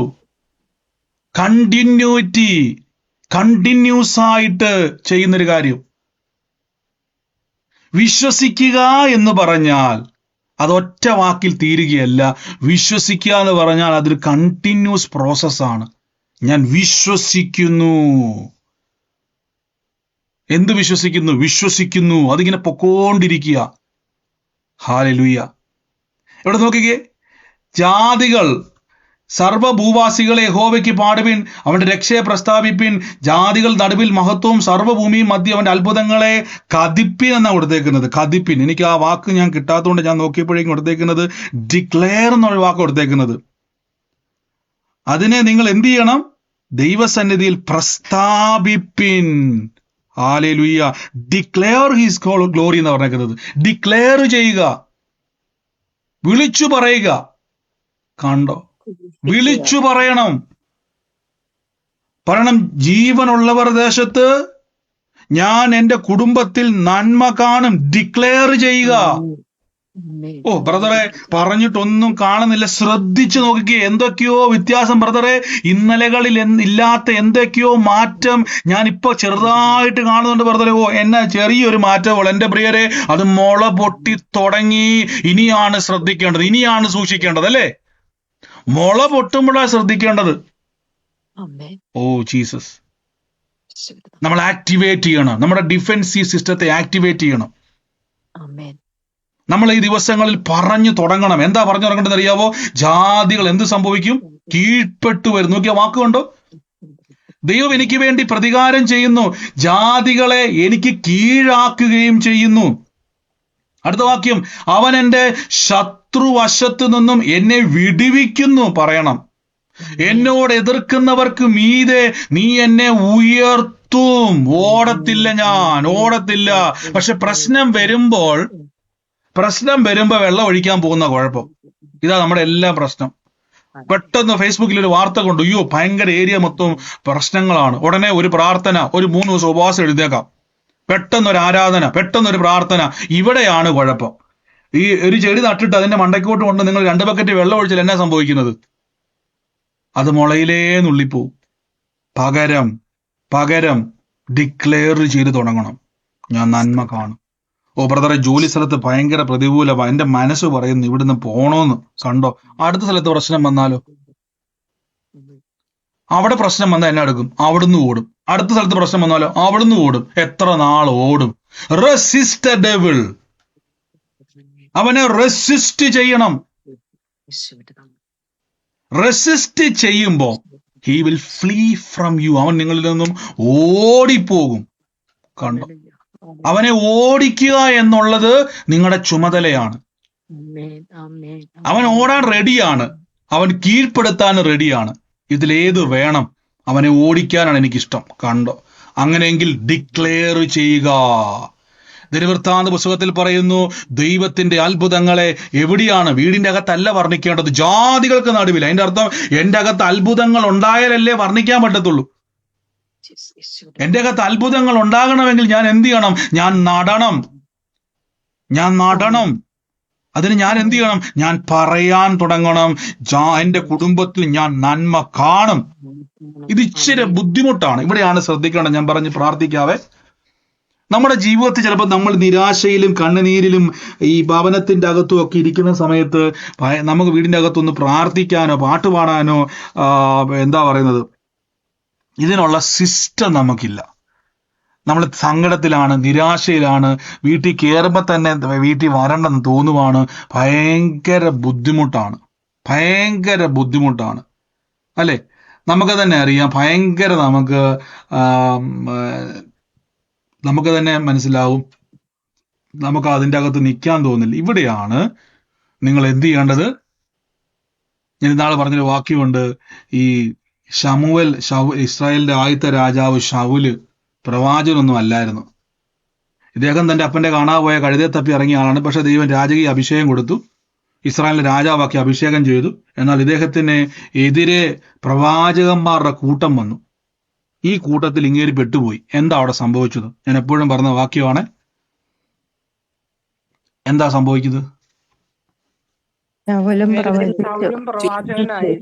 കണ്ടിന്യൂസ് ആയിട്ട് ചെയ്യുന്നൊരു കാര്യം. വിശ്വസിക്കുക എന്ന് പറഞ്ഞാൽ അതൊറ്റ വാക്കിൽ തീരുകയല്ല. വിശ്വസിക്കുക എന്ന് പറഞ്ഞാൽ അതൊരു കണ്ടിന്യൂസ് പ്രോസസ്സാണ്. ഞാൻ വിശ്വസിക്കുന്നു. എന്ത് വിശ്വസിക്കുന്നു? അതിങ്ങനെ പൊക്കോണ്ടിരിക്കുക. ഹല്ലേലൂയ. ഇവിടെ നോക്കിക്കേ, ജാതികൾ സർവഭൂവാസികളെ യഹോവയ്ക്ക് പാടുവിൻ, അവന്റെ രക്ഷയെ പ്രസ്താവിപ്പിൻ. ജാതികൾ നടുവിൽ മഹത്വവും സർവ്വഭൂമിയും മധ്യ അവന്റെ അത്ഭുതങ്ങളെ കദിപ്പിൻ എന്നാണ് കൊടുത്തേക്കുന്നത്. കദിപ്പിൻ. എനിക്ക് ആ വാക്ക് ഞാൻ കിട്ടാത്തതുകൊണ്ട് ഞാൻ നോക്കിയപ്പോഴേക്കും കൊടുത്തേക്കുന്നത് ഡിക്ലെയർ എന്നുള്ള വാക്ക് കൊടുത്തേക്കുന്നത്. അതിനെ നിങ്ങൾ എന്ത് ചെയ്യണം? ദൈവസന്നിധിയിൽ പ്രസ്താവിപ്പിൻ. ഹല്ലേലൂയ. ഡിക്ലെയർ ഹിസ് ഗ്ലോറി എന്ന് പറഞ്ഞേക്കുന്നത്. ഡിക്ലെയർ ചെയ്യുക, വിളിച്ചു പറയുക. കണ്ടോ? വിളിച്ചു പറയണം. ജീവനുള്ളവർ ദേശത്ത് ഞാൻ എൻ്റെ കുടുംബത്തിൽ നന്മ കാണും. ഡിക്ലെയർ ചെയ്യുക. ബ്രദറെ, പറഞ്ഞിട്ടൊന്നും കാണുന്നില്ല. ശ്രദ്ധിച്ചു നോക്കിക്കേ, എന്തൊക്കെയോ വ്യത്യാസം ബ്രദറെ. ഇന്നലകളിൽ ഇല്ലാത്ത എന്തൊക്കെയോ മാറ്റം ഞാൻ ഇപ്പൊ ചെറുതായിട്ട് കാണുന്നുണ്ട് ബ്രദറെ. എന്നാ ചെറിയൊരു മാറ്റമുള്ളൂ എൻ്റെ പ്രിയരെ. അത് മുള പൊട്ടി തുടങ്ങി. ഇനിയാണ് ശ്രദ്ധിക്കേണ്ടത്, ഇനിയാണ് സൂക്ഷിക്കേണ്ടത്. അല്ലേ? മുള പൊട്ടുമ്പോഴാണ് ശ്രദ്ധിക്കേണ്ടത്. ജീസസ്. നമ്മൾ ആക്ടിവേറ്റ് ചെയ്യണം. നമ്മുടെ ഡിഫെൻസീവ് സിസ്റ്റത്തെ ആക്ടിവേറ്റ് ചെയ്യണം. നമ്മൾ ഈ ദിവസങ്ങളിൽ പറഞ്ഞു തുടങ്ങണം. എന്താ പറഞ്ഞു തുടങ്ങേണ്ടത് അറിയാവോ? ജാതികൾ എന്ത് സംഭവിക്കും? കീഴ്പ്പെട്ടു വരും. നോക്കിയ വാക്കുകൊണ്ടോ? ദൈവം എനിക്ക് വേണ്ടി പ്രതികാരം ചെയ്യുന്നു, ജാതികളെ എനിക്ക് കീഴാക്കുകയും ചെയ്യുന്നു. അടുത്ത വാക്യം, അവൻ എൻ്റെ ശത്രുവശത്തു നിന്നും എന്നെ വിടുവിക്കുന്നു. പറയണം, എന്നോട് എതിർക്കുന്നവർക്ക് മീതെ നീ എന്നെ ഉയർത്തും. ഓടത്തില്ല. പക്ഷെ പ്രശ്നം വരുമ്പോൾ വെള്ളം ഒഴിക്കാൻ പോകുന്ന കുഴപ്പം ഇതാ. നമ്മുടെ എല്ലാ പ്രശ്നം. പെട്ടെന്ന് ഫേസ്ബുക്കിൽ ഒരു വാർത്ത കൊണ്ട്, അയ്യോ ഭയങ്കര ഏരിയ മൊത്തം പ്രശ്നങ്ങളാണ്. ഉടനെ ഒരു പ്രാർത്ഥന, ഒരു 3 ദിവസം ഉപവാസം എഴുതേക്കാം. പെട്ടെന്നൊരു ആരാധന, പെട്ടെന്നൊരു പ്രാർത്ഥന. ഇവിടെയാണ് കുഴപ്പം. ഈ ഒരു ചെടി നട്ടിട്ട് അതിന്റെ മണ്ടയ്ക്കോട്ട് കൊണ്ട് നിങ്ങൾ 2 ബക്കറ്റ് വെള്ളം ഒഴിച്ചാൽ എന്നാ സംഭവിക്കുന്നത്? അത് മുളയിലേ നുള്ളിപ്പോവും. പകരം ഡിക്ലെയർ ചെയ്ത് തുടങ്ങണം, ഞാൻ നന്മ കാണും. ബ്രദറെ, ജോലി സ്ഥലത്ത് ഭയങ്കര പ്രതികൂലമാണ്, എന്റെ മനസ്സ് പറയുന്നു ഇവിടുന്ന് പോണോന്ന്. കണ്ടോ? അടുത്ത സ്ഥലത്ത് പ്രശ്നം വന്നാലോ? അവിടെ പ്രശ്നം വന്നാൽ എന്നെ എടുക്കും, അവിടുന്ന് ഓടും. അടുത്ത സ്ഥലത്ത് പ്രശ്നം വന്നാലോ? അവിടുന്ന് ഓടും. എത്ര നാൾ ഓടും? Resist the devil. അവനെ റെസിസ്റ്റ് ചെയ്യണം. റെസിസ്റ്റ് ചെയ്യുമ്പോ he will flee from you. അവൻ നിങ്ങളിൽ നിന്നും ഓടിപ്പോകും. കണ്ടോ? അവനെ ഓടിക്കുക എന്നുള്ളത് നിങ്ങളുടെ ചുമതലയാണ്. അവൻ ഓടാൻ റെഡിയാണ്, അവൻ കീഴ്പ്പെടുത്താൻ റെഡിയാണ്. ഇതിലേത് വേണം? അവനെ ഓടിക്കാനാണ് എനിക്കിഷ്ടം. കണ്ടോ? അങ്ങനെയെങ്കിൽ ഡിക്ലെയർ ചെയ്യുക. ദിനവൃത്താന്ത പുസ്തകത്തിൽ പറയുന്നു, ദൈവത്തിന്റെ അത്ഭുതങ്ങളെ എവിടെയാണ്? വീടിന്റെ അകത്തല്ല വർണ്ണിക്കേണ്ടത്, ജാതികൾക്ക് നടുവിൽ. അതിന്റെ അർത്ഥം എന്റെ അകത്ത് അത്ഭുതങ്ങൾ ഉണ്ടായാലല്ലേ വർണ്ണിക്കാൻ പറ്റത്തുള്ളൂ. എന്റെ അകത്ത് അത്ഭുതങ്ങൾ ഉണ്ടാകണമെങ്കിൽ ഞാൻ എന്ത് ചെയ്യണം? ഞാൻ നടണം. അതിന് ഞാൻ എന്ത് ചെയ്യണം? ഞാൻ പറയാൻ തുടങ്ങണം. എന്റെ കുടുംബത്തിൽ ഞാൻ നന്മ കാണും. ഇത് ഇച്ചിരി ബുദ്ധിമുട്ടാണ്. ഇവിടെയാണ് ശ്രദ്ധിക്കേണ്ടത്. ഞാൻ പറഞ്ഞ് പ്രാർത്ഥിക്കാവേ. നമ്മുടെ ജീവിതത്തിൽ ചിലപ്പോൾ നമ്മൾ നിരാശയിലും കണ്ണുനീരിലും ഈ ഭവനത്തിന്റെ അകത്തും ഒക്കെ ഇരിക്കുന്ന സമയത്ത് നമുക്ക് വീടിന്റെ അകത്തൊന്ന് പ്രാർത്ഥിക്കാനോ പാട്ട് പാടാനോ ഇതിനുള്ള സിസ്റ്റം നമുക്കില്ല. നമ്മൾ സങ്കടത്തിലാണ്, നിരാശയിലാണ്. വീട്ടിൽ കയറുമ്പോൾ തന്നെ വീട്ടിൽ വരണ്ടെന്ന് തോന്നുവാണ്. ഭയങ്കര ബുദ്ധിമുട്ടാണ് അല്ലേ? നമുക്ക് തന്നെ അറിയാം. നമുക്ക് നമുക്ക് തന്നെ മനസ്സിലാവും, നമുക്ക് അതിൻ്റെ അകത്ത് നിൽക്കാൻ തോന്നില്ല. ഇവിടെയാണ് നിങ്ങൾ എന്ത് ചെയ്യേണ്ടത്. ഞാൻ ഇന്നാള് പറഞ്ഞൊരു വാക്യമുണ്ട്, ഈ ഇസ്രായേലിന്റെ ആദ്യത്തെ രാജാവ് ശൗല് പ്രവാചകനൊന്നും അല്ലായിരുന്നു. ഇദ്ദേഹം തന്റെ അപ്പന്റെ കാണാതെ പോയ കഴുതയെ തപ്പി ഇറങ്ങിയ ആളാണ്. പക്ഷെ ദൈവം രാജകീയ അഭിഷേകം കൊടുത്തു, ഇസ്രായേലിന്റെ രാജാവാക്കി അഭിഷേകം ചെയ്തു. എന്നാൽ ഇദ്ദേഹത്തിന് എതിരെ പ്രവാചകന്മാരുടെ കൂട്ടം വന്നു. ഈ കൂട്ടത്തിൽ ഇങ്ങേരി പെട്ടുപോയി. എന്താ അവിടെ സംഭവിച്ചത്? ഞാൻ എപ്പോഴും പറഞ്ഞ വാക്യമാണ്. എന്താ സംഭവിക്കുന്നത്? ശൗലും പ്രവാചകനായി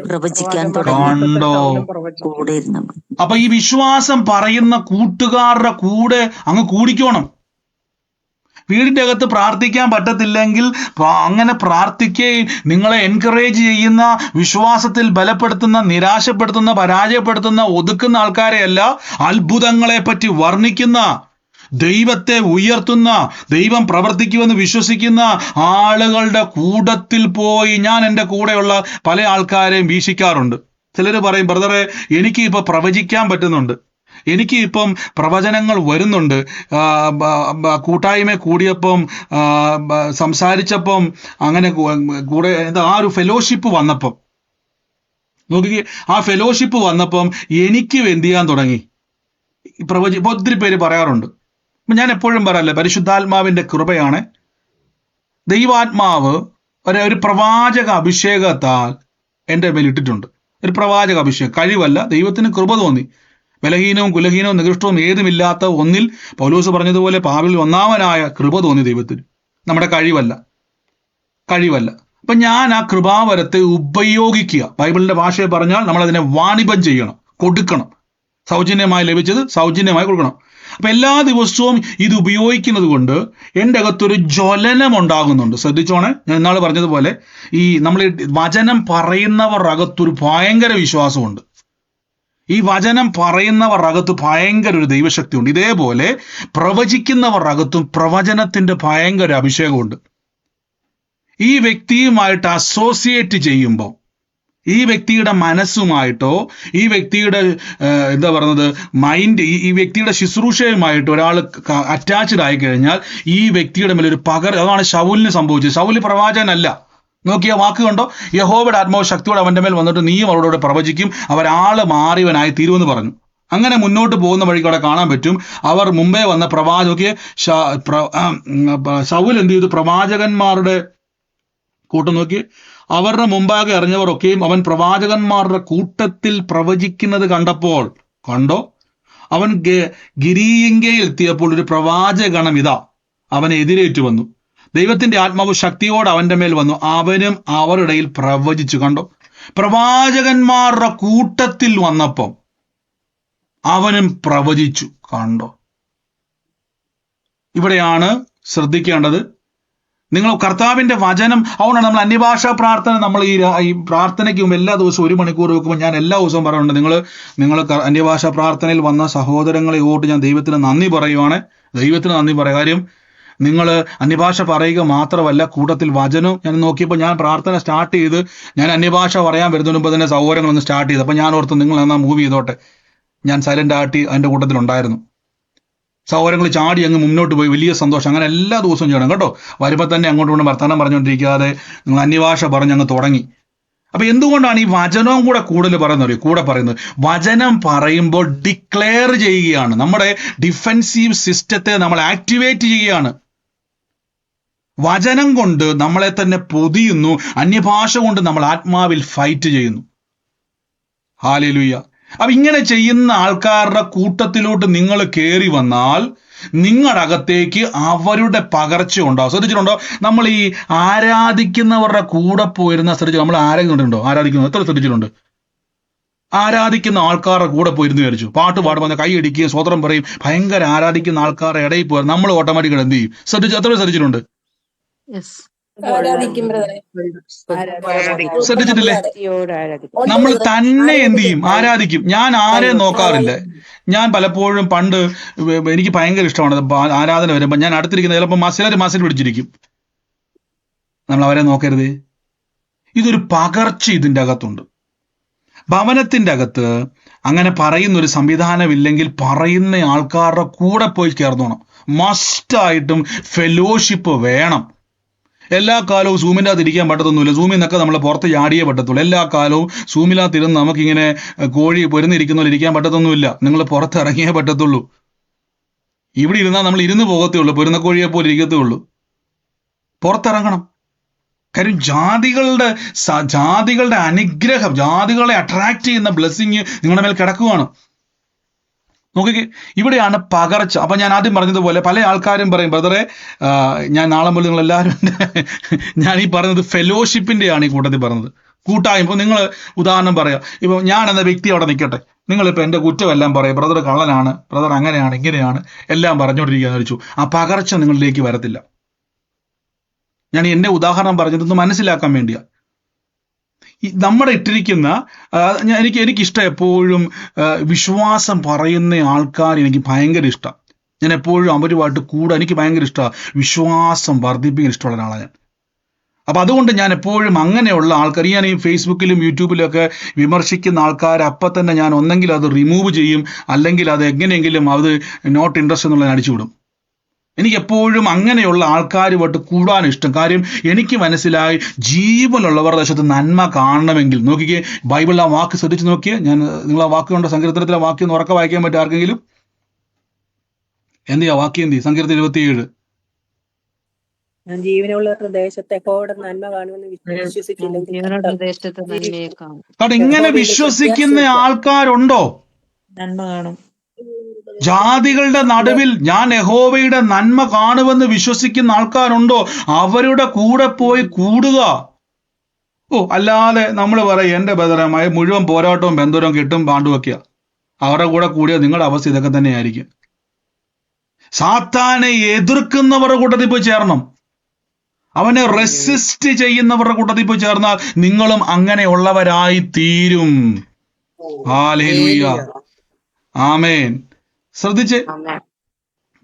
പ്രവചിക്കാൻ കണ്ടോ? കൂടെ ഇരുന്നു. അപ്പൊ ഈ വിശ്വാസം പറയുന്ന കൂട്ടുകാരുടെ കൂടെ അങ്ങ് കൂടിക്കോണം. വീടിന്റെ അകത്ത് പ്രാർത്ഥിക്കാൻ പറ്റത്തില്ലെങ്കിൽ അങ്ങനെ പ്രാർത്ഥിക്കുകയും നിങ്ങളെ എൻകറേജ് ചെയ്യുന്ന, വിശ്വാസത്തിൽ ബലപ്പെടുത്തുന്ന, നിരാശപ്പെടുത്തുന്ന, പരാജയപ്പെടുത്തുന്ന, ഒതുക്കുന്ന ആൾക്കാരെയല്ല, അത്ഭുതങ്ങളെ പറ്റി വർണ്ണിക്കുന്ന, ദൈവത്തെ ഉയർത്തുന്ന, ദൈവം പ്രവർത്തിക്കുമെന്ന് വിശ്വസിക്കുന്ന ആളുകളുടെ കൂട്ടത്തിൽ പോയി ഞാൻ എൻ്റെ കൂടെയുള്ള പല ആൾക്കാരെയും വീക്ഷിക്കാറുണ്ട്. ചിലർ പറയും, ബ്രദറെ എനിക്ക് ഇപ്പൊ പ്രവചിക്കാൻ പറ്റുന്നുണ്ട്, എനിക്ക് ഇപ്പം പ്രവചനങ്ങൾ വരുന്നുണ്ട്, കൂട്ടായ്മ കൂടിയപ്പം സംസാരിച്ചപ്പം അങ്ങനെ കൂടെ ആ ഒരു ഫെലോഷിപ്പ് വന്നപ്പം നോക്കി, ആ ഫെലോഷിപ്പ് വന്നപ്പം എനിക്കും എന്ത് ചെയ്യാൻ തുടങ്ങി, ഇപ്പൊ ഒത്തിരി പേര് പറയാറുണ്ട്. ഞാൻ എപ്പോഴും പറയല്ലേ, പരിശുദ്ധാത്മാവിന്റെ കൃപയാണ്. ദൈവാത്മാവ് ഒരു പ്രവാചക അഭിഷേകത്താൽ എൻ്റെ മേൽ ഇട്ടിട്ടുണ്ട്. ഒരു പ്രവാചക അഭിഷേകം, കഴിവല്ല, ദൈവത്തിന് കൃപ തോന്നി. ബലഹീനവും കുലഹീനവും നികൃഷ്ടവും ഏതുമില്ലാത്ത ഒന്നിൽ പൗലോസ് പറഞ്ഞതുപോലെ പാപിൽ ഒന്നാമനായ കൃപ തോന്നി ദൈവത്തിന്. നമ്മുടെ കഴിവല്ല. അപ്പൊ ഞാൻ ആ കൃപാവരത്തെ ഉപയോഗിക്കുക. ബൈബിളിന്റെ ഭാഷയെ പറഞ്ഞാൽ നമ്മൾ അതിനെ വാണിഭം ചെയ്യണം, കൊടുക്കണം. സൗജന്യമായി ലഭിച്ചത് സൗജന്യമായി കൊടുക്കണം. അപ്പൊ എല്ലാ ദിവസവും ഇത് ഉപയോഗിക്കുന്നത് കൊണ്ട് എൻ്റെ അകത്തൊരു ജ്വലനം ഉണ്ടാകുന്നുണ്ട്. ശ്രദ്ധിച്ചോണേ, ഞാൻ ഇന്നാൾ പറഞ്ഞതുപോലെ ഈ നമ്മൾ വചനം പറയുന്നവർ അകത്തൊരു ഭയങ്കര വിശ്വാസമുണ്ട്. ഈ വചനം പറയുന്നവർ അകത്ത് ഭയങ്കര ഒരു ദൈവശക്തി ഉണ്ട്. ഇതേപോലെ പ്രവചിക്കുന്നവർ അകത്തും പ്രവചനത്തിന്റെ ഭയങ്കര അഭിഷേകമുണ്ട്. ഈ വ്യക്തിയുമായിട്ട് അസോസിയേറ്റ് ചെയ്യുമ്പോൾ, ഈ വ്യക്തിയുടെ മനസ്സുമായിട്ടോ ഈ വ്യക്തിയുടെ എന്താ പറയുന്നത് മൈൻഡ്, ഈ വ്യക്തിയുടെ ശുശ്രൂഷയുമായിട്ടോ ഒരാൾ അറ്റാച്ച്ഡ് ആയി കഴിഞ്ഞാൽ ഈ വ്യക്തിയുടെ മേലൊരു അതാണ് ശൗലിന് സംഭവിച്ചത്. ശൗല് പ്രവാചകനല്ല. നോക്കിയ വാക്ക് കണ്ടോ, യഹോവയുടെ ആത്മാവ് ശക്തിയോടെ അവന്റെ മേൽ വന്നിട്ട് നീയും അവരോട് പ്രവചിക്കും, അവരാള് മാറിയവനായി തീരുമെന്ന് പറഞ്ഞു. അങ്ങനെ മുന്നോട്ട് പോകുന്ന വഴിക്ക് അവിടെ കാണാൻ പറ്റും, അവർ മുമ്പേ വന്ന പ്രവാചകയെ ശൗൽ എന്ത് ചെയ്തു, പ്രവാചകന്മാരുടെ കൂട്ടം നോക്കി അവരുടെ മുമ്പാകെ അറിഞ്ഞവർ ഒക്കെയും അവൻ പ്രവാചകന്മാരുടെ കൂട്ടത്തിൽ പ്രവചിക്കുന്നത് കണ്ടപ്പോൾ, കണ്ടോ, അവൻ ഗിരിയിങ്കയിൽ എത്തിയപ്പോൾ ഒരു പ്രവാചകഗണം ഇതാ അവനെ എതിരേറ്റു വന്നു. ദൈവത്തിന്റെ ആത്മാവ് ശക്തിയോടെ അവന്റെ മേൽ വന്നു, അവനും അവരുടെ ഇടയിൽ പ്രവചിച്ചു. കണ്ടോ, പ്രവാചകന്മാരുടെ കൂട്ടത്തിൽ വന്നപ്പം അവനും പ്രവചിച്ചു. കണ്ടോ, ഇവിടെയാണ് ശ്രദ്ധിക്കേണ്ടത്. നിങ്ങൾ കർത്താവിന്റെ വചനം, അതുകൊണ്ടാണ് നമ്മൾ അന്യഭാഷാ പ്രാർത്ഥന, നമ്മൾ ഈ പ്രാർത്ഥനയ്ക്ക് മുമ്പ് എല്ലാ ദിവസവും 1 മണിക്കൂർ വെക്കുമ്പോൾ ഞാൻ എല്ലാ ദിവസവും പറയുന്നുണ്ട്, നിങ്ങൾ അന്യഭാഷാ പ്രാർത്ഥനയിൽ വന്ന സഹോദരങ്ങളെ ഓട്ട് ഞാൻ ദൈവത്തിന് നന്ദി പറയുവാണ്. ദൈവത്തിന് നന്ദി പറയാം. കാര്യം നിങ്ങൾ അന്യഭാഷ പറയുക മാത്രമല്ല, കൂട്ടത്തിൽ വചനം. ഞാൻ നോക്കിയപ്പോൾ ഞാൻ പ്രാർത്ഥന സ്റ്റാർട്ട് ചെയ്ത് ഞാൻ അന്യഭാഷ പറയാൻ വരുന്നതിന് മുമ്പ് തന്നെ സഹോദരങ്ങളൊന്ന് സ്റ്റാർട്ട് ചെയ്തു. അപ്പോൾ ഞാൻ ഓർത്ത് നിങ്ങൾ എന്നാ മൂവ് ചെയ്തോട്ടെ, ഞാൻ സൈലന്റ് ആട്ടി അതിൻ്റെ കൂട്ടത്തിലുണ്ടായിരുന്നു. സഹോദരങ്ങൾ ചാടി അങ്ങ് മുന്നോട്ട് പോയി, വലിയ സന്തോഷം. അങ്ങനെ എല്ലാ ദിവസവും ചെയ്യണം കേട്ടോ. വരുമ്പോൾ തന്നെ അങ്ങോട്ട് കൊണ്ട് വർത്തമാനം പറഞ്ഞുകൊണ്ടിരിക്കാതെ നിങ്ങൾ അന്യഭാഷ പറഞ്ഞ് അങ്ങ് തുടങ്ങി. അപ്പൊ എന്തുകൊണ്ടാണ് ഈ വചനവും കൂടെ കൂടുതൽ പറയുന്നത്? വചനം പറയുമ്പോൾ ഡിക്ലെയർ ചെയ്യുകയാണ്, നമ്മുടെ ഡിഫെൻസീവ് സിസ്റ്റത്തെ നമ്മൾ ആക്ടിവേറ്റ് ചെയ്യുകയാണ്. വചനം കൊണ്ട് നമ്മളെ തന്നെ പൊതിയുന്നു, അന്യഭാഷ കൊണ്ട് നമ്മൾ ആത്മാവിൽ ഫൈറ്റ് ചെയ്യുന്നു. ഹല്ലേലൂയ. അപ്പൊ ഇങ്ങനെ ചെയ്യുന്ന ആൾക്കാരുടെ കൂട്ടത്തിലോട്ട് നിങ്ങൾ കയറി വന്നാൽ നിങ്ങളുടെ അകത്തേക്ക് അവരുടെ പകർച്ച ഉണ്ടാവും. ശ്രദ്ധിച്ചിട്ടുണ്ടോ? നമ്മൾ ഈ ആരാധിക്കുന്നവരുടെ കൂടെ പോയിരുന്ന നമ്മൾ ആരാധിക്കുന്നുണ്ടോ? എത്ര ശ്രദ്ധിച്ചിട്ടുണ്ട്? ആരാധിക്കുന്ന ആൾക്കാരുടെ കൂടെ പോയിരുന്നു വിചാരിച്ചു, പാട്ട് പാടുമ്പോൾ കൈ അടിക്കുകയും സ്വതന്ത്രം പറയും, ഭയങ്കര ആരാധിക്കുന്ന ആൾക്കാരുടെ ഇടയിൽ പോയി നമ്മൾ ഓട്ടോമാറ്റിക്കായിട്ട് എന്ത് ചെയ്യും? എത്ര ശ്രദ്ധിച്ചിട്ടുണ്ട്? ശ്രദ്ധിച്ചിട്ടില്ലേ? നമ്മൾ തന്നെ എന്ത് ചെയ്യും? ആരാധിക്കും. ഞാൻ ആരെയും നോക്കാറില്ല. ഞാൻ പലപ്പോഴും പണ്ട് എനിക്ക് ഭയങ്കര ഇഷ്ടമാണ് ആരാധന വരുമ്പോൾ ഞാൻ അടുത്തിരിക്കുന്ന ചിലപ്പോൾ മസിൽ പിടിച്ചിരിക്കും. നമ്മൾ അവരെ നോക്കരുത്. ഇതൊരു പകർച്ച ഇതിൻ്റെ അകത്തുണ്ട്. ഭവനത്തിൻ്റെ അകത്ത് അങ്ങനെ പറയുന്ന ഒരു സംവിധാനമില്ലെങ്കിൽ പറയുന്ന ആൾക്കാരുടെ കൂടെ പോയി ചേർന്നോണം. മസ്റ്റായിട്ടും ഫെലോഷിപ്പ് വേണം. എല്ലാ കാലവും സൂമിൻ്റെ അകത്ത് ഇരിക്കാൻ പറ്റത്തൊന്നുമില്ല. സൂമിൽ നിന്നൊക്കെ നമ്മൾ പുറത്ത് ചാടിയേ പറ്റത്തുള്ളൂ. എല്ലാ കാലവും സൂമിനകത്തിരുന്ന് നമുക്കിങ്ങനെ കോഴി പൊരുന്നിരിക്കുന്ന പോലെ ഇരിക്കാൻ പറ്റത്തൊന്നുമില്ല. നിങ്ങൾ പുറത്തിറങ്ങിയേ പറ്റത്തുള്ളൂ. ഇവിടെ ഇരുന്നാൽ നമ്മൾ ഇരുന്ന് പോകത്തേ ഉള്ളൂ, പൊരുന്ന കോഴിയെ പോലെ ഇരിക്കത്തേ ഉള്ളൂ. പുറത്തിറങ്ങണം. കാര്യം ജാതികളുടെ അനുഗ്രഹം, ജാതികളെ അട്രാക്ട് ചെയ്യുന്ന ബ്ലെസ്സിങ് നിങ്ങളുടെ മേൽ കിടക്കുകയാണ്. നോക്കിക്കേ, ഇവിടെയാണ് പകർച്ച. അപ്പം ഞാൻ ആദ്യം പറഞ്ഞതുപോലെ പല ആൾക്കാരും പറയും, ബ്രദറെ ഞാൻ നാളെ മുതൽ നിങ്ങളെല്ലാവരും ഞാൻ ഈ പറയുന്നത് ഫെലോഷിപ്പിൻ്റെയാണ് ഈ കൂട്ടത്തിൽ പറഞ്ഞത്, കൂട്ടായ്മ. ഇപ്പോൾ നിങ്ങൾ ഉദാഹരണം പറയാം, ഇപ്പോൾ ഞാൻ എന്ന വ്യക്തി അവിടെ നിൽക്കട്ടെ, നിങ്ങളിപ്പോൾ എൻ്റെ കുറ്റമെല്ലാം പറയും, ബ്രദർ കള്ളനാണ്, ബ്രദർ അങ്ങനെയാണ് ഇങ്ങനെയാണ് എല്ലാം പറഞ്ഞുകൊണ്ടിരിക്കുകയെന്ന് വെച്ചു. ആ പകർച്ച നിങ്ങളിലേക്ക് വരത്തില്ല. ഞാൻ എൻ്റെ ഉദാഹരണം പറഞ്ഞതൊന്ന് മനസ്സിലാക്കാൻ വേണ്ടിയാണ്. നമ്മുടെ ഇട്ടിരിക്കുന്ന എനിക്കിഷ്ടം എപ്പോഴും വിശ്വാസം പറയുന്ന ആൾക്കാർ എനിക്ക് ഭയങ്കര ഇഷ്ടമാണ്. ഞാൻ എപ്പോഴും അവരുമായിട്ട് കൂടെ എനിക്ക് ഭയങ്കര ഇഷ്ടമാണ്. വിശ്വാസം വർദ്ധിപ്പിക്കാൻ ഇഷ്ടമുള്ള ഒരാളാണ് ഞാൻ. അപ്പം അതുകൊണ്ട് ഞാൻ എപ്പോഴും അങ്ങനെയുള്ള ആൾക്കാർ, ഞാൻ ഈ ഫേസ്ബുക്കിലും യൂട്യൂബിലും ഒക്കെ വിമർശിക്കുന്ന ആൾക്കാർ അപ്പം തന്നെ ഞാൻ ഒന്നെങ്കിൽ അത് റിമൂവ് ചെയ്യും, അല്ലെങ്കിൽ അത് എങ്ങനെയെങ്കിലും അത് നോട്ട് ഇൻട്രസ്റ്റ് എന്നുള്ളത് അടിച്ചുവിടും. എനിക്ക് എപ്പോഴും അങ്ങനെയുള്ള ആൾക്കാരുമായിട്ട് കൂടാൻ ഇഷ്ടം. കാര്യം എനിക്ക് മനസ്സിലായി, ജീവനുള്ളവരുടെ ദേശത്ത് നന്മ കാണണമെങ്കിൽ, നോക്കിക്കേ ബൈബിളിൽ ആ വാക്ക് ശ്രദ്ധിച്ച് നോക്കിയേ. ഞാൻ നിങ്ങൾ ആ വാക്ക് കൊണ്ട് സങ്കീർത്തനത്തിലെ വാക്യം ഒന്ന് ഉറക്കെ വായിക്കാൻ പറ്റും ആർക്കെങ്കിലും? എന്തിയാ വാക്യം എന്തി? സങ്കീർത്തനം 27. ഞാൻ ജീവനുള്ളവരുടെ ദേശത്തെ യഹോവയുടെ നന്മ കാണുമെന്ന് വിശ്വസിച്ചില്ലെങ്കിൽ കാരണം ഇങ്ങനെ വിശ്വസിക്കുന്ന ആൾക്കാരുണ്ടോ? നന്മ കാണും. ജാതികളുടെ നടുവിൽ ഞാൻ യഹോവയുടെ നന്മ കാണുമെന്ന് വിശ്വസിക്കുന്ന ആൾക്കാരുണ്ടോ? അവരുടെ കൂടെ പോയി കൂടുക. അല്ലാതെ നമ്മൾ പറയും എൻ്റെ ബദറമായി മുഴുവൻ പോരാട്ടവും ബന്ധുരവും കിട്ടും പാണ്ടുവയ്ക്കുക. അവരുടെ കൂടെ കൂടിയ നിങ്ങളുടെ അവസ്ഥ ഇതൊക്കെ തന്നെയായിരിക്കും. സാത്താനെ എതിർക്കുന്നവരുടെ കൂട്ടത്തിൽ പോയി ചേരണം. അവനെ റെസിസ്റ്റ് ചെയ്യുന്നവരുടെ കൂട്ടത്തിൽ പോയി ചേർന്നാൽ നിങ്ങളും അങ്ങനെയുള്ളവരായി തീരും. ഹല്ലേലൂയ, ആമേൻ. ശ്രദ്ധിച്ച്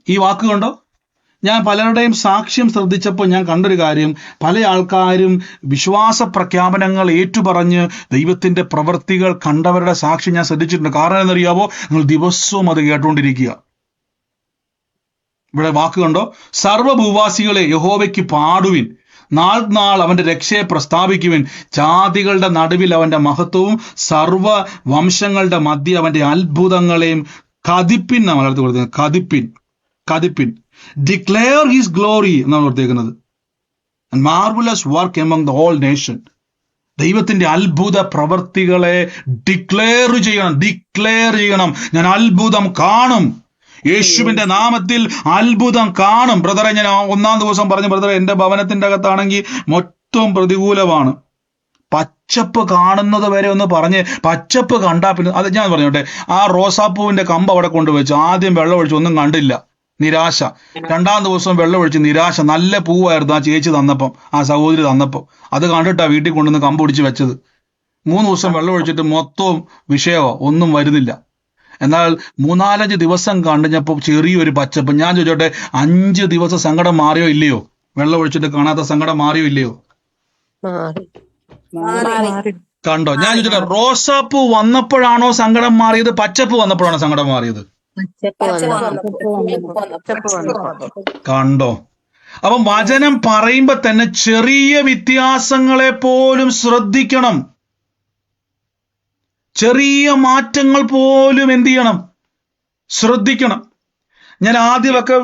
ഈ വാക്ക് കണ്ടോ? ഞാൻ പലരുടെയും സാക്ഷ്യം ശ്രദ്ധിച്ചപ്പോൾ ഞാൻ കണ്ടൊരു കാര്യം, പല ആൾക്കാരും വിശ്വാസ പ്രഖ്യാപനങ്ങൾ ഏറ്റുപറഞ്ഞ് ദൈവത്തിന്റെ പ്രവൃത്തികൾ കണ്ടവരുടെ സാക്ഷ്യം ഞാൻ ശ്രദ്ധിച്ചിട്ടുണ്ട്. കാരണം എന്നറിയാവോ? നിങ്ങൾ ദിവസവും അത് കേട്ടുകൊണ്ടിരിക്കുക. ഇവിടെ വാക്ക് കണ്ടോ? സർവ്വഭൂവാസികളെ യഹോവയ്ക്ക് പാടുവിൻ, നാൾ നാൾ അവന്റെ രക്ഷയെ പ്രസ്താവിക്കുവിൻ. ജാതികളുടെ നടുവിൽ അവന്റെ മഹത്വവും സർവ വംശങ്ങളുടെ മധ്യ അവന്റെ അത്ഭുതങ്ങളെയും കതിപ്പിൻ. നാം മലയാളത്തിൽ കൊടുക്കുന്നത് കതിപ്പിൻ. ഡിക്ലെയർ ഹിസ് ഗ്ലോറി എന്നാണ് കൊടുത്തേക്കുന്നത്. Marvellous work among the whole nation. ദൈവത്തിന്റെ അത്ഭുത പ്രവർത്തികളെ ഡിക്ലെയർ ചെയ്യണം. ഞാൻ അത്ഭുതം കാണും, യേശുവിന്റെ നാമത്തിൽ അത്ഭുതം കാണും. ബ്രദറെ, ഞാൻ ഒന്നാം ദിവസം പറഞ്ഞു, ബ്രദറെ എൻ്റെ ഭവനത്തിന്റെ അകത്താണെങ്കിൽ മൊത്തം പ്രതികൂലമാണ്. പച്ചപ്പ് കാണുന്നത് വരെ ഒന്ന് പറഞ്ഞ്, പച്ചപ്പ് കണ്ടാ പിന്നെ അത് ഞാൻ പറഞ്ഞോട്ടെ, ആ റോസാപ്പൂവിന്റെ കമ്പ് അവിടെ കൊണ്ടുവച്ചു. ആദ്യം വെള്ളം ഒഴിച്ചു, ഒന്നും കണ്ടില്ല, നിരാശ. രണ്ടാം ദിവസം വെള്ളം ഒഴിച്ച് നിരാശ. നല്ല പൂവായിരുന്നു ആ ചേച്ചി തന്നപ്പം, ആ സഹോദരി തന്നപ്പം. അത് കണ്ടിട്ടാ വീട്ടിൽ കൊണ്ടുവന്ന് കമ്പ് പിടിച്ച് വെച്ചത്. 3 ദിവസം വെള്ളം ഒഴിച്ചിട്ട് മൊത്തം വിഷയമോ, ഒന്നും വരുന്നില്ല. എന്നാൽ 3-4 ദിവസം കഴിഞ്ഞപ്പോൾ ചെറിയൊരു പച്ചപ്പ്. ഞാൻ ചോദിച്ചോട്ടെ, 5 ദിവസം സങ്കടം മാറിയോ ഇല്ലയോ? വെള്ളം ഒഴിച്ചിട്ട് കാണാത്ത സങ്കടം മാറിയോ ഇല്ലയോ? കണ്ടോ? ഞാൻ ചോദിച്ചോട്ടെ, റോസാപ്പൂ വന്നപ്പോഴാണോ സങ്കടം മാറിയത്, പച്ചപ്പ് വന്നപ്പോഴാണോ സങ്കടം മാറിയത്? കണ്ടോ? അപ്പം വചനം പറയുമ്പോ തന്നെ ചെറിയ വ്യത്യാസങ്ങളെ പോലും ശ്രദ്ധിക്കണം. ചെറിയ മാറ്റങ്ങൾ പോലും എന്ത് ചെയ്യണം? ശ്രദ്ധിക്കണം. ഞാൻ ആദ്യമൊക്കെ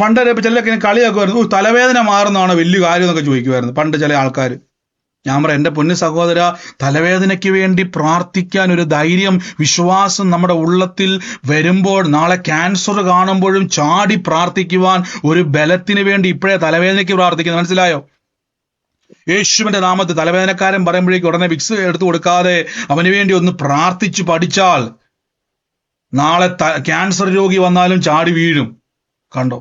പണ്ട് ചിലരൊക്കെ കളിയാക്കുമായിരുന്നു, തലവേദന മാറുന്നതാണോ വലിയ കാര്യം എന്നൊക്കെ ചോദിക്കുമായിരുന്നു പണ്ട് ചില ആൾക്കാർ. ഞാൻ പറയാം, എൻ്റെ പൊന്നു സഹോദര, തലവേദനയ്ക്ക് വേണ്ടി പ്രാർത്ഥിക്കാൻ ഒരു ധൈര്യം, വിശ്വാസം നമ്മുടെ ഉള്ളത്തിൽ വരുമ്പോൾ, നാളെ ക്യാൻസർ കാണുമ്പോഴും ചാടി പ്രാർത്ഥിക്കുവാൻ ഒരു ബലത്തിന് വേണ്ടി ഇപ്പോഴേ തലവേദനയ്ക്ക് പ്രാർത്ഥിക്കുന്നത്. മനസ്സിലായോ? യേശുവിന്റെ നാമത്തിൽ തലവേദനക്കാരൻ പറയുമ്പോഴേക്കും ഉടനെ വിക്സ് എടുത്തു കൊടുക്കാതെ അവന് വേണ്ടി ഒന്ന് പ്രാർത്ഥിച്ചു പഠിച്ചാൽ നാളെ ക്യാൻസർ രോഗി വന്നാലും ചാടി വീഴും. കണ്ടോ?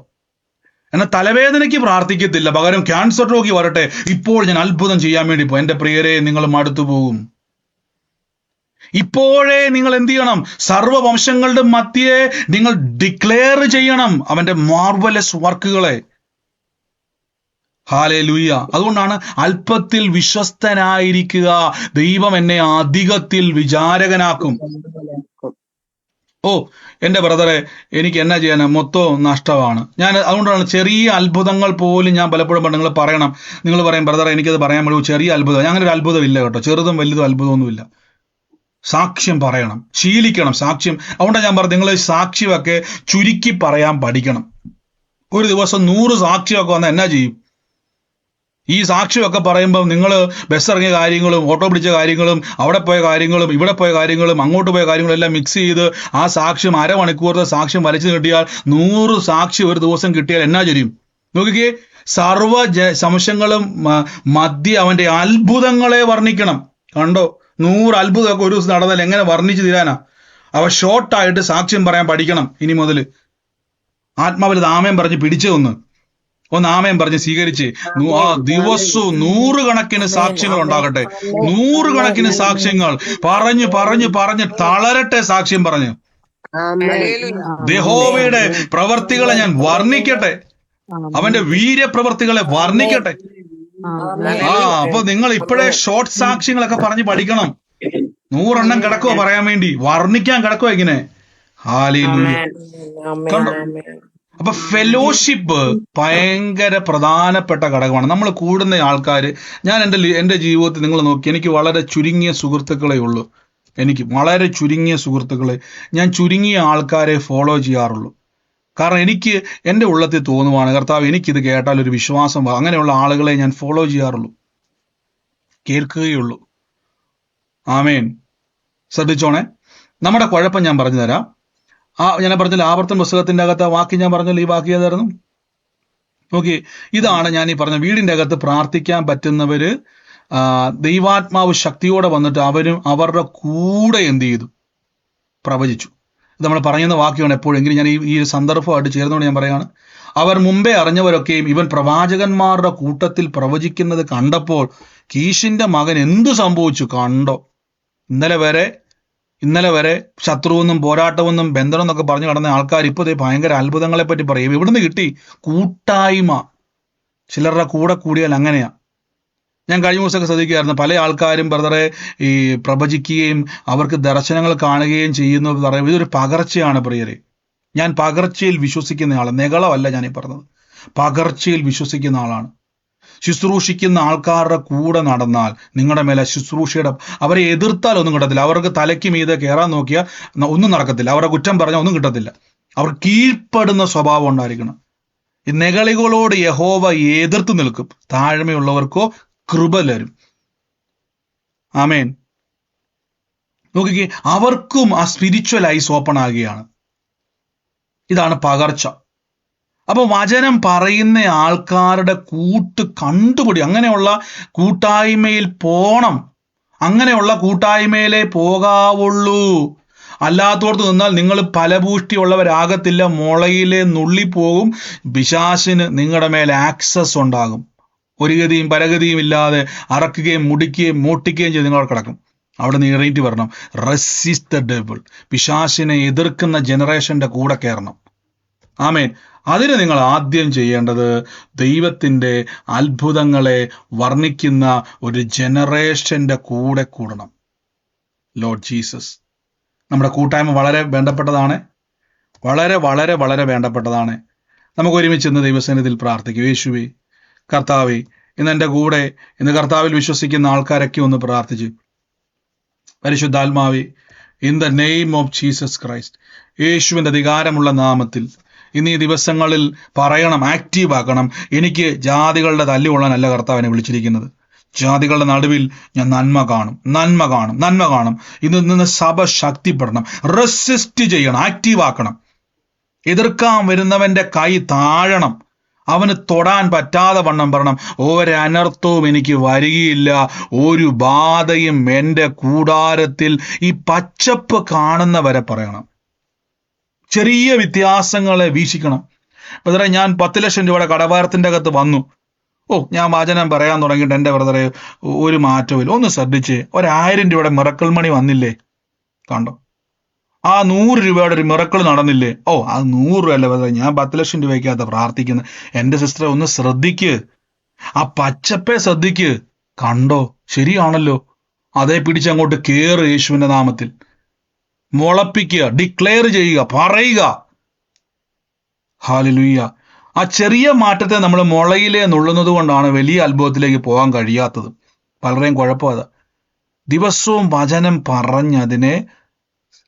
എന്നാൽ തലവേദനയ്ക്ക് പ്രാർത്ഥിക്കത്തില്ല, പകരം ക്യാൻസർ രോഗി വരട്ടെ, ഇപ്പോൾ ഞാൻ അത്ഭുതം ചെയ്യാൻ വേണ്ടി പോകും. എൻ്റെ പ്രിയരെ, നിങ്ങൾ മടുത്തു പോകും. ഇപ്പോഴേ നിങ്ങൾ എന്ത് ചെയ്യണം? സർവവംശങ്ങളുടെ മധ്യേ നിങ്ങൾ ഡിക്ലെയർ ചെയ്യണം അവന്റെ മാർവലസ് വർക്കുകളെ. ഹല്ലേലൂയ. അതുകൊണ്ടാണ് അല്പത്തിൽ വിശ്വസ്തനായിരിക്കുക, ദൈവം എന്നെ അധികത്തിൽ വിചാരകനാക്കും. ഓ എന്റെ ബ്രദറെ, എനിക്ക് എന്നാ ചെയ്യാനാ, മൊത്തം നഷ്ടമാണ്. ഞാൻ അതുകൊണ്ടാണ് ചെറിയ അത്ഭുതങ്ങൾ പോലും ഞാൻ പലപ്പോഴും നിങ്ങൾ പറയണം. നിങ്ങൾ പറയും ബ്രദറെ എനിക്കത് പറയാൻ പറ്റുമോ, ചെറിയ അത്ഭുതം. അങ്ങനെ ഒരു അത്ഭുതം ഇല്ല കേട്ടോ, ചെറുതും വലുതും അത്ഭുതമൊന്നുമില്ല. സാക്ഷ്യം പറയണം, ശീലിക്കണം സാക്ഷ്യം. അതുകൊണ്ടാണ് ഞാൻ പറഞ്ഞു, നിങ്ങൾ സാക്ഷ്യമൊക്കെ ചുരുക്കി പറയാൻ പഠിക്കണം. ഒരു ദിവസം 100 സാക്ഷ്യമൊക്കെ വന്നാൽ എന്നാ ചെയ്യും? ഈ സാക്ഷ്യമൊക്കെ പറയുമ്പോൾ നിങ്ങൾ ബസ് ഇറങ്ങിയ കാര്യങ്ങളും ഓട്ടോ പിടിച്ച കാര്യങ്ങളും അവിടെ പോയ കാര്യങ്ങളും ഇവിടെ പോയ കാര്യങ്ങളും അങ്ങോട്ട് പോയ കാര്യങ്ങളും എല്ലാം മിക്സ് ചെയ്ത് ആ സാക്ഷ്യം അരമണിക്കൂറത്തെ സാക്ഷ്യം വലിച്ചു കിട്ടിയാൽ 100 സാക്ഷ്യം ഒരു ദിവസം കിട്ടിയാൽ എന്നാ ചെയ്യും? നോക്കിക്കേ, സർവ സംശയങ്ങളും മധ്യ അവന്റെ അത്ഭുതങ്ങളെ വർണ്ണിക്കണം. കണ്ടോ, 100 അത്ഭുതമൊക്കെ ഒരു ദിവസം നടന്നാൽ എങ്ങനെ വർണ്ണിച്ചു തീരാനാ? അവ ഷോർട്ടായിട്ട് സാക്ഷ്യം പറയാൻ പഠിക്കണം. ഇനി മുതൽ ആത്മാവിൽ ആമേൻ പറഞ്ഞ് പിടിച്ചതൊന്ന് ആമേൻ പറഞ്ഞ് സ്വീകരിച്ച് ആ ദിവസവും 100 കണക്കിന് സാക്ഷ്യങ്ങൾ ഉണ്ടാകട്ടെ. 100 കണക്കിന് സാക്ഷ്യങ്ങൾ പറഞ്ഞ് പറഞ്ഞ് പറഞ്ഞ് തളരട്ടെ. സാക്ഷ്യം പറഞ്ഞ് യഹോവയുടെ പ്രവർത്തികളെ ഞാൻ വർണ്ണിക്കട്ടെ, അവന്റെ വീര്യപ്രവർത്തികളെ വർണ്ണിക്കട്ടെ. അപ്പൊ നിങ്ങൾ ഇപ്പോഴേ ഷോർട്ട് സാക്ഷ്യങ്ങളൊക്കെ പറഞ്ഞ് പഠിക്കണം. 100 എണ്ണം കിടക്കുവോ പറയാൻ വേണ്ടി, വർണ്ണിക്കാൻ കിടക്കുവോ ഇങ്ങനെ. ഹല്ലേലൂയ. കണ്ടോ? അപ്പൊ ഫെലോഷിപ്പ് ഭയങ്കര പ്രധാനപ്പെട്ട ഘടകമാണ്. നമ്മൾ കൂടുന്ന ആൾക്കാർ, ഞാൻ എൻ്റെ ജീവിതത്തിൽ നിങ്ങൾ നോക്കി, എനിക്ക് വളരെ ചുരുങ്ങിയ സുഹൃത്തുക്കളെ ഉള്ളൂ. എനിക്ക് വളരെ ചുരുങ്ങിയ സുഹൃത്തുക്കളെ, ഞാൻ ചുരുങ്ങിയ ആൾക്കാരെ ഫോളോ ചെയ്യാറുള്ളൂ. കാരണം എനിക്ക് എൻ്റെ ഉള്ളത്തിൽ തോന്നുവാണ്, കർത്താവ് എനിക്കിത് കേട്ടാൽ ഒരു വിശ്വാസം, അങ്ങനെയുള്ള ആളുകളെ ഞാൻ ഫോളോ ചെയ്യാറുള്ളൂ, കേൾക്കുകയുള്ളൂ. ആമേൻ. ശ്രദ്ധിച്ചോണേ. നമ്മുടെ കുഴപ്പം ഞാൻ പറഞ്ഞു തരാം. ഞാൻ പറഞ്ഞില്ല, ആവർത്തന പുസ്തകത്തിന്റെ അകത്ത് ആ വാക്യം ഞാൻ പറഞ്ഞല്ലോ, ഈ വാക്യം ഏതായിരുന്നു? ഓക്കെ, ഇതാണ് ഞാൻ ഈ പറഞ്ഞ, വീടിന്റെ അകത്ത് പ്രാർത്ഥിക്കാൻ പറ്റുന്നവര് ദൈവാത്മാവ് ശക്തിയോടെ വന്നിട്ട് അവരുടെ കൂടെ എന്ത് ചെയ്തു? പ്രവചിച്ചു. ഇത് നമ്മൾ പറയുന്ന വാക്യമാണ് എപ്പോഴെങ്കിലും. ഞാൻ ഈ സന്ദർഭമായിട്ട് ചേർന്നുകൊണ്ട് ഞാൻ പറയാണ്, അവർ മുമ്പേ അറിഞ്ഞവരൊക്കെയും ഇവൻ പ്രവാചകന്മാരുടെ കൂട്ടത്തിൽ പ്രവചിക്കുന്നത് കണ്ടപ്പോൾ കീശിന്റെ മകൻ എന്തു സംഭവിച്ചു കണ്ടോ? ഇന്നലെ വരെ ശത്രുവെന്നും പോരാട്ടമെന്നും ബന്ധനം എന്നൊക്കെ പറഞ്ഞു കടന്ന ആൾക്കാർ ഇപ്പോൾ ഭയങ്കര അത്ഭുതങ്ങളെ പറ്റി പറയും. ഇവിടുന്ന് കിട്ടി കൂട്ടായ്മ. ചിലരുടെ കൂടെ കൂടിയാൽ അങ്ങനെയാ. ഞാൻ കഴിഞ്ഞ ദിവസമൊക്കെ ശ്രദ്ധിക്കുകയായിരുന്നു, പല ആൾക്കാരും ബ്രദറെ ഈ പ്രവചിക്കുകയും അവർക്ക് ദർശനങ്ങൾ കാണുകയും ചെയ്യുന്നു പറയും. ഇതൊരു പകർച്ചയാണ് പ്രിയരെ. ഞാൻ പകർച്ചയിൽ വിശ്വസിക്കുന്ന ആളാണ്, നെകളമല്ല ഞാനീ പറഞ്ഞത്. പകർച്ചയിൽ വിശ്വസിക്കുന്ന ആളാണ്. ശുശ്രൂഷിക്കുന്ന ആൾക്കാരുടെ കൂടെ നടന്നാൽ നിങ്ങളുടെ മേലെ ശുശ്രൂഷയുടെ, അവരെ എതിർത്താൽ ഒന്നും കിട്ടത്തില്ല. അവർക്ക് തലയ്ക്ക് മീതെ കയറാൻ നോക്കിയാൽ ഒന്നും നടക്കത്തില്ല. അവരുടെ കുറ്റം പറഞ്ഞാൽ ഒന്നും കിട്ടത്തില്ല. അവർ കീഴ്പ്പെടുന്ന സ്വഭാവം ഉണ്ടായിരിക്കണം. ഈ നെകളികളോട് യഹോവ എതിർത്ത് നിൽക്കും, താഴ്മയുള്ളവർക്കോ കൃപ തരും. ആമേൻ. നോക്കിക്കേ, അവർക്കും ആ സ്പിരിച്വൽ ഐസ് ഓപ്പൺ ആകുകയാണ്. ഇതാണ് പകർച്ച. അപ്പൊ വചനം പറയുന്ന ആൾക്കാരുടെ കൂട്ട് കണ്ടുപിടി, അങ്ങനെയുള്ള കൂട്ടായ്മയിൽ പോണം. അങ്ങനെയുള്ള കൂട്ടായ്മയിലേ പോകാവുള്ളൂ. അല്ലാത്തോടത്ത് നിന്നാൽ നിങ്ങൾ ഫലപുഷ്ടിയുള്ളവരാകത്തില്ല, മുളയിലെ നുള്ളിപ്പോകും. പിശാചിന് നിങ്ങളുടെ മേലെ ആക്സസ് ഉണ്ടാകും. ഒരു ഗതിയും പരഗതിയും ഇല്ലാതെ അറക്കുകയും മുടിക്കുകയും മൂട്ടിക്കുകയും ചെയ്ത് നിങ്ങൾ കിടക്കും. അവിടെ നിന്ന് എറീറ്റ് വരണം. Resist the devil. പിശാചിനെ എതിർക്കുന്ന ജനറേഷന്റെ കൂടെ കയറണം. ആമേൻ. അതിന് നിങ്ങൾ ആദ്യം ചെയ്യേണ്ടത് ദൈവത്തിൻ്റെ അത്ഭുതങ്ങളെ വർണ്ണിക്കുന്ന ഒരു ജനറേഷന്റെ കൂടെ കൂടണം. ലോർഡ് ജീസസ്, നമ്മുടെ കൂട്ടായ്മ വളരെ വേണ്ടപ്പെട്ടതാണ്. വളരെ വളരെ വളരെ വേണ്ടപ്പെട്ടതാണ്. നമുക്ക് ഒരുമിച്ച് ഇന്ന് ദൈവസന്നിധിയിൽ പ്രാർത്ഥിക്കും. യേശുവേ, കർത്താവേ, ഇന്ന് എൻ്റെ കൂടെ ഇന്ന് കർത്താവിൽ വിശ്വസിക്കുന്ന ആൾക്കാരൊക്കെ ഒന്ന് പ്രാർത്ഥിച്ചു. പരിശുദ്ധാത്മാവേ, in the name of Jesus Christ, യേശുവിൻ്റെ അധികാരമുള്ള നാമത്തിൽ ഇന്ന് ഈ ദിവസങ്ങളിൽ പറയണം, ആക്റ്റീവ് ആക്കണം. എനിക്ക് ജാതികളുടെ തല്ലുകൊള്ളാനല്ല കർത്താവിനെ വിളിച്ചിരിക്കുന്നത്. ജാതികളുടെ നടുവിൽ ഞാൻ നന്മ കാണും. ഇന്ന് സഭ ശക്തിപ്പെടണം. റെസിസ്റ്റ് ചെയ്യണം, ആക്റ്റീവ് ആക്കണം. എതിർക്കാൻ വരുന്നവന്റെ കൈ താഴണം. അവന് തൊടാൻ പറ്റാതെ വണ്ണം പറയണം, ഒരനർത്ഥവും എനിക്ക് വരികയില്ല, ഒരു ബാധയും എൻ്റെ കൂടാരത്തിൽ. ഈ പച്ചപ്പ് കാണുന്നവരെ പറയണം. ചെറിയ വ്യത്യാസങ്ങളെ വീക്ഷിക്കണം. ബ്രദറെ, ഞാൻ 10 ലക്ഷം രൂപയുടെ കടഭാരത്തിൻ്റെ അകത്ത് വന്നു. ഞാൻ വചനം പറയാൻ തുടങ്ങിയിട്ട് എൻ്റെ ബ്രദറെ ഒരു മാറ്റവും. ഒന്ന് ശ്രദ്ധിച്ച്, 1000 രൂപയുടെ മിറക്കിൾ മണി വന്നില്ലേ? കണ്ടോ? ആ 100 രൂപയുടെ ഒരു മിറക്കിൾ നടന്നില്ലേ? അത് 100 രൂപ അല്ല ബ്രദറെ, ഞാൻ 10 ലക്ഷം രൂപയ്ക്കകത്ത് പ്രാർത്ഥിക്കുന്നത്. എൻ്റെ സിസ്റ്ററെ ഒന്ന് ശ്രദ്ധിക്ക്. ആ പച്ചപ്പെ ശ്രദ്ധിക്ക്. കണ്ടോ? ശരിയാണല്ലോ. അതേ പിടിച്ചങ്ങോട്ട് കേറ് യേശുവിന്റെ നാമത്തിൽ. മുളപ്പിക്കുക, ഡിക്ലെയർ ചെയ്യുക, പറയുക. ഹല്ലേലൂയ. ആ ചെറിയ മാറ്റത്തെ നമ്മൾ മുളയിലെ നുള്ളുന്നത് കൊണ്ടാണ് വലിയ അത്ഭുതത്തിലേക്ക് പോകാൻ കഴിയാത്തത്. പലരെയും കുഴപ്പം അതാ. ദിവസവും വചനം പറഞ്ഞ് അതിനെ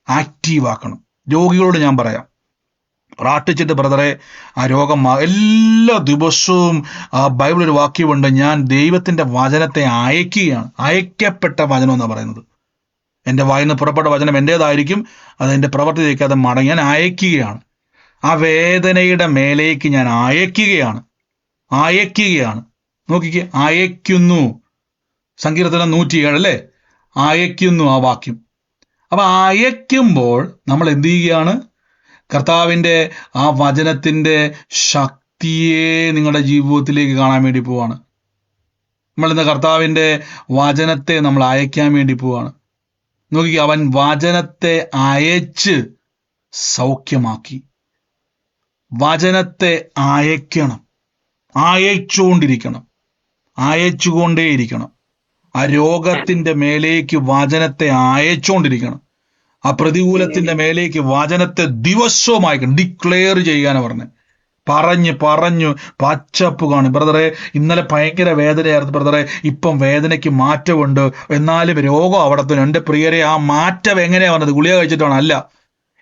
ആക്റ്റീവ് ആക്കണം. രോഗികളോട് ഞാൻ പറയാം, പ്രാർത്ഥിച്ചിട്ട് ബ്രദറെ ആ രോഗം എല്ലാ ദിവസവും ബൈബിൾ ഒരു വാക്യമുണ്ട്, ഞാൻ ദൈവത്തിന്റെ വചനത്തെ അയക്കുകയാണ്. അയക്കപ്പെട്ട വചനം എന്നാണ് പറയുന്നത്. എൻ്റെ വായിൽ നിന്ന് പുറപ്പെട്ട വചനം എൻ്റേതായിരിക്കും, അത് എൻ്റെ പ്രവൃത്തി തേക്കാതെ മടങ്ങി ഞാൻ അയക്കുകയാണ്. ആ വേദനയുടെ മേലേക്ക് ഞാൻ അയക്കുകയാണ്. നോക്കിക്കേ, അയക്കുന്നു. സങ്കീർത്തനം 107 അല്ലേ? അയക്കുന്നു ആ വാക്യം. അപ്പൊ അയക്കുമ്പോൾ നമ്മൾ എന്ത് ചെയ്യുകയാണ്? കർത്താവിൻ്റെ ആ വചനത്തിന്റെ ശക്തിയെ നിങ്ങളുടെ ജീവിതത്തിലേക്ക് കാണാൻ വേണ്ടി പോവാണ്. നമ്മൾ ഇന്ന് കർത്താവിൻ്റെ വചനത്തെ നമ്മൾ അയക്കാൻ വേണ്ടി പോവാണ്. നോക്കിക്കേ, അവൻ വചനത്തെ അയച്ച് സൗഖ്യമാക്കി. വചനത്തെ അയക്കണം, അയച്ചുകൊണ്ടേയിരിക്കണം. ആ രോഗത്തിന്റെ മേലേക്ക് വചനത്തെ അയച്ചുകൊണ്ടിരിക്കണം. ആ പ്രതികൂലത്തിന്റെ മേലേക്ക് വചനത്തെ ദിവസവും അയക്കണം. ഡിക്ലെയർ ചെയ്യാനാണ് പറഞ്ഞത്. പറഞ്ഞു പച്ചപ്പ് കാണും. ബ്രദറെ, ഇന്നലെ ഭയങ്കര വേദനയായിരുന്നു ബ്രദറെ, ഇപ്പം വേദനയ്ക്ക് മാറ്റമുണ്ട്, എന്നാലും രോഗം അവിടെ തന്നെ. എൻ്റെ പ്രിയരെ, ആ മാറ്റം എങ്ങനെയാ വന്നത്? ഗുളിക കഴിച്ചിട്ടാണ്? അല്ല.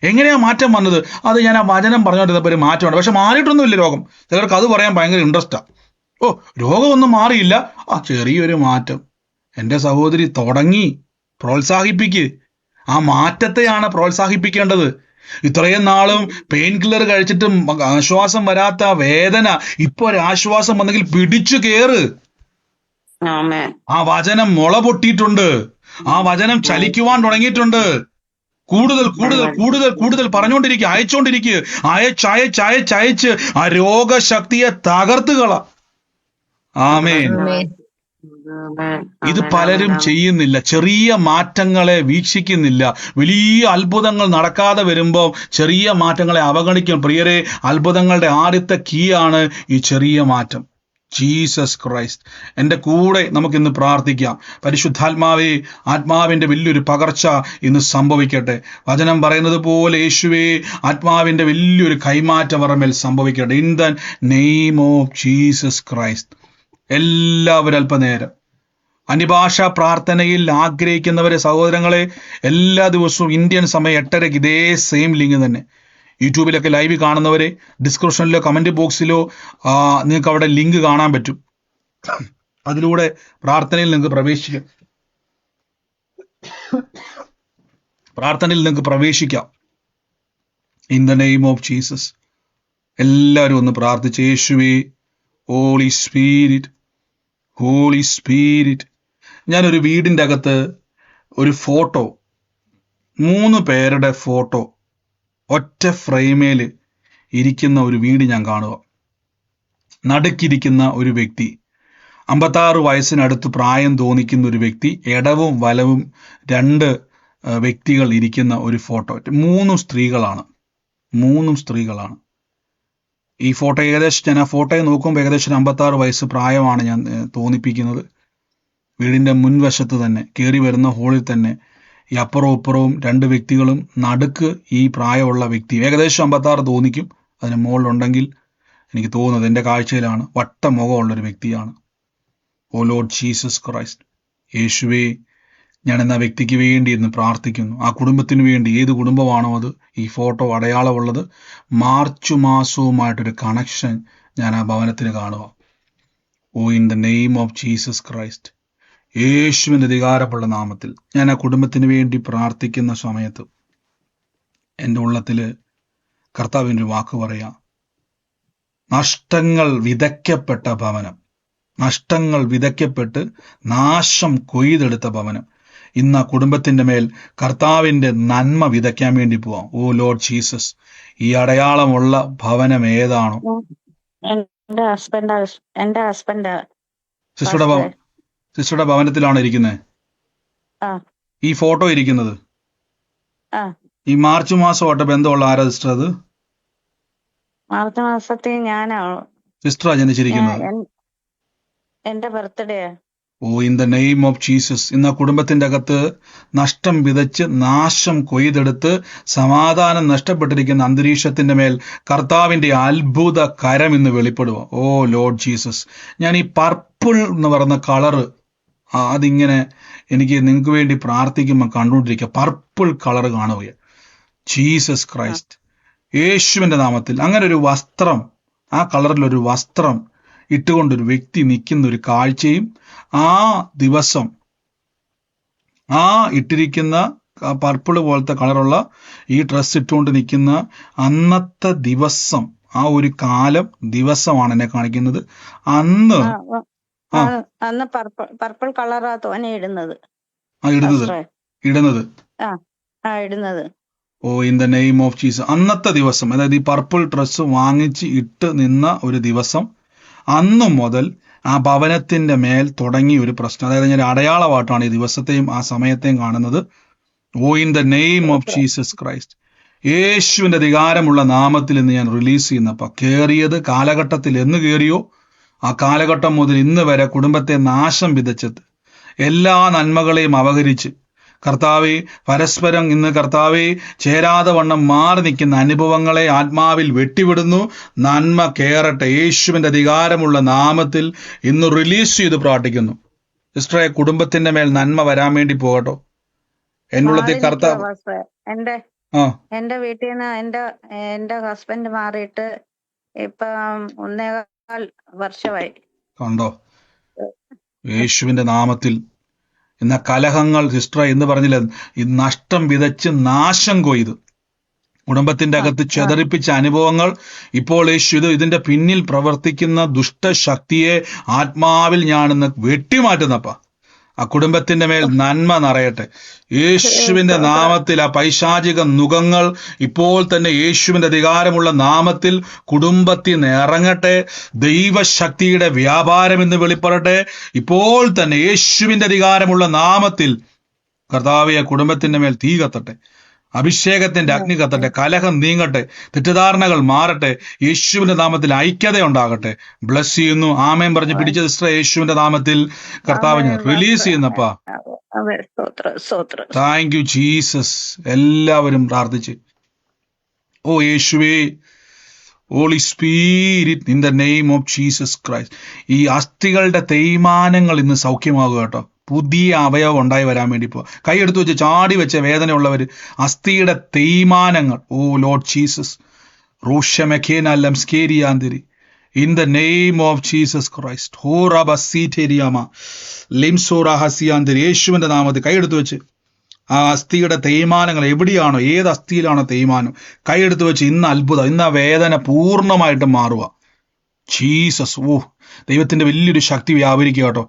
എങ്ങനെയാ മാറ്റം വന്നത്? അത് ഞാൻ ആ വചനം പറഞ്ഞുകൊണ്ടിരുന്നപ്പോൾ ഒരു മാറ്റമുണ്ട്. പക്ഷെ മാറിയിട്ടൊന്നുമില്ല രോഗം. ചിലർക്ക് അത് പറയാൻ ഭയങ്കര ഇൻട്രസ്റ്റാ. ഓ, രോഗമൊന്നും മാറിയില്ല, ആ ചെറിയൊരു മാറ്റം. എൻ്റെ സഹോദരി, തുടങ്ങി പ്രോത്സാഹിപ്പിക്ക്. ആ മാറ്റത്തെയാണ് പ്രോത്സാഹിപ്പിക്കേണ്ടത്. ഇത്രയും നാളും പെയിൻ കില്ലർ കഴിച്ചിട്ടും ആശ്വാസം വരാത്ത വേദന ഇപ്പൊ ഒരു ആശ്വാസം വന്നെങ്കിൽ പിടിച്ചു കേറ്. ആ വചനം മുള പൊട്ടിയിട്ടുണ്ട്. ആ വചനം ചലിക്കുവാൻ തുടങ്ങിയിട്ടുണ്ട്. കൂടുതൽ പറഞ്ഞുകൊണ്ടിരിക്കുക, അയച്ചുകൊണ്ടിരിക്കുക. അയച്ച് ആ രോഗശക്തിയെ തകർത്തുകള. ആമേൻ. ഇത് പലരും ചെയ്യുന്നില്ല. ചെറിയ മാറ്റങ്ങളെ വീക്ഷിക്കുന്നില്ല. വലിയ അത്ഭുതങ്ങൾ നടക്കാതെ വരുമ്പോൾ ചെറിയ മാറ്റങ്ങളെ അവഗണിക്കും. പ്രിയരെ, അത്ഭുതങ്ങളുടെ ആദ്യത്തെ കീയാണ് ഈ ചെറിയ മാറ്റം. Jesus Christ. എൻ്റെ കൂടെ നമുക്കിന്ന് പ്രാർത്ഥിക്കാം. പരിശുദ്ധാത്മാവേ, ആത്മാവിൻ്റെ വലിയൊരു പകർച്ച ഇന്ന് സംഭവിക്കട്ടെ. വചനം പറയുന്നത് പോലെ യേശുവേ, ആത്മാവിൻ്റെ വലിയൊരു കൈമാറ്റം അവരുടെ മേൽ സംഭവിക്കട്ടെ. In the name of Jesus Christ. എല്ലാവരും അല്പനേരം അന്യഭാഷാ പ്രാർത്ഥനയിൽ ആഗ്രഹിക്കുന്നവരെ, സഹോദരങ്ങളെ, എല്ലാ ദിവസവും ഇന്ത്യൻ സമയം 8:30 ഇതേ സെയിം ലിങ്ക് തന്നെ. യൂട്യൂബിലൊക്കെ ലൈവ് കാണുന്നവരെ ഡിസ്ക്രിപ്ഷനിലോ കമന്റ് ബോക്സിലോ നിങ്ങൾക്ക് അവിടെ ലിങ്ക് കാണാൻ പറ്റും. അതിലൂടെ പ്രാർത്ഥനയിൽ നിങ്ങൾക്ക് പ്രവേശിക്കാം. In the name of Jesus. എല്ലാവരും ഒന്ന് പ്രാർത്ഥിച്ച്, യേശുവേ, ഹോളി സ്പിരിറ്റ്. ഞാനൊരു വീടിൻ്റെ അകത്ത് ഒരു ഫോട്ടോ, 3 പേരുടെ ഫോട്ടോ ഒറ്റ ഫ്രെയിമേൽ ഇരിക്കുന്ന ഒരു വീട് ഞാൻ കാണുക. നടുക്കിരിക്കുന്ന ഒരു വ്യക്തി, 56 വയസ്സിനടുത്ത് പ്രായം തോന്നിക്കുന്ന ഒരു വ്യക്തി, ഇടവും വലവും 2 വ്യക്തികൾ ഇരിക്കുന്ന ഒരു ഫോട്ടോ. 3 സ്ത്രീകളാണ്. ഈ ഫോട്ടോ ഏകദേശം, ഞാൻ ആ ഫോട്ടോയെ നോക്കുമ്പോൾ ഏകദേശം 56 വയസ്സ് പ്രായമാണ് ഞാൻ തോന്നിപ്പിക്കുന്നത്. വീടിൻ്റെ മുൻവശത്ത് തന്നെ, കയറി വരുന്ന ഹോളിൽ തന്നെ ഈ അപ്പുറവും ഇപ്പുറവും 2 വ്യക്തികളും, നടുക്ക് ഈ പ്രായമുള്ള വ്യക്തി. ഏകദേശം 56 തോന്നിക്കും. അതിന് മുകളിലുണ്ടെങ്കിൽ എനിക്ക് തോന്നുന്നത്, എൻ്റെ കാഴ്ചയിലാണ്, വട്ട മുഖമുള്ളൊരു വ്യക്തിയാണ്. ഓ ലോർഡ് ജീസസ് ക്രൈസ്റ്റ്. യേശുവേ, ഞാൻ എന്ന വ്യക്തിക്ക് വേണ്ടി ഇന്ന് പ്രാർത്ഥിക്കുന്നു. ആ കുടുംബത്തിന് വേണ്ടി, ഏത് കുടുംബമാണോ അത്, ഈ ഫോട്ടോ അടയാളമുള്ളത്, മാർച്ച് മാസവുമായിട്ടൊരു കണക്ഷൻ ഞാൻ ആ ഭവനത്തിന് കാണുക. Oh, in the name of Jesus Christ, യേശുവിൻ്റെ അധികാരമുള്ള നാമത്തിൽ ഞാൻ ആ കുടുംബത്തിന് വേണ്ടി പ്രാർത്ഥിക്കുന്ന സമയത്ത് എൻ്റെ ഉള്ളത്തിൽ കർത്താവിൻ്റെ ഒരു വാക്ക് പറയാം. നഷ്ടങ്ങൾ വിതയ്ക്കപ്പെട്ട ഭവനം, നഷ്ടങ്ങൾ വിതയ്ക്കപ്പെട്ട് നാശം കൊയ്തെടുത്ത ഭവനം, ഇന്ന് ആ കുടുംബത്തിന്റെ മേൽ കർത്താവിന്റെ നന്മ വിതയ്ക്കാൻ വേണ്ടി പോവാം. ഓ ലോർഡ് ജീസസ്, ഈ അടയാളമുള്ള ഭവനം ഏതാണോ? എന്റെ ഹസ്ബൻഡ് സിസ്റ്ററുടെ ഭവനത്തിലാണ് ഇരിക്കുന്നത്. ഈ ഫോട്ടോ ഇരിക്കുന്നത് ഈ മാർച്ച് മാസമായിട്ട് ബന്ധമുള്ള ആരാ സിസ്റ്റർ? അത് മാർച്ച് മാസത്തിൽ ഞാനാണ് സിസ്റ്ററാ ജനിച്ചിരിക്കുന്നത്. എന്റെ birthday. Oh in the name of Jesus, ഇന്ന് ആ കുടുംബത്തിന്റെ അകത്ത് നഷ്ടം വിതച്ച് നാശം കൊയ്തെടുത്ത് സമാധാനം നഷ്ടപ്പെട്ടിരിക്കുന്ന അന്തരീക്ഷത്തിന്റെ മേൽ കർത്താവിന്റെ അത്ഭുത കരം ഇന്ന് വെളിപ്പെടുക. ഓ ലോർഡ് ജീസസ്, ഞാൻ ഈ പർപ്പിൾ എന്ന് പറയുന്ന കളറ് അതിങ്ങനെ എനിക്ക് നിങ്ങൾക്ക് വേണ്ടി പ്രാർത്ഥിക്കുമ്പോൾ കണ്ടുകൊണ്ടിരിക്കുക. പർപ്പിൾ കളർ കാണുക. ജീസസ് ക്രൈസ്റ്റ്, യേശുവിന്റെ നാമത്തിൽ അങ്ങനെ ഒരു വസ്ത്രം, ആ കളറിലൊരു വസ്ത്രം ഇട്ടുകൊണ്ടൊരു വ്യക്തി നിൽക്കുന്ന ഒരു കാഴ്ചയും, ആ ദിവസം ആ ഇട്ടിരിക്കുന്ന പർപ്പിൾ പോലത്തെ കളറുള്ള ഈ ഡ്രസ്സ് ഇട്ടുകൊണ്ട് നിൽക്കുന്ന അന്നത്തെ ദിവസം, ആ ഒരു കാലം ദിവസമാണ് എന്നെ കാണിക്കുന്നത്. അന്ന് അന്ന് പർപ്പിൾ കളറാ തോനെ ഇടുന്നത്. ഇടുന്നത് ഇടുന്നത്. Oh in the name of Jesus, അന്നത്തെ ദിവസം, അതായത് ഈ പർപ്പിൾ ഡ്രസ്സ് വാങ്ങിച്ച് ഇട്ട് നിന്ന ഒരു ദിവസം, അന്നു മുതൽ ആ ഭവനത്തിന്റെ മേൽ തുടങ്ങിയ ഒരു പ്രശ്നം. അതായത് ഞാൻ അടയാളമായിട്ടാണ് ഈ ദിവസത്തെയും ആ സമയത്തെയും കാണുന്നത്. Oh in the name of Jesus Christ, യേശുവിന്റെ അധികാരമുള്ള നാമത്തിൽ ഇന്ന് ഞാൻ റിലീസ് ചെയ്യുന്നപ്പ കയറിയത് കാലഘട്ടത്തിൽ എന്ന് കയറിയോ ആ കാലഘട്ടം മുതൽ ഇന്ന് വരെ കുടുംബത്തെ നാശം വിതച്ചത് എല്ലാ നന്മകളെയും അപഹരിച്ച് കർത്താവെ പരസ്പരം ഇന്ന് കർത്താവെ ചേരാതെ വണ്ണം മാറി നിൽക്കുന്ന അനുഭവങ്ങളെ ആത്മാവിൽ വെട്ടിവിടുന്നു. നന്മ കയറട്ടെ യേശുവിന്റെ അധികാരമുള്ള നാമത്തിൽ ഇന്ന് റിലീസ് ചെയ്ത് പ്രാർത്ഥിക്കുന്നു. സിസ്റ്ററെ, കുടുംബത്തിന്റെ മേൽ നന്മ വരാൻ വേണ്ടി പോകട്ടോ. എന്നുള്ളത് കർത്താവ് എന്റെ വീട്ടിൽ നിന്ന് എന്റെ ഹസ്ബൻഡ് മാറിയിട്ട് ഇപ്പൊ 1.25 വർഷമായി. കണ്ടോ? യേശുവിന്റെ നാമത്തിൽ ഇന്ന കലഹങ്ങൾ സിസ്റ്റർ എന്ന് പറഞ്ഞില്ല, ഈ നഷ്ടം വിതച്ച് നാശം കൊയ്ത് കുടുംബത്തിന്റെ അകത്ത് ചെതറിപ്പിച്ച അനുഭവങ്ങൾ ഇപ്പോൾ യേശു ഇതിന്റെ പിന്നിൽ പ്രവർത്തിക്കുന്ന ദുഷ്ടശക്തിയെ ആത്മാവിൽ ഞാനിന്ന് വെട്ടിമാറ്റുന്നപ്പ ആ കുടുംബത്തിന്റെ മേൽ നന്മ നിറയട്ടെ യേശുവിന്റെ നാമത്തിൽ. ആ പൈശാചിക നുകങ്ങൾ ഇപ്പോൾ തന്നെ യേശുവിന്റെ അധികാരമുള്ള നാമത്തിൽ കുടുംബത്തിൽ നിന്ന് ഇറങ്ങട്ടെ. ദൈവശക്തിയുടെ വ്യാപാരം എന്ന് വെളിപ്പെടട്ടെ ഇപ്പോൾ തന്നെ യേശുവിന്റെ അധികാരമുള്ള നാമത്തിൽ. കർത്താവേ, കുടുംബത്തിന്റെ മേൽ തീ കത്തട്ടെ, അഭിഷേകത്തിന്റെ അഗ്നി കത്തട്ടെ, കലഹം നീങ്ങട്ടെ, തെറ്റിദ്ധാരണകൾ മാറട്ടെ, യേശുവിന്റെ നാമത്തിൽ ഐക്യത ഉണ്ടാകട്ടെ. ബ്ലസ് ചെയ്യുന്നു. ആമേൻ പറഞ്ഞ് പിടിച്ച സിസ്റ്റർ യേശുവിന്റെ നാമത്തിൽ കർത്താവ് ഞാൻ റിലീസ് ചെയ്യുന്നപ്പാ. Thank you Jesus. എല്ലാവരും പ്രാർത്ഥിച്ച് ഓ യേശുവേ, holy spirit in the name of Jesus Christ. ഈ അസ്ഥികളുടെ തേയ്മാനങ്ങൾ ഇന്ന് സൗഖ്യമാകുക കേട്ടോ. പുതിയ അവയവം ഉണ്ടായി വരാൻ വേണ്ടി പോവാ. കൈയെടുത്ത് വെച്ച് ചാടി വെച്ച വേദനയുള്ളവർ, അസ്ഥിയുടെ തേയ്മാനങ്ങൾ, ഓ ലോർഡ് ജീസസ്, റൂഷമെഖേന ലംസ്കേരിയാന്തിരി in the name of Jesus Christ. ഹോറബസീറ്റേരിയാമ ലിംസോറ ഹസിയാന്തിരി യേശുവിന്റെ നാമത്തിൽ കൈയെടുത്ത് വെച്ച് ആ അസ്ഥിയുടെ തേയ്മാനങ്ങൾ എവിടെയാണോ, ഏത് അസ്ഥിയിലാണോ തേയ്മാനം, കൈയെടുത്ത് വെച്ച് ഇന്ന് അത്ഭുതം, ഇന്ന് ആ വേദന പൂർണ്ണമായിട്ട് മാറുക. ജീസസ്, ഓ ദൈവത്തിന്റെ വലിയൊരു ശക്തി വ്യാപരിക്കുക കേട്ടോ.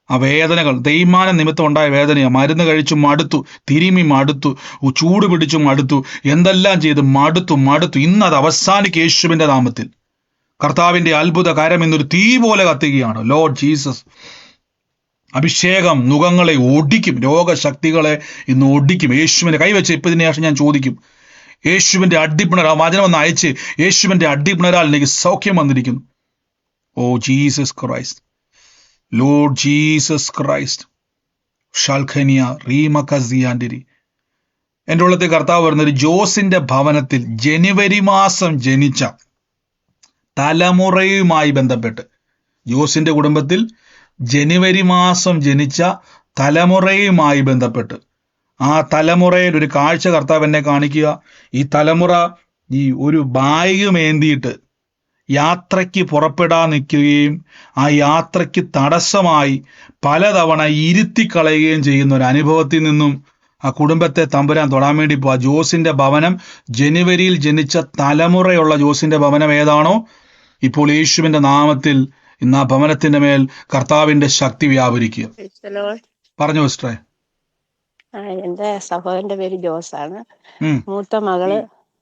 ആ വേദനകൾ തേയ്മാനം നിമിത്തം ഉണ്ടായ വേദനയാണ്. മരുന്ന് കഴിച്ചു മടുത്തു, തിരുമി മടുത്തു, ചൂട് പിടിച്ചു മടുത്തു, എന്തെല്ലാം ചെയ്ത് മടുത്തു. ഇന്ന് അത് അവസാനിക്ക് യേശുവിന്റെ നാമത്തിൽ. കർത്താവിന്റെ അത്ഭുത കരം ഇന്നൊരു തീ പോലെ കത്തുകയാണ്. ലോർഡ് ജീസസ്, അഭിഷേകം നുകങ്ങളെ ഒടിക്കും, രോഗശക്തികളെ ഇന്ന് ഒടിക്കും. യേശുവിന്റെ കൈവച്ച് ഇപ്പൊ ഇതിന് ശേഷം ഞാൻ ചോദിക്കും, യേശുവിന്റെ അടിപ്പിണരാ വചനം ഒന്ന് അയച്ച്, യേശുവിന്റെ അടിപ്പിണരാൽ എനിക്ക് സൗഖ്യം വന്നിരിക്കുന്നു. Oh Jesus Christ, lord Jesus Christ. ഷൽഖനിയ റീമക്കസിയാൻഡിരി. എൻ്റെ ഉള്ളത്തെ കർത്താവ് പറഞ്ഞൊരു ജോസിന്റെ ഭവനത്തിൽ ജനുവരി മാസം ജനിച്ച തലമുറയുമായി ബന്ധപ്പെട്ട്, ജോസിന്റെ കുടുംബത്തിൽ ജനുവരി മാസം ജനിച്ച തലമുറയുമായി ബന്ധപ്പെട്ട് ആ തലമുറയിൽ ഒരു കാഴ്ച കർത്താവ് എന്നെ കാണിക്കുക. ഈ തലമുറ ഈ ഒരു ബാഗ് മേന്തിയിട്ട് യാത്രയ്ക്ക് പുറപ്പെടാൻ നിൽക്കുകയും ആ യാത്രയ്ക്ക് തടസ്സമായി പലതവണ ഇരുത്തിക്കളയുകയും ചെയ്യുന്ന ഒരു അനുഭവത്തിൽ നിന്നും ആ കുടുംബത്തെ തമ്പുരാൻ തൊടാൻ വേണ്ടി പോവാ. ജോസിന്റെ ഭവനം ജനുവരിയിൽ ജനിച്ച തലമുറയുള്ള ജോസിന്റെ ഭവനം ഏതാണോ, ഇപ്പോൾ യേശുവിന്റെ നാമത്തിൽ ഇന്ന് ആ ഭവനത്തിന്റെ മേൽ കർത്താവിന്റെ ശക്തി വ്യാപരിക്കുക. പറഞ്ഞു സിസ്റ്ററെ. എന്റെ സഹോദരന്റെ പേര് ജോസാണ്. മൂത്ത മകള്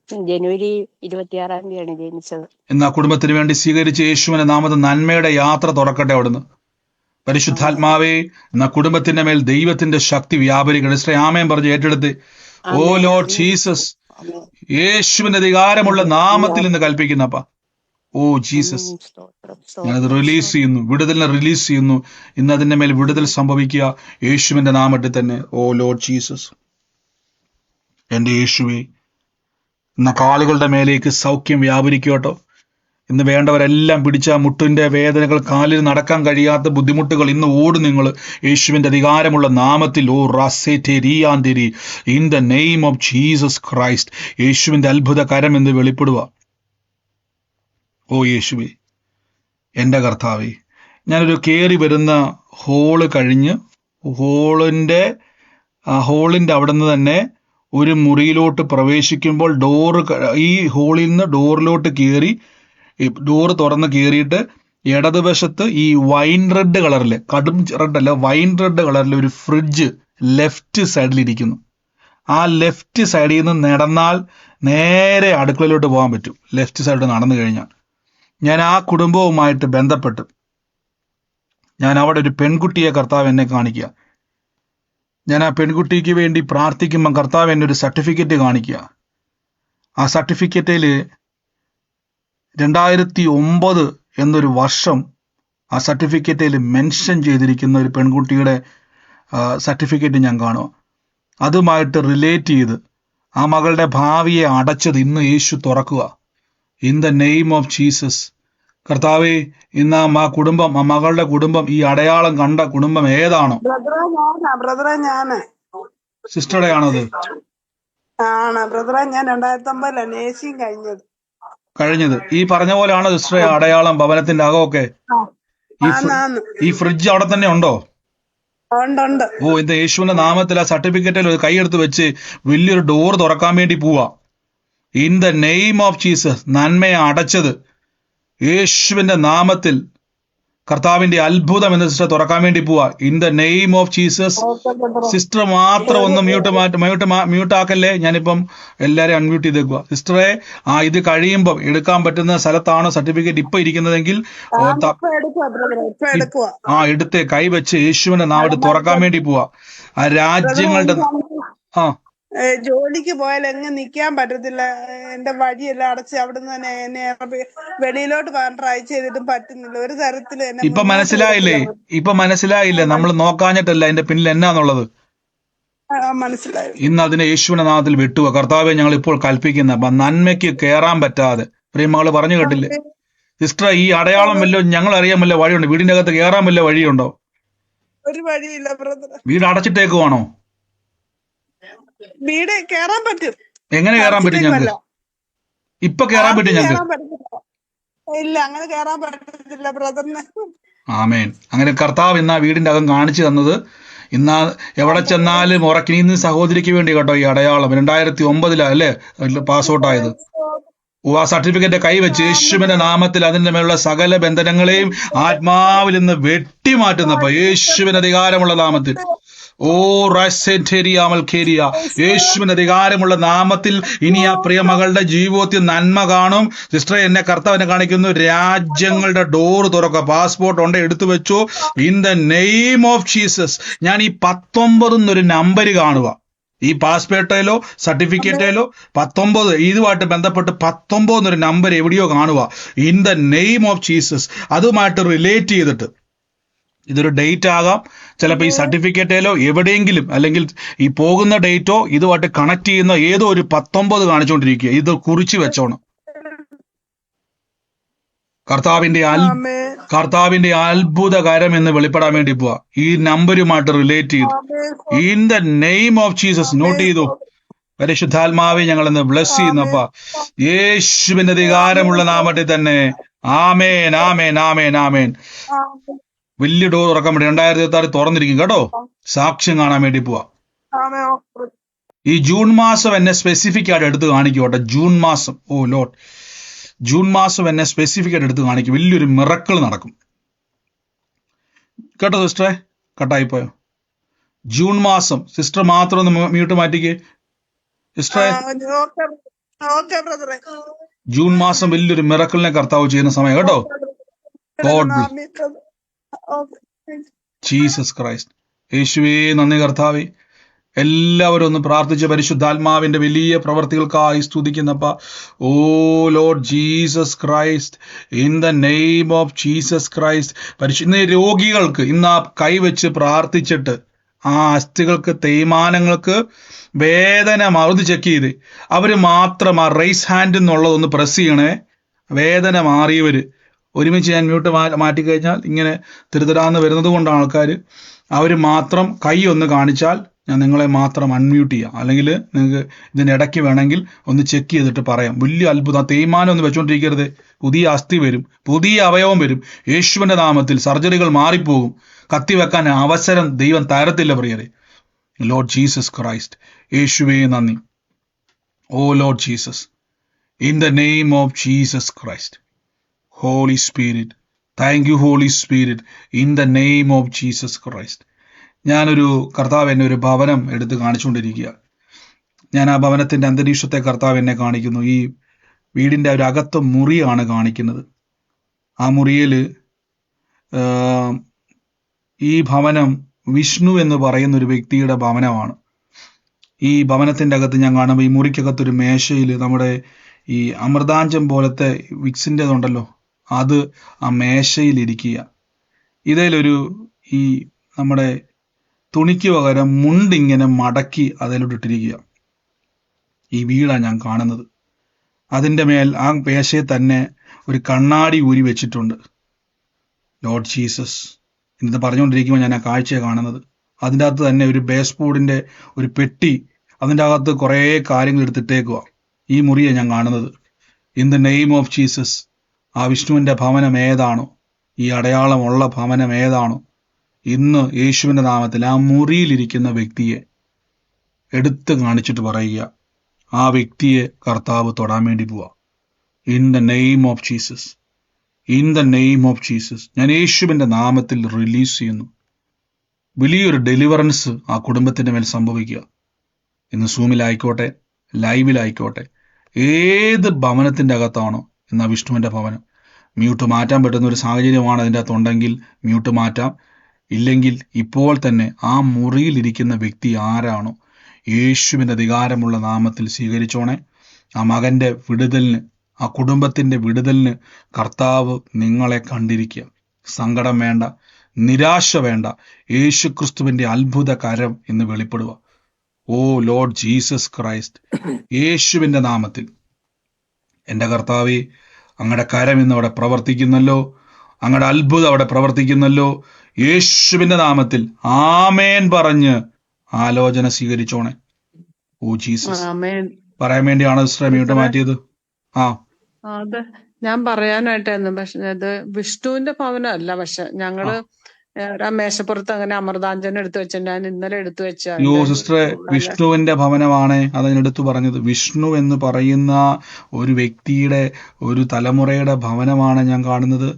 ജനുവരി 26-ാം തീയതിയാണ് ജനിച്ചത്. എന്നാ കുടുംബത്തിന് വേണ്ടി സ്വീകരിച്ച് യേശുവിന്റെ നാമത്തിൽ നന്മയുടെ യാത്ര തുറക്കട്ടെ അവിടുന്ന്. പരിശുദ്ധാത്മാവേ, എന്നാ കുടുംബത്തിന്റെ മേൽ ദൈവത്തിന്റെ ശക്തി വ്യാപരിക്കട്ടെ. സിസ്റ്ററെ ആമേൻ പറഞ്ഞ് ഏറ്റെടുത്ത് ഓ ലോർഡ് ജീസസ്, യേശുവിന്റെ അധികാരമുള്ള നാമത്തിൽ നിന്ന് കൽപ്പിക്കുന്നപ്പ ഓ ജീസസ്, സ്തോത്രം ഞാനത് സ്തോത്രം റിലീസ് ചെയ്യുന്നു, വിടുതലിനെ റിലീസ് ചെയ്യുന്നു. ഇന്ന് അതിന്റെ മേൽ വിടുതൽ സംഭവിക്കുക യേശുവിന്റെ നാമത്തിൽ തന്നെ. ഓ ലോർഡ് ജീസസ്, എന്റെ യേശുവേ, ഇന്ന് കാലുകളുടെ മേലേക്ക് സൗഖ്യം വ്യാപരിക്കട്ടോ. ഇന്ന് വേണ്ടവരെല്ലാം പിടിച്ച മുട്ടിന്റെ വേദനകൾ, കാലിൽ നടക്കാൻ കഴിയാത്ത ബുദ്ധിമുട്ടുകൾ ഇന്ന് ഓടും നിങ്ങൾ യേശുവിന്റെ അധികാരമുള്ള നാമത്തിൽ. ഓ റാസേരി in the name of Jesus Christ. യേശുവിന്റെ അത്ഭുത കരം എന്ന് വെളിപ്പെടുക. ഓ യേശുവേ, എൻ്റെ കർത്താവേ, ഞാനൊരു കയറി വരുന്ന ഹോള് കഴിഞ്ഞ് ഹോളിന്റെ അവിടെ നിന്ന് തന്നെ ഒരു മുറിയിലോട്ട് പ്രവേശിക്കുമ്പോൾ ഈ ഹോളിൽ നിന്ന് ഡോറിലോട്ട് കയറി, ഡോറ് തുറന്ന് കയറിയിട്ട് ഇടതുവശത്ത് ഈ വൈൻ റെഡ് കളറിൽ, കടും റെഡ് അല്ല, വൈൻ റെഡ് കളറിൽ ഒരു ഫ്രിഡ്ജ് ലെഫ്റ്റ് സൈഡിലിരിക്കുന്നു. ആ ലെഫ്റ്റ് സൈഡിൽ നിന്ന് നടന്നാൽ നേരെ അടുക്കളയിലോട്ട് പോകാൻ പറ്റും. ലെഫ്റ്റ് സൈഡ് നടന്നു കഴിഞ്ഞാൽ ഞാൻ ആ കുടുംബവുമായിട്ട് ബന്ധപ്പെട്ട് ഞാൻ അവിടെ ഒരു പെൺകുട്ടിയെ കർത്താവ് എന്നെ കാണിക്കുക. ഞാൻ ആ പെൺകുട്ടിക്ക് വേണ്ടി പ്രാർത്ഥിക്കുമ്പോൾ കർത്താവ് എന്നെ ഒരു സർട്ടിഫിക്കറ്റ് കാണിക്കുക. ആ സർട്ടിഫിക്കറ്റിൽ 2009 എന്നൊരു വർഷം ആ സർട്ടിഫിക്കറ്റിൽ മെൻഷൻ ചെയ്തിരിക്കുന്ന ഒരു പെൺകുട്ടിയുടെ സർട്ടിഫിക്കറ്റ് ഞാൻ കാണുക. അതുമായിട്ട് റിലേറ്റ് ചെയ്ത് ആ മകളുടെ ഭാവിയെ അടച്ചത് ഇന്ന് യേശു തുറക്കുക. In the name of Jesus. കർത്താവേ, ഇന്ന് ആ കുടുംബം, ആ മകളുടെ കുടുംബം, ഈ അടയാളം കണ്ട കുടുംബം ഏതാണോ, സിസ്റ്ററുടെ ആണോ അത്? ഞാൻ 2009 നേഴ്സിംഗ് കഴിഞ്ഞത് ഈ പറഞ്ഞ പോലെയാണോ സിസ്റ്ററെ അടയാളം ഭവനത്തിന്റെ അകമൊക്കെ? ഈ ഫ്രിഡ്ജ് അവിടെ തന്നെ ഉണ്ടോ? ഓ, ഇന്ന് യേശുവിന്റെ നാമത്തിൽ ആ സർട്ടിഫിക്കറ്റിൽ ഒരു കൈയെടുത്ത് വെച്ച് വലിയൊരു ഡോർ തുറക്കാൻ വേണ്ടി പോവാ. In the name of Jesus. നന്മയെ അടച്ചത് യേശുവിന്റെ നാമത്തിൽ കർത്താവിന്റെ അത്ഭുതം എന്ന സിസ്റ്റർ തുറക്കാൻ വേണ്ടി പോവാ. In the name of Jesus. Sister മാത്രം ഒന്ന് മ്യൂട്ടാക്കല്ലേ. ഞാനിപ്പം എല്ലാരെയും അൺമ്യൂട്ട് ചെയ്തേക്കുക. സിസ്റ്ററെ, ഇത് കഴിയുമ്പം എടുക്കാൻ പറ്റുന്ന സ്ഥലത്താണോ സർട്ടിഫിക്കറ്റ് ഇപ്പൊ ഇരിക്കുന്നതെങ്കിൽ എടുത്ത് കൈവച്ച് യേശുവിന്റെ നാമത്തിൽ തുറക്കാൻ വേണ്ടി പോവാ. ആ രാജ്യങ്ങളുടെ ജോലിക്ക് പോയാൽ എങ്ങും നിക്കാൻ പറ്റത്തില്ല. എന്റെ വഴിയെല്ലാം അടച്ച് അവിടുന്ന് തന്നെ എന്നെ വെളിയിലോട്ട് പോകാൻ ട്രൈ ചെയ്തിട്ടും പറ്റുന്നില്ല. ഒരു തരത്തില് ഇപ്പൊ മനസ്സിലായില്ലേ നമ്മൾ നോക്കാഞ്ഞിട്ടല്ല അതിന്റെ പിന്നിൽ എന്നാന്നുള്ളത്. മനസ്സിലായി. ഇന്ന് അതിനെ യേശുവിന്റെ നാമത്തിൽ വെട്ടുക. കർത്താവെ, ഞങ്ങൾ ഇപ്പോൾ കൽപ്പിക്കുന്ന നന്മയ്ക്ക് കയറാൻ പറ്റാതെ പ്രിയമകള് പറഞ്ഞു കേട്ടില്ലേ സിസ്റ്റർ, ഈ അടയാളം വല്ലോ ഞങ്ങൾ അറിയാൻ വല്ല വഴിയുണ്ടോ? വീടിന്റെ അകത്ത് കയറാൻ വല്ല വഴിയുണ്ടോ? ഒരു വഴിയില്ല ബ്രദർ. വീട് അടച്ചിട്ടേക്കുവാണോ? വീട് കയറാൻ പറ്റും. എങ്ങനെ കയറാൻ പറ്റും? ഞങ്ങൾക്ക് ഇപ്പൊ കയറാൻ പറ്റും ഞങ്ങൾക്ക്? ഇല്ല, അങ്ങനെ കയറാൻ പറ്റത്തില്ല ബ്രദറിന്. ആമേൻ. അങ്ങനെ കർത്താവ് ഇന്ന് ആ വീടിന്റെ അകം കാണിച്ചു തന്നത്. ഇന്ന് എവിടെ ചെന്നാലും ഉറക്കിനി സഹോദരിക്ക് വേണ്ടി കേട്ടോ ഈ അടയാളം. 2009 അല്ലേ പാസ്ഔട്ട് ആയത്. ആ സർട്ടിഫിക്കറ്റ് കൈവച്ച് യേശുവിന്റെ നാമത്തിൽ അതിന്റെ മേലുള്ള സകല ബന്ധനങ്ങളെയും ആത്മാവിൽ നിന്ന് വെട്ടിമാറ്റുന്നപ്പോ യേശുവിന് അധികാരമുള്ള നാമത്തിൽ. ഓ റൈസെന്റേരിയ യേശുവിന്റെ അധികാരമുള്ള നാമത്തിൽ ഇനി ആ പ്രിയ മകളുടെ ജീവിതത്തിൽ നന്മ കാണും. സിസ്റ്ററെ, എന്നെ കർത്താവിനെ കാണിക്കുന്നു. രാജ്യങ്ങളുടെ ഡോർ തുറക്കുക. പാസ്പോർട്ട് ഉണ്ട്, എടുത്തു വെച്ചു. In the name of Jesus. ഞാൻ ഈ 19 എന്നൊരു നമ്പർ കാണുക. ഈ പാസ്പോർട്ടിലോ സർട്ടിഫിക്കറ്റിലോ 19, ഇതുമായിട്ട് ബന്ധപ്പെട്ട് 19 എന്നൊരു നമ്പർ എവിടെയോ കാണുക. In the name of Jesus. അതുമായിട്ട് റിലേറ്റ് ചെയ്തിട്ട് ഇതൊരു ഡേറ്റ് ആകാം, ചിലപ്പോൾ ഈ സർട്ടിഫിക്കറ്റിലോ എവിടെയെങ്കിലും, അല്ലെങ്കിൽ ഈ പോകുന്ന ഡേറ്റോ ഇതുമായിട്ട് കണക്ട് ചെയ്യുന്ന ഏതോ ഒരു 19 കാണിച്ചുകൊണ്ടിരിക്കുക. ഇത് കുറിച്ച് വെച്ചോണം. കർത്താവിന്റെ അത്ഭുതകരം എന്ന് വെളിപ്പെടാൻ വേണ്ടി പോവാ. ഈ നമ്പരുമായിട്ട് റിലേറ്റ് ചെയ്തു. In the name of Jesus. Note ചെയ്തു. പരിശുദ്ധാത്മാവെ, ഞങ്ങൾ ഇന്ന് ബ്ലസ് ചെയ്യുന്നപ്പ യേശുവിന്റെ അധികാരമുള്ള നാമത്തിൽ തന്നെ. ആമേൻ, ആമേൻ, ആമേൻ, ആമേൻ. വലിയ ഡോർ തുറക്കാൻ വേണ്ടി 2026 തുറന്നിരിക്കും കേട്ടോ. സാക്ഷ്യം കാണാൻ വേണ്ടി പോവാ. ഈ ജൂൺ മാസം എന്നെ സ്പെസിഫിക് ആയിട്ട് എടുത്ത് കാണിക്കോട്ടെ. ജൂൺ മാസം, ഓ ലോർഡ്, ജൂൺ മാസം എന്നെ സ്പെസിഫിക് ആയിട്ട് എടുത്ത് കാണിക്കും. വലിയൊരു മിറക്കിൾ നടക്കും കേട്ടോ. സിസ്റ്ററെ, കട്ടായിപ്പോയോ? ജൂൺ മാസം. സിസ്റ്റർ മാത്രം ഒന്ന് മ്യൂട്ട് മാറ്റിക്കേ സിസ്റ്ററെ. ജൂൺ മാസം വലിയൊരു മിറക്കിളിനെ കർത്താവ് ചെയ്യുന്ന സമയം കേട്ടോ. God bless Jesus Christ. യേശുവേ നന്ദി കർത്താവേ. എല്ലാവരും ഒന്ന് പ്രാർത്ഥിച്ച് പരിശുദ്ധാത്മാവിന്റെ വലിയ പ്രവർത്തികൾക്കായി സ്തുതിക്കുന്നപ്പ. Oh lord Jesus Christ, in the name of Jesus Christ. ഇന്ന് രോഗികൾക്ക് ഇന്ന് ആ കൈവച്ച് പ്രാർത്ഥിച്ചിട്ട് ആ അസ്ഥികൾക്ക് തേയ്മാനങ്ങൾക്ക് വേദന മറുതി ചെക്ക് ചെയ്ത് അവർ മാത്രം ആ റൈസ് ഹാൻഡ് എന്നുള്ളതൊന്ന് പ്രസ് ചെയ്യണേ. വേദന മാറിയവർ ഒരുമിച്ച് ഞാൻ മ്യൂട്ട് മാറ്റിക്കഴിഞ്ഞാൽ ഇങ്ങനെ തിരുതരാന്ന് വരുന്നത് കൊണ്ടാണ് ആൾക്കാർ. അവർ മാത്രം കൈ ഒന്ന് കാണിച്ചാൽ ഞാൻ നിങ്ങളെ മാത്രം അൺമ്യൂട്ട് ചെയ്യാം. അല്ലെങ്കിൽ നിങ്ങൾക്ക് ഇതിനിടയ്ക്ക് വേണമെങ്കിൽ ഒന്ന് ചെക്ക് ചെയ്തിട്ട് പറയാം. വലിയ അത്ഭുതം. ആ തേയ്മാനം ഒന്ന് വെച്ചോണ്ടിരിക്കരുത്. പുതിയ അസ്ഥി വരും, പുതിയ അവയവം വരും. യേശുവിന്റെ നാമത്തിൽ സർജറികൾ മാറിപ്പോകും. കത്തിവെക്കാൻ അവസരം ദൈവം തരത്തില്ല പ്രിയരെ. ലോർഡ് ജീസസ് ക്രൈസ്റ്റ്, യേശുവേ നന്ദി. Oh lord Jesus, in the name of Jesus Christ, holy spirit, thank you holy spirit, in the name of Jesus Christ. ഞാനൊരു കർത്താവ് എന്നെ ഒരു ഭവനം എടുത്ത് കാണിച്ചുകൊണ്ടിരിക്കുക. ഞാൻ ആ ഭവനത്തിന്റെ അന്തരീക്ഷത്തെ കർത്താവ് എന്നെ കാണിക്കുന്നു. ഈ വീടിന്റെ ഒരു അകത്ത മുറിയാണ് കാണിക്കുന്നത്. ആ മുറിയിൽ ഈ ഭവനം വിഷ്ണു എന്ന് പറയുന്ന ഒരു വ്യക്തിയുടെ ഭവനമാണ്. ഈ ഭവനത്തിന്റെ അകത്ത് ഞാൻ കാണുമ്പോൾ ഈ മുറിക്കകത്തൊരു മേശയിൽ നമ്മുടെ ഈ അമൃതാഞ്ചം പോലത്തെ വിക്സിൻ്റെതുണ്ടല്ലോ, അത് ആ മേശയിൽ ഇരിക്കുക. ഇതിലൊരു ഈ നമ്മുടെ തുണിക്ക് പകരം മുണ്ടിങ്ങനെ മടക്കി അതിലോട്ടിട്ടിരിക്കുക. ഈ വീടാണ് ഞാൻ കാണുന്നത്. അതിൻ്റെ മേൽ ആ മേശയിൽ തന്നെ ഒരു കണ്ണാടി ഊരി വെച്ചിട്ടുണ്ട്. ലോർഡ് ജീസസ്, ഇന്നത് പറഞ്ഞുകൊണ്ടിരിക്കുമ്പോൾ ഞാൻ ആ കാഴ്ചയാണ് കാണുന്നത്. അതിൻ്റെ അകത്ത് തന്നെ ഒരു ബേസ് ബോർഡിൻ്റെ ഒരു പെട്ടി, അതിൻ്റെ അകത്ത് കുറേ കാര്യങ്ങൾ എടുത്തിട്ടേക്കുക. ഈ മുറിയാണ് ഞാൻ കാണുന്നത്. In the name of Jesus, ആ വിഷ്ണുവിൻ്റെ ഭവനം ഏതാണോ, ഈ അടയാളമുള്ള ഭവനം ഏതാണോ, ഇന്ന് യേശുവിൻ്റെ നാമത്തിൽ ആ മുറിയിലിരിക്കുന്ന വ്യക്തിയെ എടുത്ത് കാണിച്ചിട്ട് പറയുക, ആ വ്യക്തിയെ കർത്താവ് തൊടാൻ വേണ്ടി പോവാ. In the name of Jesus, in the name of Jesus, ഞാൻ യേശുവിൻ്റെ നാമത്തിൽ റിലീസ് ചെയ്യുന്നു. വലിയൊരു ഡെലിവറൻസ് ആ കുടുംബത്തിൻ്റെ മേൽ സംഭവിക്കുക. ഇന്ന് സൂമിലായിക്കോട്ടെ, ലൈവിലായിക്കോട്ടെ, ഏത് ഭവനത്തിൻ്റെ അകത്താണോ ഇന്ന് ആ വിഷ്ണുവിൻ്റെ ഭവനം, മ്യൂട്ട് മാറ്റാൻ പറ്റുന്ന ഒരു സാഹചര്യമാണ് അതിൻ്റെ അകത്തുണ്ടെങ്കിൽ മ്യൂട്ട് മാറ്റാം. ഇല്ലെങ്കിൽ ഇപ്പോൾ തന്നെ ആ മുറിയിലിരിക്കുന്ന വ്യക്തി ആരാണോ യേശുവിൻ്റെ അധികാരമുള്ള നാമത്തിൽ സ്വീകരിച്ചോണേ. ആ മകൻ്റെ വിടുതലിന്, ആ കുടുംബത്തിൻ്റെ വിടുതലിന് കർത്താവ് നിങ്ങളെ കണ്ടിരിക്കുക. സങ്കടം വേണ്ട, നിരാശ വേണ്ട. യേശു ക്രിസ്തുവിൻ്റെ അത്ഭുത കരം ഇന്ന് വെളിപ്പെടുക. ഓ ലോർഡ് ജീസസ് ക്രൈസ്റ്റ്, യേശുവിൻ്റെ നാമത്തിൽ എൻ്റെ കർത്താവേ, അങ്ങയുടെ കരം ഇന്ന് അവിടെ പ്രവർത്തിക്കുന്നല്ലോ, അങ്ങയുടെ അത്ഭുതം അവിടെ പ്രവർത്തിക്കുന്നല്ലോ. യേശുവിൻ്റെ നാമത്തിൽ ആമേൻ പറഞ്ഞ് ആലോചന സ്വീകരിച്ചോണേ. ഓ ജീസസ്, പറയാൻ വേണ്ടിയാണ് സിസ്റ്റർ മ്യൂട്ട് മാറ്റിയത്. അത് ഞാൻ പറയാനായിട്ടായിരുന്നു. പക്ഷെ അത് വിഷ്ണുവിന്റെ ഭവനമല്ല. പക്ഷെ ഞങ്ങള് ആ മേശപ്പുറത്ത് അങ്ങനെ അമൃതാഞ്ജനം എടുത്തു വെച്ച, ഞാൻ ഇന്നലെ എടുത്തു വെച്ച. യോ സിസ്റ്ററെ, വിഷ്ണുവിന്റെ ഭവനമാണ് അതിനെടുത്തു പറഞ്ഞത്. വിഷ്ണു എന്ന് പറയുന്ന ഒരു വ്യക്തിയുടെ, ഒരു തലമുറയുടെ ഭവനമാണ് ഞാൻ കാണുന്നത്.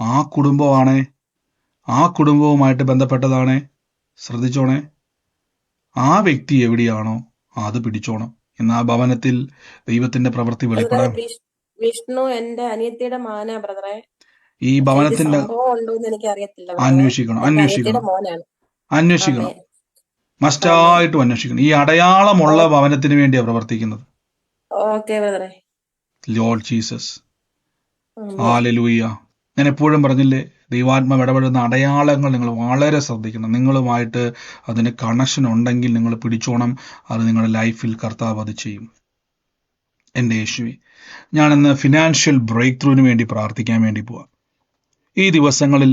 ആ കുടുംബമാണ്, ആ കുടുംബവുമായിട്ട് ബന്ധപ്പെട്ടതാണ്. ശ്രദ്ധിച്ചോണേ, ആ വ്യക്തി എവിടെയാണോ അത് പിടിച്ചോണം. ഇന്ന് ആ ഭവനത്തിൽ ദൈവത്തിന്റെ പ്രവൃത്തി വെളിപ്പെടാൻ. വിഷ്ണു എന്റെ അനിയത്തിയുടെ മോനാ ബ്രദറെ. ഈ ഭവനത്തിന്റെ അന്വേഷിക്കണം, മസ്റ്റായിട്ടും അന്വേഷിക്കണം. ഈ അടയാളമുള്ള ഭവനത്തിന് വേണ്ടിയാ പ്രവർത്തിക്കുന്നത്. Lord Jesus, hallelujah. ഞാൻ എപ്പോഴും പറഞ്ഞില്ലേ, ദൈവാത്മാവ് ഇടപെടുന്ന അടയാളങ്ങൾ നിങ്ങൾ വളരെ ശ്രദ്ധിക്കണം. നിങ്ങളുമായിട്ട് അതിന് കണക്ഷൻ ഉണ്ടെങ്കിൽ നിങ്ങൾ പിടിച്ചോണം. അത് നിങ്ങളുടെ ലൈഫിൽ കർത്താവ് അത് ചെയ്യും. എൻ്റെ യേശുവേ, ഞാനിന്ന് ഫിനാൻഷ്യൽ ബ്രേക്ക് ത്രൂവിന് വേണ്ടി പ്രാർത്ഥിക്കാൻ വേണ്ടി പോവാം. ഈ ദിവസങ്ങളിൽ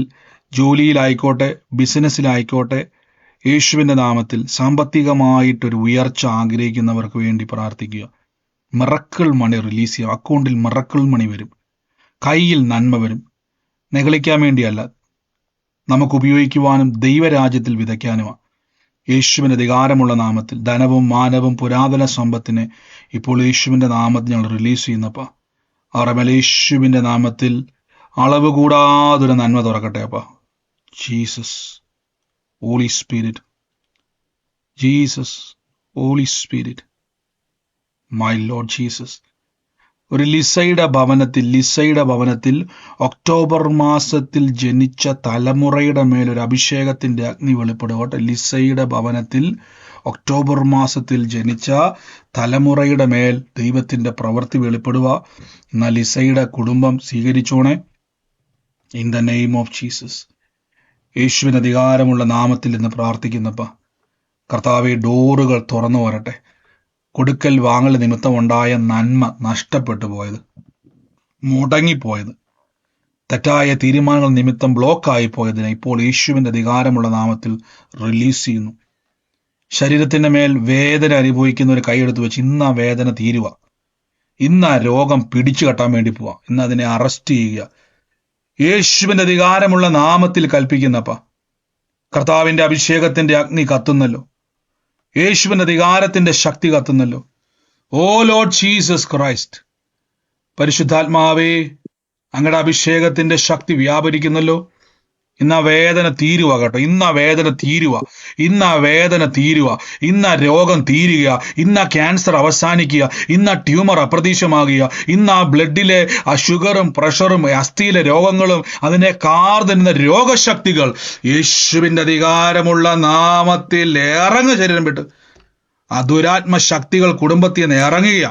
ജോലിയിലായിക്കോട്ടെ, ബിസിനസ്സിലായിക്കോട്ടെ, യേശുവിൻ്റെ നാമത്തിൽ സാമ്പത്തികമായിട്ടൊരു ഉയർച്ച ആഗ്രഹിക്കുന്നവർക്ക് വേണ്ടി പ്രാർത്ഥിക്കുക. മിറക്കിൾ മണി റിലീസ് ചെയ്യുക. അക്കൗണ്ടിൽ മിറക്കിൾ മണി വരും, കയ്യിൽ നന്മ വരും. നിഗളിക്കാൻ വേണ്ടിയല്ല, നമുക്ക് ഉപയോഗിക്കുവാനും ദൈവരാജ്യത്തിൽ വിതയ്ക്കാനുമാണ്. യേശുവിൻ്റെ അധികാരമുള്ള നാമത്തിൽ ധനവും മാനവും പുരാതന സമ്പത്തിനെ ഇപ്പോൾ യേശുവിൻ്റെ നാമത്തിൽ ഞങ്ങൾ റിലീസ് ചെയ്യുന്നപ്പാ. അവരുടെ യേശുവിൻ്റെ നാമത്തിൽ അളവ് കൂടാതൊരു നന്മ തുറക്കട്ടെ അപ്പാ. Jesus, Holy Spirit, Jesus, Holy Spirit, my Lord Jesus. ഒരു ലിസയുടെ ഭവനത്തിൽ ഒക്ടോബർ മാസത്തിൽ ജനിച്ച തലമുറയുടെ മേലൊരു അഭിഷേകത്തിന്റെ അഗ്നി വെളിപ്പെടുകട്ടെ. ലിസയുടെ ഭവനത്തിൽ ഒക്ടോബർ മാസത്തിൽ ജനിച്ച തലമുറയുടെ മേൽ ദൈവത്തിന്റെ പ്രവൃത്തി വെളിപ്പെടുക. എന്നാൽ ലിസയുടെ കുടുംബം സ്വീകരിച്ചോണേ in the name of Jesus. യേശുവിന് അധികാരമുള്ള നാമത്തിൽ ഇന്ന് പ്രാർത്ഥിക്കുന്നപ്പ കർത്താവെ, ഡോറുകൾ തുറന്നു വരട്ടെ. കൊടുക്കൽ വാങ്ങൽ നിമിത്തമുണ്ടായ നന്മ നഷ്ടപ്പെട്ടു പോയത്, മുടങ്ങിപ്പോയത്, തെറ്റായ തീരുമാനങ്ങൾ നിമിത്തം ബ്ലോക്കായി പോയതിനെ ഇപ്പോൾ യേശുവിന്റെ അധികാരമുള്ള നാമത്തിൽ റിലീസ് ചെയ്യുന്നു. ശരീരത്തിന്റെ മേൽ വേദന അനുഭവിക്കുന്ന ഒരു കൈയെടുത്ത് വെച്ച് ഇന്ന് ആ വേദന തീരുക. ഇന്ന് ആ രോഗം പിടിച്ചു കെട്ടാൻ വേണ്ടി പോവാ. ഇന്ന് അതിനെ അറസ്റ്റ് ചെയ്യുക. യേശുവിന്റെ അധികാരമുള്ള നാമത്തിൽ കൽപ്പിക്കുന്നപ്പ കർത്താവിന്റെ അഭിഷേകത്തിന്റെ അഗ്നി കത്തുന്നല്ലോ. യേശുവിന്റെ അധികാരത്തിന്റെ ശക്തി കത്തുന്നല്ലോ. ഓ ലോർഡ് ജീസസ് ക്രൈസ്റ്റ്, പരിശുദ്ധാത്മാവേ, അങ്ങയുടെ അഭിഷേകത്തിന്റെ ശക്തി വ്യാപരിക്കുന്നല്ലോ. ഇന്ന് ആ വേദന തീരുക കേട്ടോ. ഇന്ന് ആ വേദന തീരുക. ഇന്ന് ആ വേദന തീരുക. ഇന്ന് ആ രോഗം തീരുക. ഇന്ന് ആ ക്യാൻസർ അവസാനിക്കുക. ഇന്ന് ആ ട്യൂമർ അപ്രതീക്ഷമാകുക. ഇന്ന് ആ ബ്ലഡിലെ ആ ഷുഗറും പ്രഷറും അസ്ഥിയിലെ രോഗങ്ങളും അതിനെ കാർന്നുന്ന രോഗശക്തികൾ യേശുവിന്റെ അധികാരമുള്ള നാമത്തിൽ ഇറങ്ങുക. ശരീരം വിട്ട് ആ ദുരാത്മ ശക്തികൾ കുടുംബത്തിൽ നിന്ന് ഇറങ്ങുക.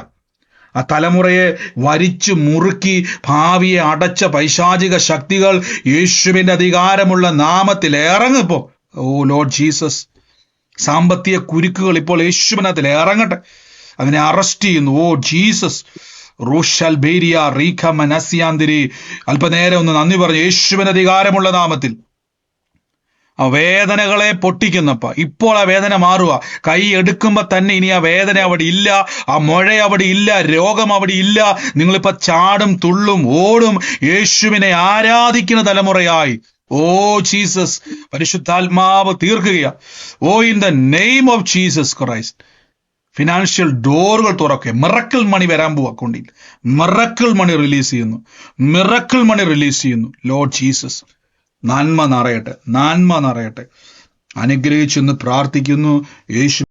ആ തലമുറയെ വരിച്ചു മുറുക്കി ഭാവിയെ അടച്ച പൈശാചിക ശക്തികൾ യേശുവിന്റെ അധികാരമുള്ള നാമത്തിൽ ഇറങ്ങിപ്പോ. ഓ ലോർഡ് ജീസസ്, സാമ്പത്തിക കുരുക്കുകൾ ഇപ്പോൾ യേശുവിനകത്തിൽ ഇറങ്ങട്ടെ. അതിനെ അറസ്റ്റ് ചെയ്യുന്നു. Oh Jesus. റൂഷൽ ബേരിയ റീഖ മനസ്യാന്തിരി. അല്പനേരം ഒന്ന് നന്ദി പറഞ്ഞു. യേശുവിന്റെ അധികാരമുള്ള നാമത്തിൽ ആ വേദനകളെ പൊട്ടിക്കുന്നപ്പ ഇപ്പോൾ ആ വേദന മാറുക. കൈ എടുക്കുമ്പോ തന്നെ ഇനി ആ വേദന അവിടെ ഇല്ല, ആ മുഴ അവിടെ ഇല്ല, രോഗം അവിടെ ഇല്ല. നിങ്ങളിപ്പോ ചാടും തുള്ളും ഓടും യേശുവിനെ ആരാധിക്കുന്ന തലമുറയായി. ഓ ജീസസ്, പരിശുദ്ധാത്മാവ് തീർക്കുക. Oh in the name of Jesus Christ. Financial ഡോറുകൾ തുറക്കുക. മിറക്കിൾ മണി വരാൻ പോവുക. അക്കൗണ്ടിൽ മിറക്കിൾ മണി റിലീസ് ചെയ്യുന്നു. മിറക്കിൾ മണി റിലീസ് ചെയ്യുന്നു. ലോർഡ് ജീസസ്, നന്മ നിറയട്ടെ, നന്മ നിറയട്ടെ. അനുഗ്രഹിച്ചെന്ന് പ്രാർത്ഥിക്കുന്നു യേശു